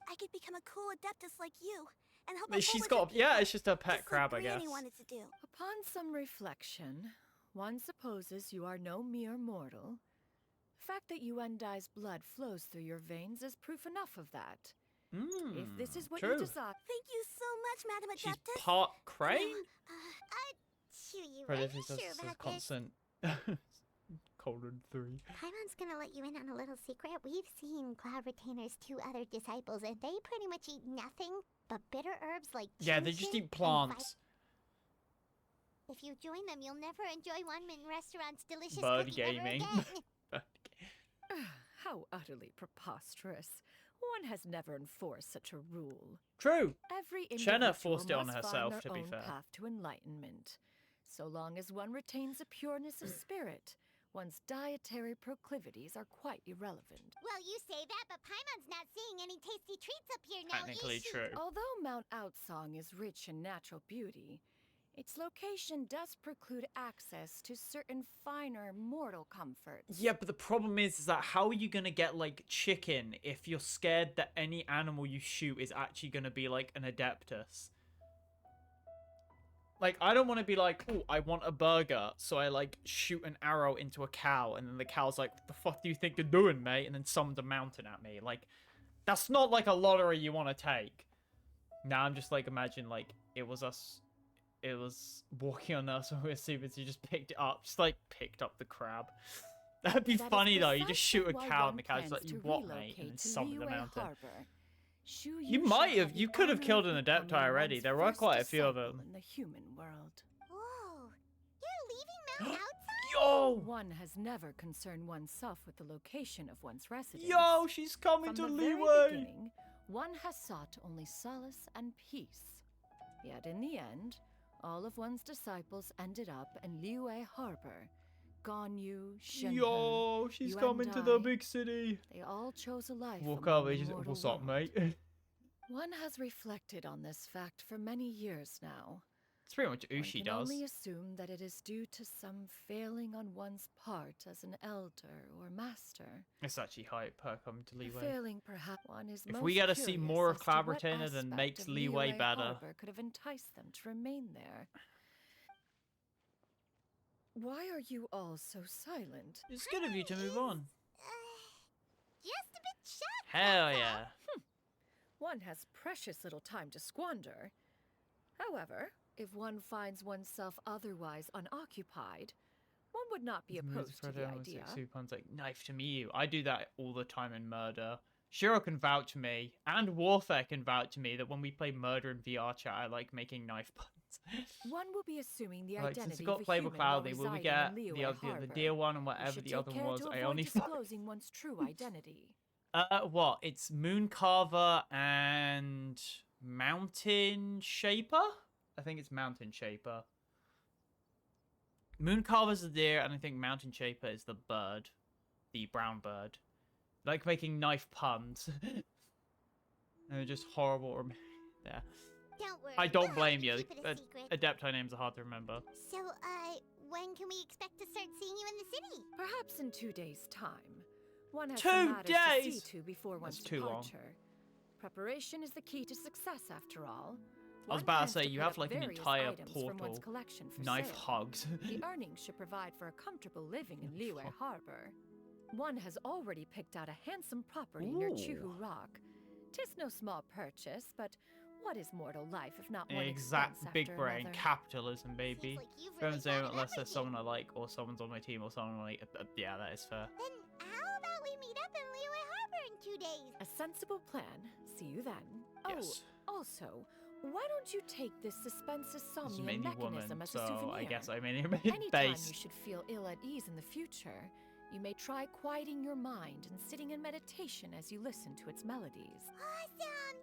I could become a cool adeptus like you and help. She's got, yeah, it's just her pet crab, I guess. Granny wanted to do. Upon some reflection, one supposes you are no mere mortal. The fact that Yuendai's blood flows through your veins is proof enough of that. If this is what you desire... Thank you so much, Madam Adeptus. She's part crane? Xianyun, are Relative you says sure it's about this? constant. Colon 3. Paimon's gonna let you in on a little secret. We've seen Cloud Retainer's 2 other disciples, and they pretty much eat nothing but bitter herbs like Yeah, they just Genshin eat plants. If you join them, you'll never enjoy One-Man Restaurant's delicious Bird cooking gaming. ever again. How utterly preposterous. One has never enforced such a rule. True. Every Shenna individual forced it on must herself, find to their be own fair. path to enlightenment. So long as one retains a pureness of spirit, one's dietary proclivities are quite irrelevant. Well, you say that, but Paimon's not seeing any tasty treats up here now, Technically is she? true. Although Mount Outsong is rich in natural beauty, its location does preclude access to certain finer mortal comforts. Yeah, but the problem is that how are you gonna get like chicken if you're scared that any animal you shoot is actually gonna be like an adeptus? Like, I don't want to be like, oh, I want a burger, so I like shoot an arrow into a cow, and then the cow's like, what the fuck do you think you're doing, mate? And then summons a mountain at me. Like, that's not like a lottery you want to take. Now I'm just like, imagine like it was walking on us when we were sleeping, so you just picked it up, just like picked up the crab. That'd be funny though. You just shoot a cow and the cow's like, you what, mate? And then summon the mountain. You might have. You could have killed an adepti already. There were quite a few of them. In the human world. Whoa, you're leaving Mount Outside? Yo! One has never concerned oneself with the location of one's residence. Yo, she's coming From to the very Leeway. beginning, one has sought only solace and peace. Yet in the end, all of one's disciples ended up in Liyue Harbor. Ganyu, Shenhe, Yo, she's coming to the big city. They all chose a life Walk among up, the just, mortal what's up, world. mate? One has reflected on this fact for many years now. It's pretty much One Ushi can does. only assume that it is due to some failing on one's part as an elder or master. It's actually hype, her coming to A Leeway. failing perhaps one is If most we get to see curious more of as to Cloud what Retainer, then aspect makes of Leeway Liyue better. Harbor could have enticed them to remain there. Why are you all so silent? It's good of you to move on. Just a bit shocked. Hell yeah. One has precious little time to squander. However, if one finds oneself otherwise unoccupied, one would not be opposed to the idea. Supon's like, knife to me, you. I do that all the time in Murder. Shiro can vouch for me, and Warfare can vouch for me that when we play Murder in VR chat, I like making knife puns. One will be assuming the Like, identity since we got of a Playable human while Cloudy, will we residing get in the Liyue the Harbor. deer one and You whatever should the take other one care was? to I avoid only disclosing one's true identity. what? It's Mooncarver and Mountain Shaper? I think it's Mountain Shaper. Mooncarver's the deer, and I think Mountain Shaper is the bird. The brown bird. Like making knife puns. And they're just horrible. Yeah. Don't worry. I don't blame you. Keep it a secret. Adepti names are hard to remember. So, when can we expect to start seeing you in the city? Perhaps in 2 days' time. One has 2 some matters days? to see to before one's That's too long. departure. Preparation is the key to success, after all. I was One about to plans say, put you have up like an various entire items from one's portal. collection for Knife sale. hugs. The earnings should provide for a comfortable living in Liyue Harbor. One has already picked out a handsome property near Chuhu Rock. 'Tis no small purchase, but what is mortal life if not one Exact expense big after brain another? capitalism, baby. Like you've Don't really say thought it of unless there's everything. someone I like, or someone's on my team, or someone like. Yeah, that is fair. Then how about we meet up in Liyue Harbor in 2 days? A sensible plan. See you then. Yes. Oh, also, why don't you take this suspensus It's somnia mainly mechanism woman, as so a souvenir? I guess I mainly made Anytime base. you should feel ill at ease in the future, you may try quieting your mind and sitting in meditation as you listen to its melodies. Awesome!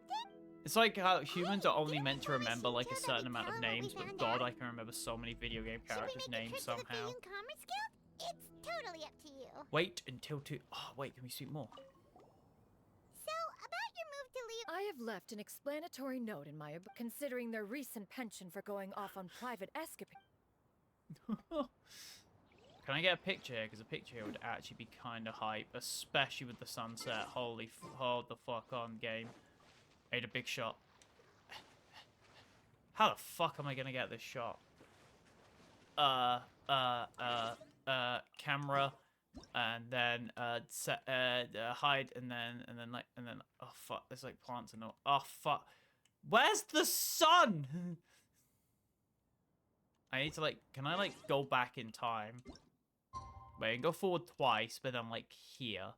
It's like how humans are only meant to remember like a certain amount of names, but God, I can remember so many video game characters' names somehow. Commerce Guild? It's totally up to you. Wait until two. Oh, wait, can we speak more? So, about your move to Liyue... I have left an explanatory note in my book considering their recent penchant for going off on private escapades. Can I get a picture here? Because a picture here would actually be kind of hype, especially with the sunset. Hold the fuck on, game. Made a big shot. How the fuck am I gonna get this shot? Camera, and then hide, and then oh fuck, there's like plants and all. Oh fuck, where's the sun? I need to like, can I like go back in time? Wait, I can go forward twice, but I'm like here.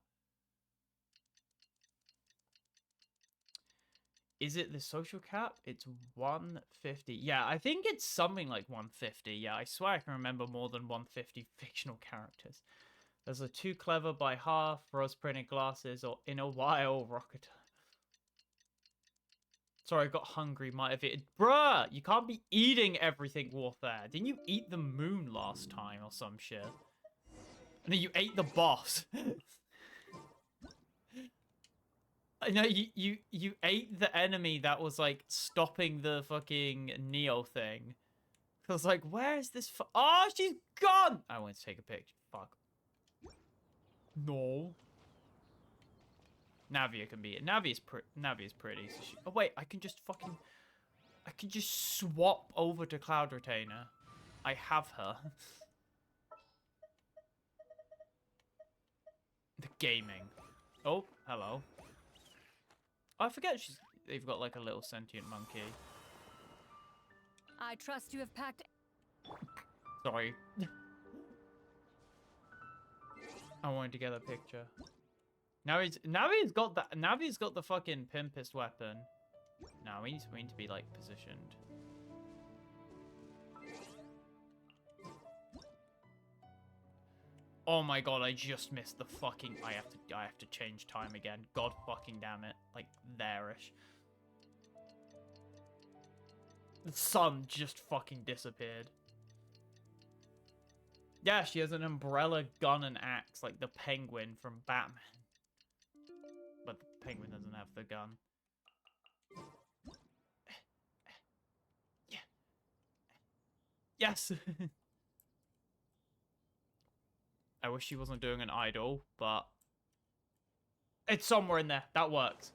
Is it the social cap? It's 150. Yeah, I think it's something like 150. Yeah, I swear I can remember more than 150 fictional characters. There's a too clever by half, rose printed glasses, or in a while, rocket. Sorry, I got hungry, might have eaten. Bruh, you can't be eating everything, Warfare. Didn't you eat the moon last time or some shit? And then you ate the boss. No, you ate the enemy that was like stopping the fucking Neo thing. I was like, where is this? Oh, she's gone. I went to take a picture. Fuck. No. Navia can be it. Navia's pretty. So oh wait, I can just swap over to Cloud Retainer. I have her. The gaming. Oh, hello. I forget they've got like a little sentient monkey. I trust you have packed... Sorry. I wanted to get a picture. Navi's got the fucking pimpest weapon. No, we need to be like positioned. Oh my god, I just missed the fucking... I have to change time again. God fucking damn it. Like, there-ish. The sun just fucking disappeared. Yeah, she has an umbrella, gun, and axe, like the penguin from Batman. But the penguin doesn't have the gun. Yeah. Yes! I wish she wasn't doing an idol, but it's somewhere in there. That works.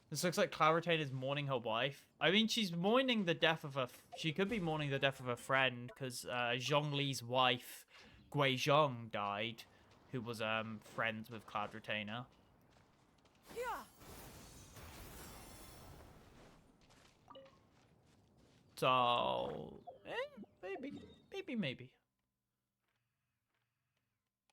This looks like Cloud Retainer is mourning her wife. I mean, she's mourning the death of her... She could be mourning the death of her friend, because Zhongli's wife, Gui Zhong, died, who was friends with Cloud Retainer. So... maybe.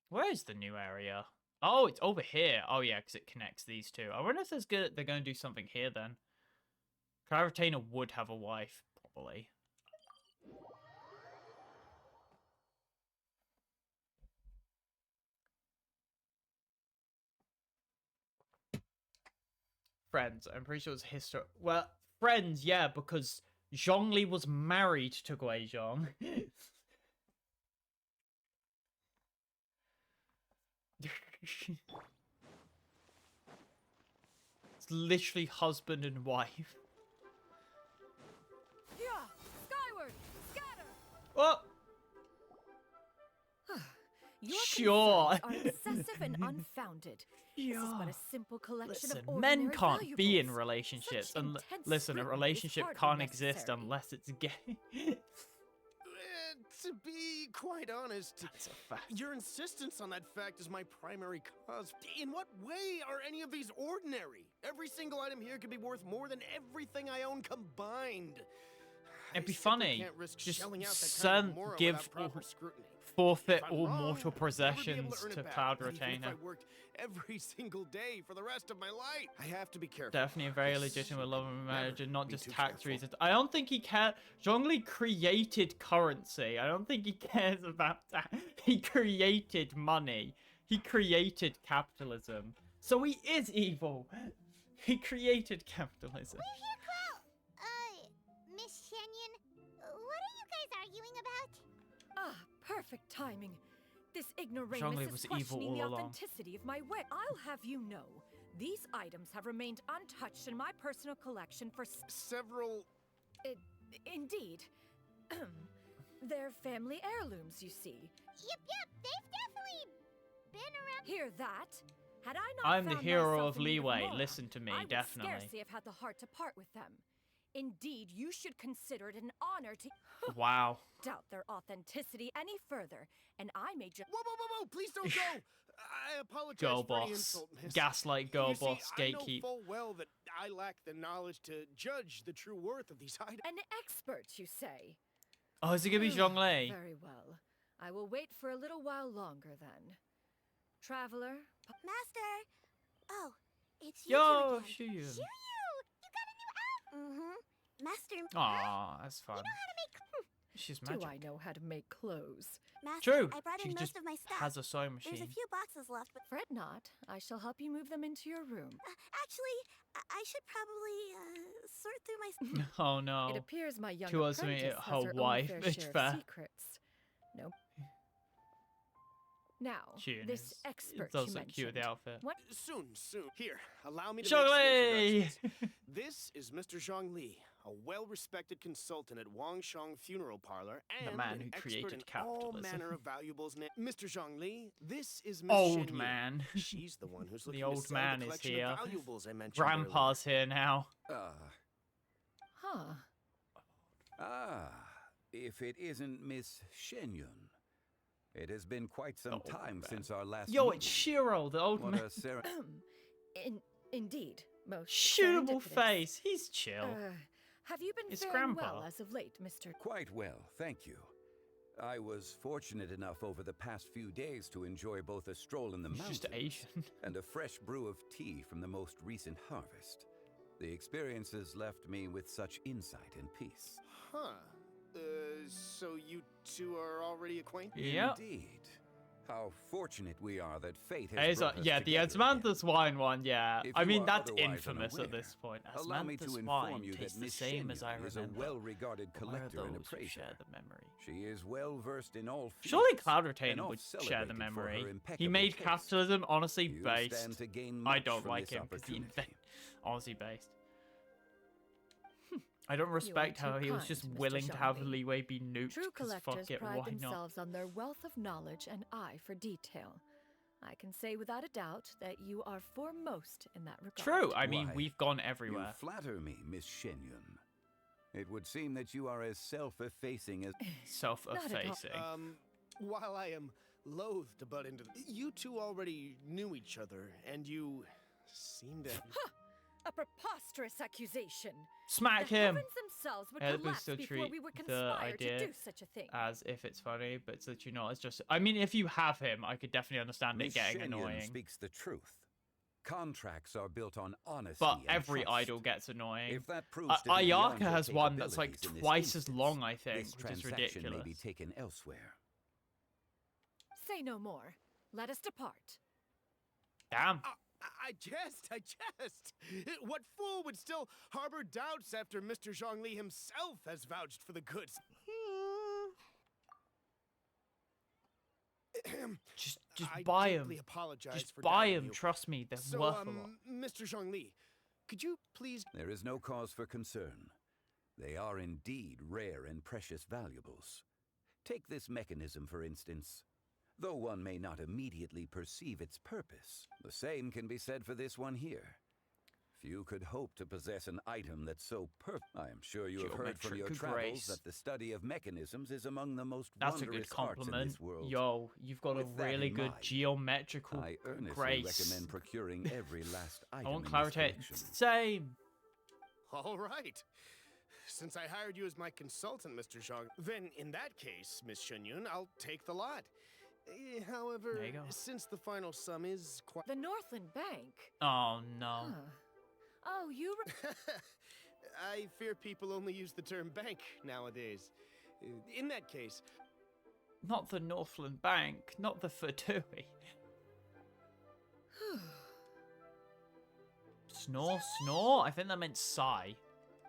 Where is the new area? Oh, it's over here. Oh, yeah, because it connects these two. I wonder if they're going to do something here, then. Cloud Retainer would have a wife, probably. Friends. I'm pretty sure it's history. Well, friends, yeah, because Zhongli was married to Guizhong. It's literally husband and wife. Yeah, skyward, scatter. Oh. Your Sure. concerns are excessive and unfounded. This is but a simple collection Listen, of ordinary men can't valuables. be in relationships. Such And intense listen, a scrutiny is relationship hardly can't exist necessary. unless it's gay. To be quite honest, That's a fact. your insistence on that fact is my primary cause. In what way are any of these ordinary? Every single item here could be worth more than everything I own combined. It'd be funny. Can't risk Just shelling out that kind of aura give without proper scrutiny. forfeit If I'm all wrong, mortal I'll never be able to possessions earn to it back, Cloud not even Retainer. If I worked every single day for the rest of my life. I have to be careful. Definitely a very This legitimate love of marriage and not be just too tax careful. reasons. I don't think he cares. Zhongli created currency. I don't think he cares about that. He created money. He created capitalism. So he is evil. He created capitalism. We're here, Cloud. Miss Xianyun, what are you guys arguing about? Ah, perfect timing. This ignoramus Zhongli is was evil questioning all the along. authenticity of my web. I'll have you know, these items have remained untouched in my personal collection for several... Indeed. They're family heirlooms, you see. Yep, they've definitely been around. Hear that? Had I not I'm the found hero myself of in need leeway. more, Listen to me, I would definitely. scarcely have had the heart to part with them. Indeed, you should consider it an honor to Wow. doubt their authenticity any further, and I may just... Whoa, please don't go! I apologize Girl for any boss. insult, miss. Gaslight girl You see, boss. I know Gatekeep. full well that I lack the knowledge to judge the true worth of these items. An expert, you say? Oh, is it gonna be Zhongli? Very well. I will wait for a little while longer then. Traveler? Master! Oh, it's you Yo, two again. Xianyun. You got a new outfit! Mm-hmm. Master... Aw, that's fun. You know how to make... She's Do magic. I know how to make clothes? Master, True. I brought She in just most of my stuff. has a sewing There's machine. a few boxes left, but... Fret not. I shall help you move them into your room. Actually, I should probably, sort through my... Oh no. It appears my young She was apprentice her has her wife, own fair it's share fair. of secrets. Nope. Now, Xianyun this expert does you look cute with the mentioned. outfit. What? Soon. Here, allow me to Zhongli! make some introductions. This is Mr. Zhongli, a well-respected consultant at Wangshang Funeral Parlor and The man an who expert created in capitalism. all manner of valuables. Mr. Zhongli, this is Miss Old Xianyun. man. She's the one who's looking The to old sell man the is collection here. of valuables I mentioned Grandpa's here now. Huh. If it isn't Miss Xianyun. It has been quite some time since our last Yo, meeting. it's Shiro, the old What man. a Indeed, most Shootable serendipitous. face. He's chill. Have you been It's faring Grandpa. well as of late, Mr. Quite well, thank you. I was fortunate enough over the past few days to enjoy both a stroll in the He's mountains just Asian. and a fresh brew of tea from the most recent harvest. The experiences left me with such insight and peace. Huh. So you two are already acquainted? Yep. Indeed. How fortunate we are that fate has brought us Yeah, the together Asmanthus wine one, yeah. If I you mean, are that's otherwise infamous unaware, at this point. allow me to Asmanthus inform wine you that tastes the Miss same as I Xianyun is remember. a well-regarded Where are collector and those who appraiser. share the memory? She is well versed in all fields. Surely Cloud and Retainer oft would share the celebrated for memory. her He impeccable made taste. capitalism honestly You based. stand to gain I much don't from like this him because he opportunity. honestly based. I don't respect too how he was kind, just Mr. willing to have Zhongli. leeway be nuked. True 'Cause collectors fuck it, pride why not? themselves on their wealth of knowledge and eye for detail. I can say without a doubt that you are foremost in that regard. True. I mean, Why, we've gone You everywhere. flatter me, Miss Xianyun. It would seem that you are as self-effacing as... Self-effacing. While I am loath to butt into... You two already knew each other, and you seem to... A preposterous accusation. Smack the him. Heavens themselves would Yeah, collapse still before treat we would the conspire idea to do such a thing. as if it's funny, but it's literally not. It's just. I mean, if you have him, I could definitely understand it Miss getting Xianyun annoying. speaks the truth. Contracts are built on honesty But and every trust. idol gets annoying. If that proves to be beyond Ayaka your has one that's like capabilities in this twice as instance, long, I think, this which is transaction ridiculous. may be taken elsewhere. Say no more. Let us depart. Damn. I jest. What fool would still harbor doubts after Mr. Zhongli himself has vouched for the goods? Just I buy him. deeply apologize Just for buy doubting him. you. Trust me, they're So, worth a lot. Mr. Zhongli, could you please... There is no cause for concern. They are indeed rare and precious valuables. Take this mechanism, for instance. Though one may not immediately perceive its purpose, the same can be said for this one here. Few could hope to possess an item that's so perfect. I am sure you have heard from your travels that the study of mechanisms is among the most wondrous arts in this world. Yo, you've got With a that really in good mind, geometrical I earnestly grace. recommend procuring every last item I want in this clarity. collection. Same. All right. Since I hired you as my consultant, Mr. Zhang, then in that case, Miss Xianyun, I'll take the lot. However, There you go. since the final sum is quite... The Northland Bank? Oh, no. Huh. Oh, you... I fear people only use the term bank nowadays. In that case... Not the Northland Bank. Not the Fatui. Snore, snore? I think that meant sigh.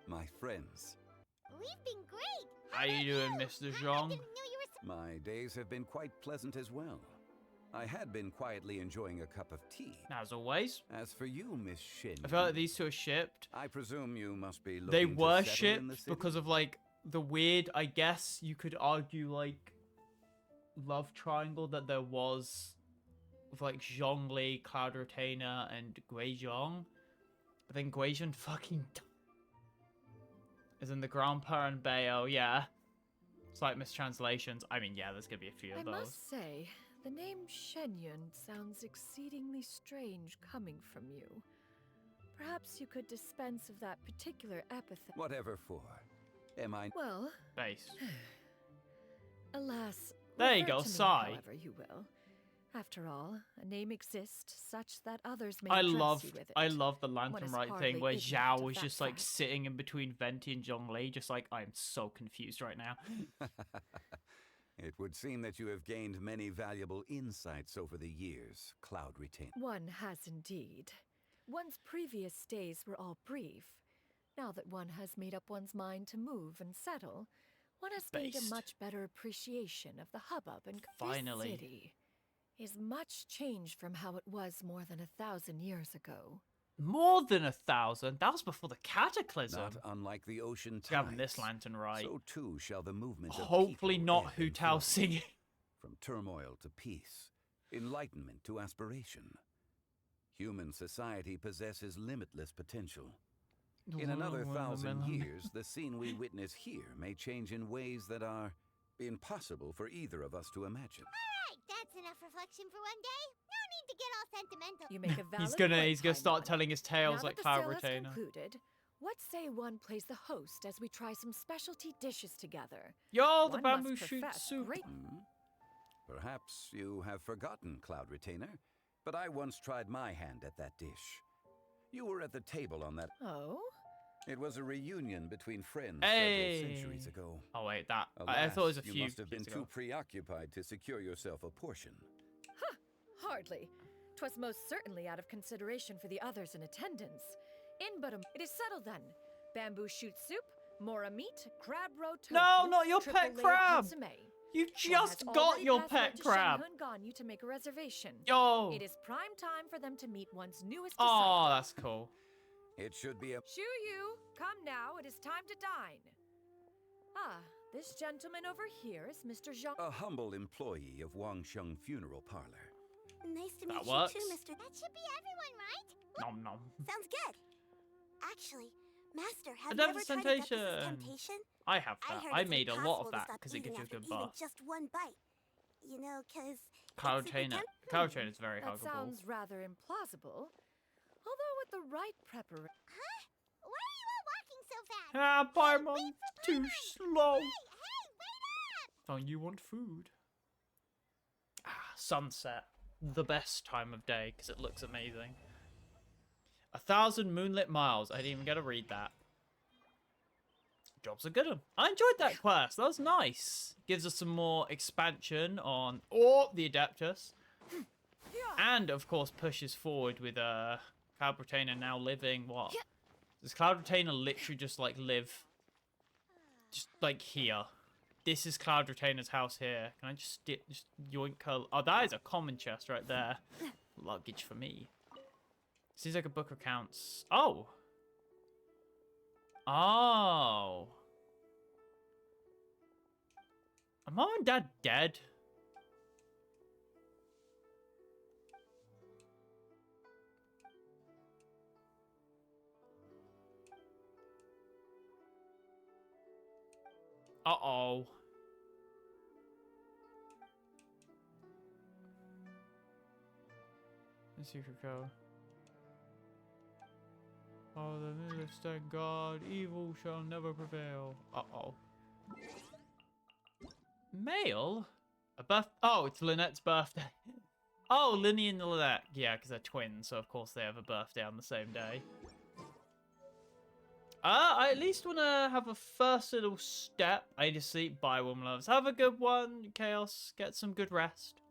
My friends, We've been great. How you doing, Mr. Zhang? my days have been quite pleasant as well. I had been quietly enjoying a cup of tea. As always. As for you, Miss Shin, I feel like these two are shipped. I presume you must be looking They to were settle in the shipped city? because of, like, the weird, I guess you could argue, like, love triangle that there was with, like, Zhongli, Cloud Retainer, and Guizhong. But then Guizhong fucking as in the Grandpa and Bayo, yeah. Slight mistranslations. I mean, yeah, there's gonna be a few of I those. must say, the name Xianyun sounds exceedingly strange coming from you. Perhaps you could dispense of that particular epithet. Whatever for. Am I... Well... Base. Alas... There you refer go, to me sigh. However you will. After all, a name exists such that others may I address love you with it. the One lantern is right hardly thing where ignorant Zhao of was that just like fact. sitting in between Venti and Zhongli, just like I'm so confused right now. It would seem that you have gained many valuable insights over the years, Cloud Retainer. One has indeed. One's previous days were all brief. Now that one has made up one's mind to move and settle, one has gained Based. a much better appreciation of the hubbub and Finally. This city is much changed from how it was more than 1,000 years ago. More than 1,000? That was before the cataclysm. Not unlike the ocean tides. Having this lantern right. So too shall the movement of Hopefully people not ebb Hu and Tao flow. singing. From turmoil to peace, enlightenment to aspiration. Human society possesses limitless potential. In another 1,000 years, the scene we witness here may change in ways that are impossible for either of us to imagine. Alright, that's enough reflection for one day. No need to get all sentimental. You make a valid He's gonna point, start Paimon. telling his tales Now like that the Cloud sale has Retainer. concluded, what say one plays the host as we try some specialty dishes together? Yo, the One bamboo must shoot profess soup. great- Perhaps you have forgotten, Cloud Retainer, but I once tried my hand at that dish. You were at the table on that. Oh? It was a reunion between friends Hey. several centuries ago. Oh wait, that I Alas, thought it was a few. You must have been years too ago. preoccupied to secure yourself a portion. Hardly. 'Twas most certainly out of consideration for the others in attendance. In but it is settled then. Bamboo shoot soup, mora meat, crab roe tofu. No, not your triple pet layer crab. consomme. You One just has got already your passed word pet to crab. Shanghun Ganyu to make a reservation. Yo. It is prime time for them to meet one's newest Oh, disciple. that's cool. It should be a... Shu Yu, come now, it is time to dine. Ah, this gentleman over here is Mr. Zhang. A humble employee of Wangsheng Funeral Parlor. Nice to That meet works. you too, Mr. That should be everyone, right? Nom nom. Sounds good. Actually, Master, have A you ever tried Adeptus' temptation. temptation? I have I that. heard I it's made a lot impossible of to that stop because it eating gives you a after good eating buff. just one bite. You know, 'cause Cloud it's super Retainer. temp- Cloud Retainer is very That huggable. sounds rather implausible. Although with the right preparation... Huh? Why are you all walking so fast? Ah, Paimon, too slow. Hey, wait up! Oh, you want food? Ah, sunset. The best time of day, because it looks amazing. 1,000 moonlit miles. I didn't even get to read that. Job's a good one. I enjoyed that quest. That was nice. Gives us some more expansion on the Adeptus. And, of course, pushes forward with Cloud Retainer now living, what? Does Cloud Retainer literally just, like, live? Just, like, here. This is Cloud Retainer's house here. Can I just yoink her? Oh, that is a common chest right there. Luggage for me. Seems like a book of accounts. Oh. Oh. Are Mom and Dad dead? Uh-oh. The secret code. Oh, the lives, thank God. Evil shall never prevail. Uh-oh. Mail? Oh, it's Lynette's birthday. Oh, Linny and Lynette. Yeah, because they're twins, so of course they have a birthday on the same day. I at least want to have a first little step. I need to sleep. Bye, woman loves. Have a good one, Chaos. Get some good rest.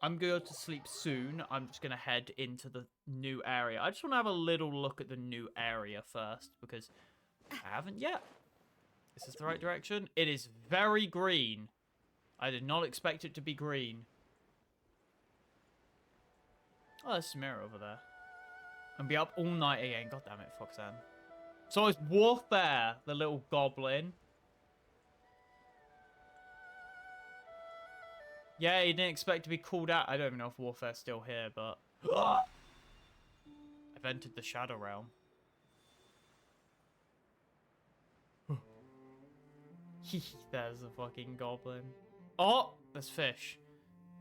I'm going to sleep soon. I'm just going to head into the new area. I just want to have a little look at the new area first, because I haven't yet. Is this the right direction? It is very green. I did not expect it to be green. Oh, there's Samira over there. And be up all night again. God damn it, Foxanne. So it's Warfare, the little goblin. Yeah, he didn't expect to be called out. I don't even know if Warfare's still here, but... I've entered the Shadow Realm. There's a fucking goblin. Oh, there's fish.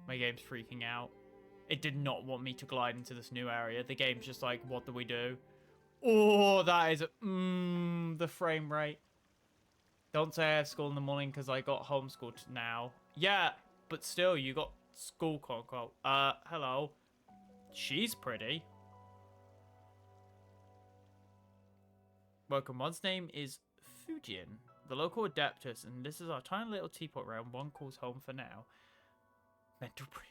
My game's freaking out. It did not want me to glide into this new area. The game's just like, what do we do? Oh, that is... the frame rate. Don't say I have school in the morning because I got homeschooled now. Yeah, but still, you got school, quote-unquote. Hello. She's pretty. Welcome. One's name is Fujian, the local adeptus, and this is our tiny little teapot realm one calls home for now. Mental breed.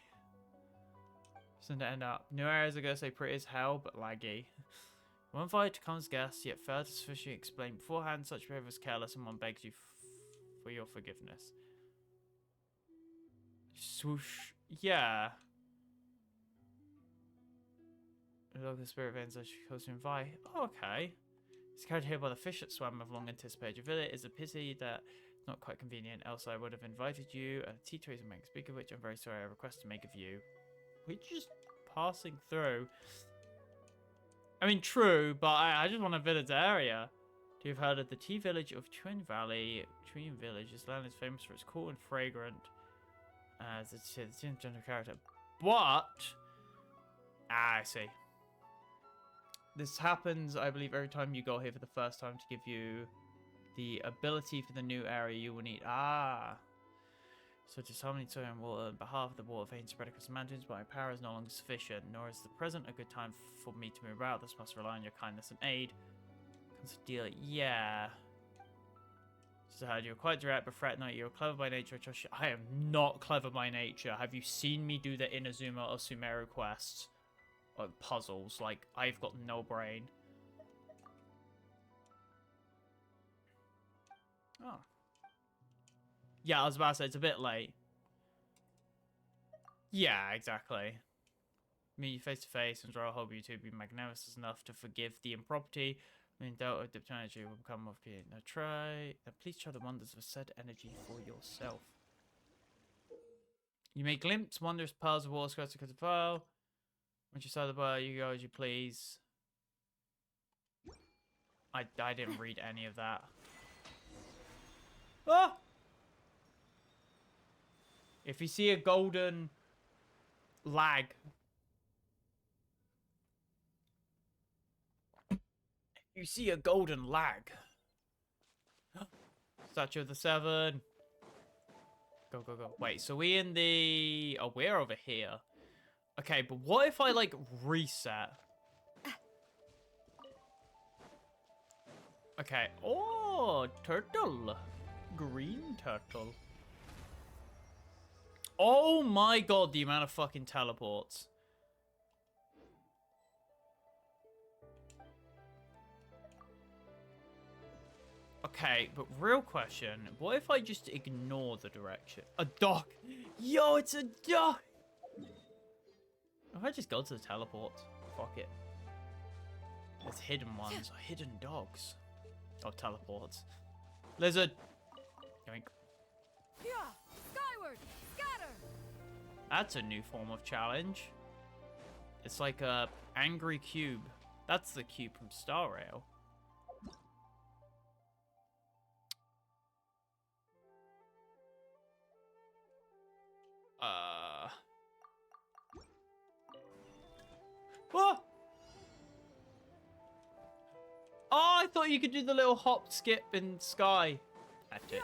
Send to end up. New areas are gonna say pretty as hell, but laggy. One invited to come as guests, yet failed to sufficiently explain beforehand. Such behavior was careless, and one begs you for your forgiveness. Swoosh. Yeah. The local spirit veins as she goes to invite. Oh, okay. It's carried here by the fish that swam with long anticipated visit. It's a pity that it's not quite convenient, else I would have invited you. And tea trays and make speak of which I'm very sorry I request to make of you. We're just passing through. I mean, true, but I just want to visit the area. Do you have heard of the tea village of Twin Valley? Twin Village. This land is famous for its cool and fragrant. As it's general character. But I see. This happens, I believe, every time you go here for the first time to give you the ability for the new area you will need. So to summon soil and water on behalf of the water veins spread across the mountains, but my power is no longer sufficient, nor is the present a good time for me to move out. This must rely on your kindness and aid. Deal, yeah. So I heard you're quite direct, but fret not. You're clever by nature. I trust you. I am not clever by nature. Have you seen me do the Inazuma or Sumeru quests? Like puzzles. Like, I've got no brain. Oh. Yeah, I was about to say, it's a bit late. Yeah, exactly. Meet you face to face, and I hope you two be magnanimous enough to forgive the impropriety. I mean, doubt of dipped energy will become of you. Now please try the wonders of said energy for yourself. You may glimpse wondrous pearls of water scratched across the file. Once you saw the bar, you go as you please. I didn't read any of that. Ah! If you see a golden lag, You see a golden lag. Statue of the Seven. Go, go, go. Wait, so we in the... Oh, we're over here. Okay, but what if I, like, reset? Okay. Oh, turtle. Green turtle. Oh my god, the amount of fucking teleports. Okay, but real question. What if I just ignore the direction? A duck! Yo, it's a duck! If I just go to the teleports. Fuck it. There's hidden ones. Hidden dogs. Oh, teleports. Lizard! Yoink. Skyward! Scatter! That's a new form of challenge. It's like a angry cube. That's the cube from Star Rail. What? Oh, I thought you could do the little hop, skip in sky. I did.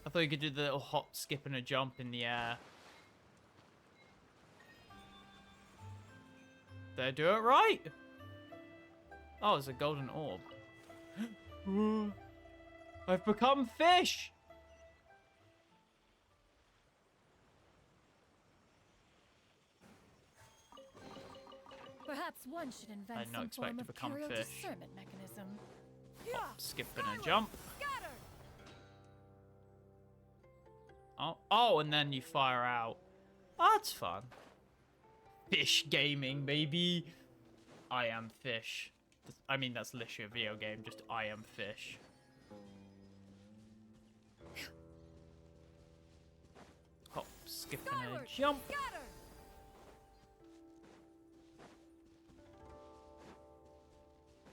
I thought you could do the little hop, skip, and a jump in the air. Did I do it right? Oh, it's a golden orb. I've become fish! Perhaps one should invent I did not some expect form to of become curio fish. discernment mechanism. Hop, skip, and a jump. Oh, and then you fire out. Oh, that's fun. Fish gaming, baby. I am fish. I mean, that's literally a video game. Just I am fish. Hop, skip, and a jump.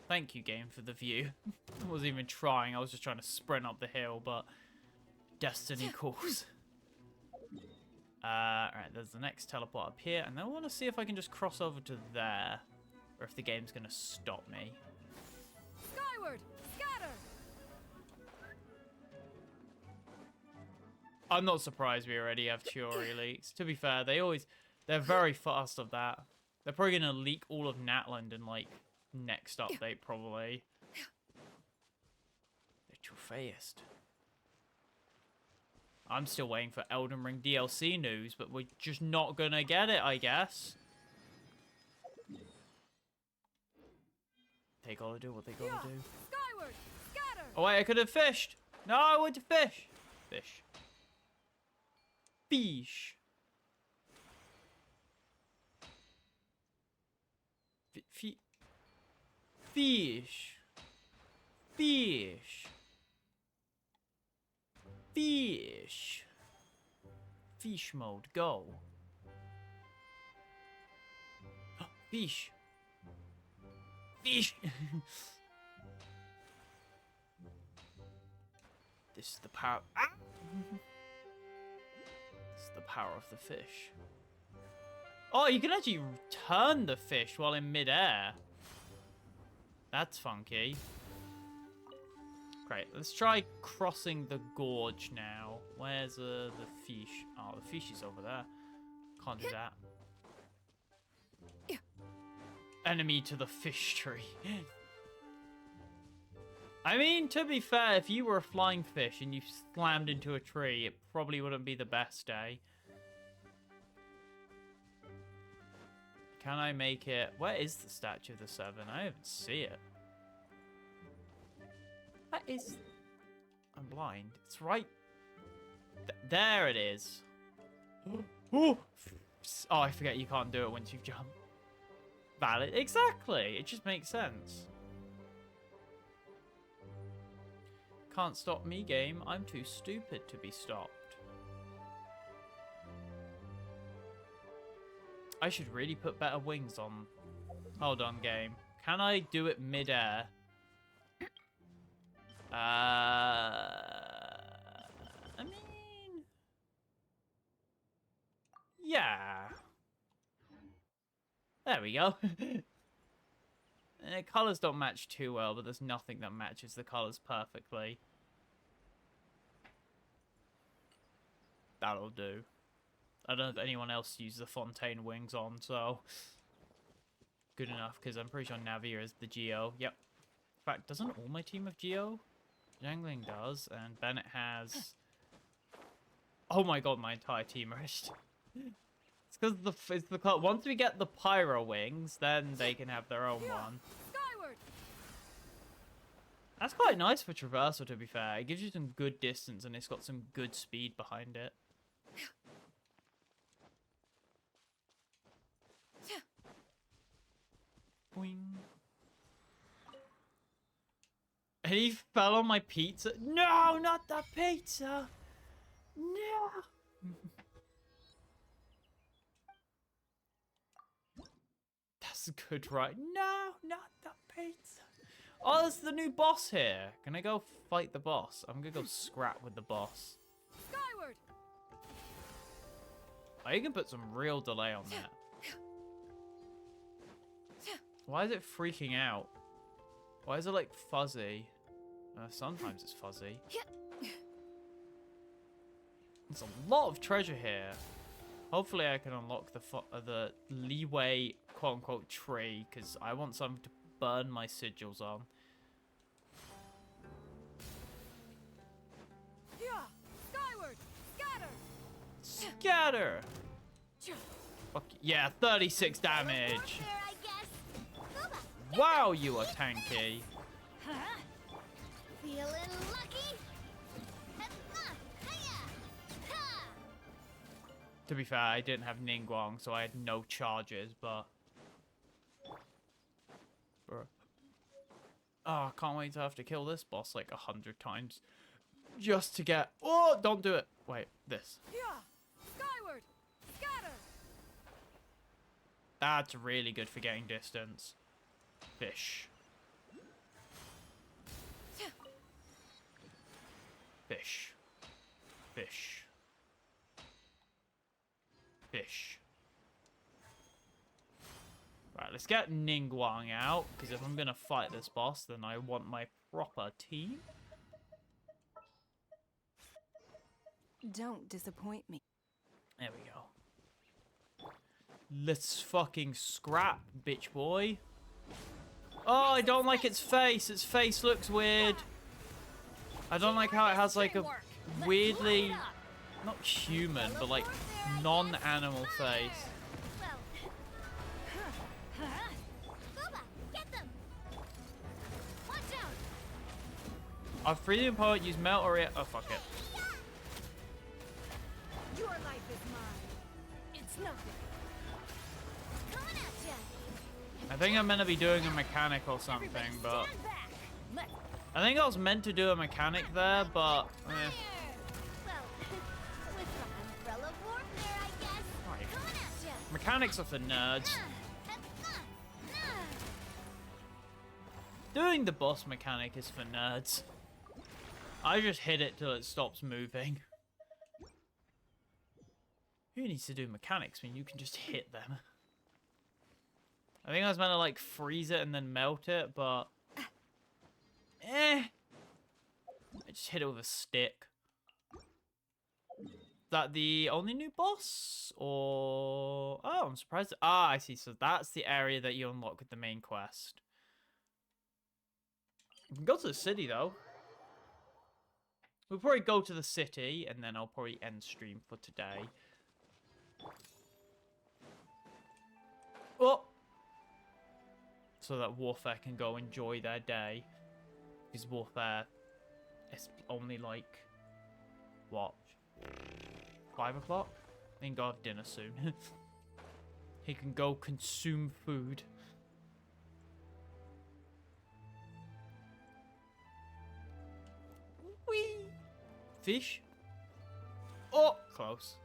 Thank you, game, for the view. I wasn't even trying. I was just trying to sprint up the hill, but destiny calls. Alright, there's the next teleport up here, and then I want to see if I can just cross over to there, or if the game's going to stop me. Skyward! Scatter! I'm not surprised we already have Chiori leaks. To be fair, they're very fast of that. They're probably going to leak all of Natland in, like, next update, probably. They're too fast. I'm still waiting for Elden Ring DLC news, but we're just not gonna get it, I guess. They gotta do what they gotta do. Skyward! Scatter! Oh wait, I could have fished! No, I went to fish! Fish. Fish. Fish. Fish. Fish. Fish mode, go. Fish. Fish. This is the power. Ah! This is the power of the fish. Oh, you can actually turn the fish while in midair. That's funky. Great, let's try crossing the gorge now. Where's the fish? Oh, the fish is over there. Can't do that. Enemy to the fish tree. I mean, to be fair, if you were a flying fish and you slammed into a tree, it probably wouldn't be the best day. Can I make it? Where is the Statue of the Seven? I don't even see it. That is... I'm blind. It's right... there it is. Oh, I forget you can't do it once you've jumped. Valid. Exactly. It just makes sense. Can't stop me, game. I'm too stupid to be stopped. I should really put better wings on. Hold on, game. Can I do it mid-air? I mean... yeah. There we go. Colors don't match too well, but there's nothing that matches the colors perfectly. That'll do. I don't know if anyone else uses the Fontaine wings on, so good enough, because I'm pretty sure Navia is the Geo. Yep. In fact, doesn't all my team have Geo? Jangling does, and Bennett has... Oh my god, my entire team is... It's because once we get the Pyro wings, then they can have their own one. Skyward! That's quite nice for traversal, to be fair. It gives you some good distance, and it's got some good speed behind it. Boing. And he fell on my pizza. No, not the pizza. No. That's good, right? No, not the pizza. Oh, there's the new boss here. Can I go fight the boss? I'm gonna go scrap with the boss. Skyward! Oh, you can put some real delay on that. Why is it freaking out? Why is it like fuzzy? Sometimes it's fuzzy. There's a lot of treasure here. Hopefully I can unlock the leeway quote-unquote tree, because I want something to burn my sigils on. Skyward! Scatter! Scatter! Fuck yeah, 36 damage. Wow, you are tanky. Feeling lucky? To be fair, I didn't have Ningguang, so I had no charges, but... Bruh. Oh, I can't wait to have to kill this boss like 100 times. Just to get... Oh, don't do it. Wait, this. Skyward! Scatter! That's really good for getting distance. Fish. Fish. Fish. Fish. Right, let's get Ningguang out, because if I'm going to fight this boss, then I want my proper team. Don't disappoint me. There we go. Let's fucking scrap, bitch boy. Oh, I don't like its face. Its face looks weird. I don't like how it has like a weirdly, not human, but like non-animal face. Our freedom opponent use melt or oh fuck it. Your life is mine. It's nothing. I think I'm meant to be doing a mechanic or something, but I think I was meant to do a mechanic there, but eh. Right. Mechanics are for nerds. Doing the boss mechanic is for nerds. I just hit it till it stops moving. Who needs to do mechanics when you can just hit them? I think I was meant to like freeze it and then melt it, but I just hit it with a stick. Is that the only new boss? Or oh, I'm surprised. Ah, I see. So that's the area that you unlock with the main quest. We can go to the city though. We'll probably go to the city and then I'll probably end stream for today. Oh! So that Warfare can go enjoy their day. Because Warfare is only like, what? 5 o'clock? He can go have dinner soon. He can go consume food. Whee! Fish? Oh! Close.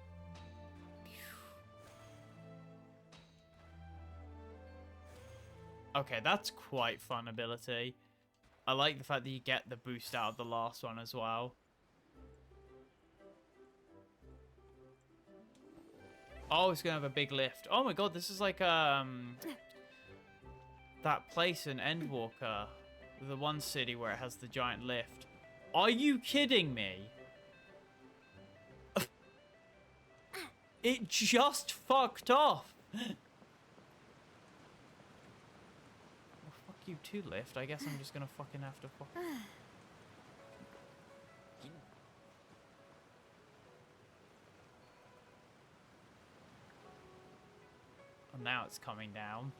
Okay, that's quite fun ability. I like the fact that you get the boost out of the last one as well. Oh, it's gonna have a big lift. Oh my god, this is like that place in Endwalker, the one city where it has the giant lift. Are you kidding me? It just fucked off. Well, fuck you too, lift. I guess I'm just gonna fucking have to fuck. Oh, now it's coming down.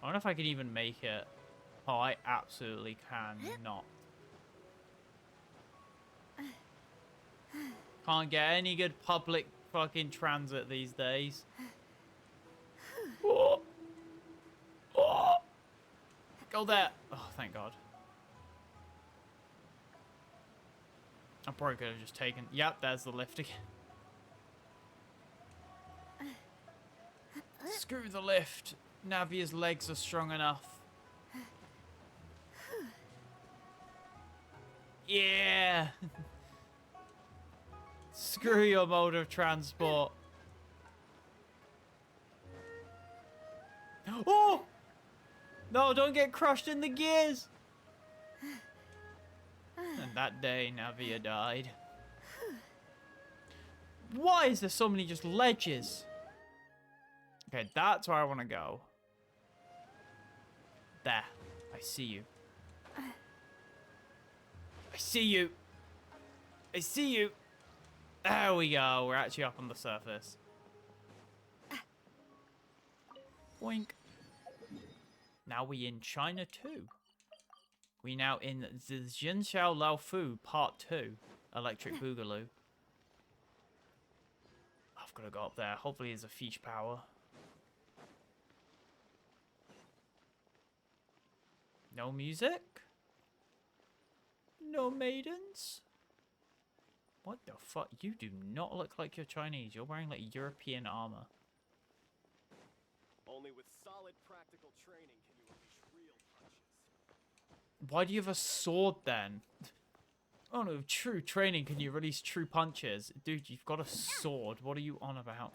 I wonder if I can even make it. Oh, I absolutely cannot. Can't get any good public fucking transit these days. Oh. Oh. Go there. Oh, thank God. I probably could have just taken... Yep, there's the lift again. Screw the lift. Navia's legs are strong enough. Yeah. Screw your mode of transport. Oh! No, don't get crushed in the gears. And that day, Navia died. Why is there so many just ledges? Okay, that's where I want to go. There. I see you. I see you. I see you. There we go. We're actually up on the surface. Boink. Now we in China too. We now in the Jinshan Lao Fu Part 2. Electric Boogaloo. I've got to go up there. Hopefully there's a Fish Power. No music? No maidens? What the fuck? You do not look like you're Chinese. You're wearing like European armor. Only with solid practical training can you unleash real punches. Why do you have a sword then? Oh no, with true training can you release true punches? Dude, you've got a sword. What are you on about?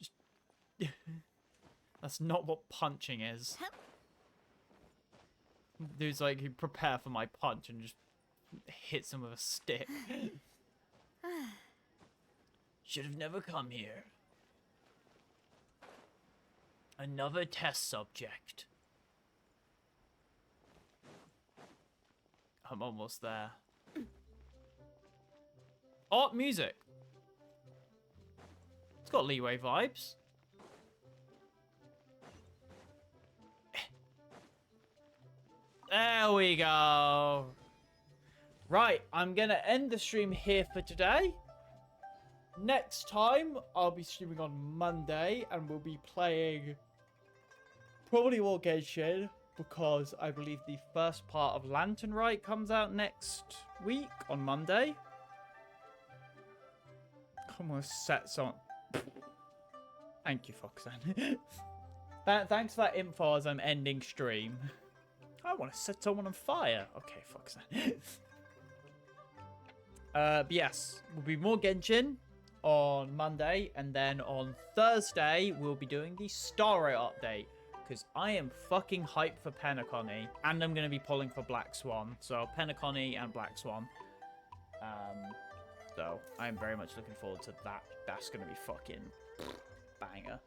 Just... That's not what punching is. Dude's like, he prepare for my punch and just hits him with a stick. Should have never come here. Another test subject. I'm almost there. Oh, music. It's got Leeway vibes. There we go. Right, I'm gonna end the stream here for today. Next time, I'll be streaming on Monday, and we'll be playing probably more Genshin, because I believe the first part of Lantern Rite comes out next week on Monday. I'm gonna set some... Thank you, Foxan. Thanks for that info as I'm ending stream. I want to set someone on fire. Okay, Foxan. But yes, we'll be more Genshin on Monday, and then on Thursday we'll be doing the Star Rail update, because I am fucking hyped for Penacony, and I'm going to be pulling for Black Swan. So Penacony and Black Swan. So I'm very much looking forward to that. That's going to be fucking banger.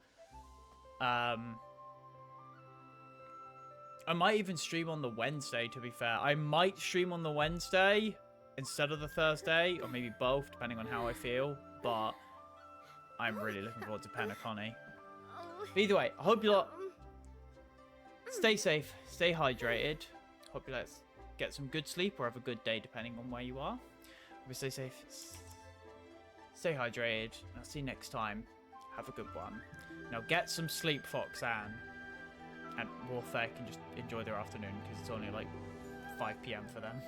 I might even stream on the Wednesday, to be fair. I might stream on the Wednesday instead of the Thursday, or maybe both, depending on how I feel. But I'm really looking forward to Penacony. But either way, I hope you lot stay safe, stay hydrated. Hope you lot get some good sleep or have a good day, depending on where you are. Hope you stay safe, stay hydrated, and I'll see you next time. Have a good one. Now get some sleep, Foxanne. And Warfare can just enjoy their afternoon, because it's only like 5 PM for them.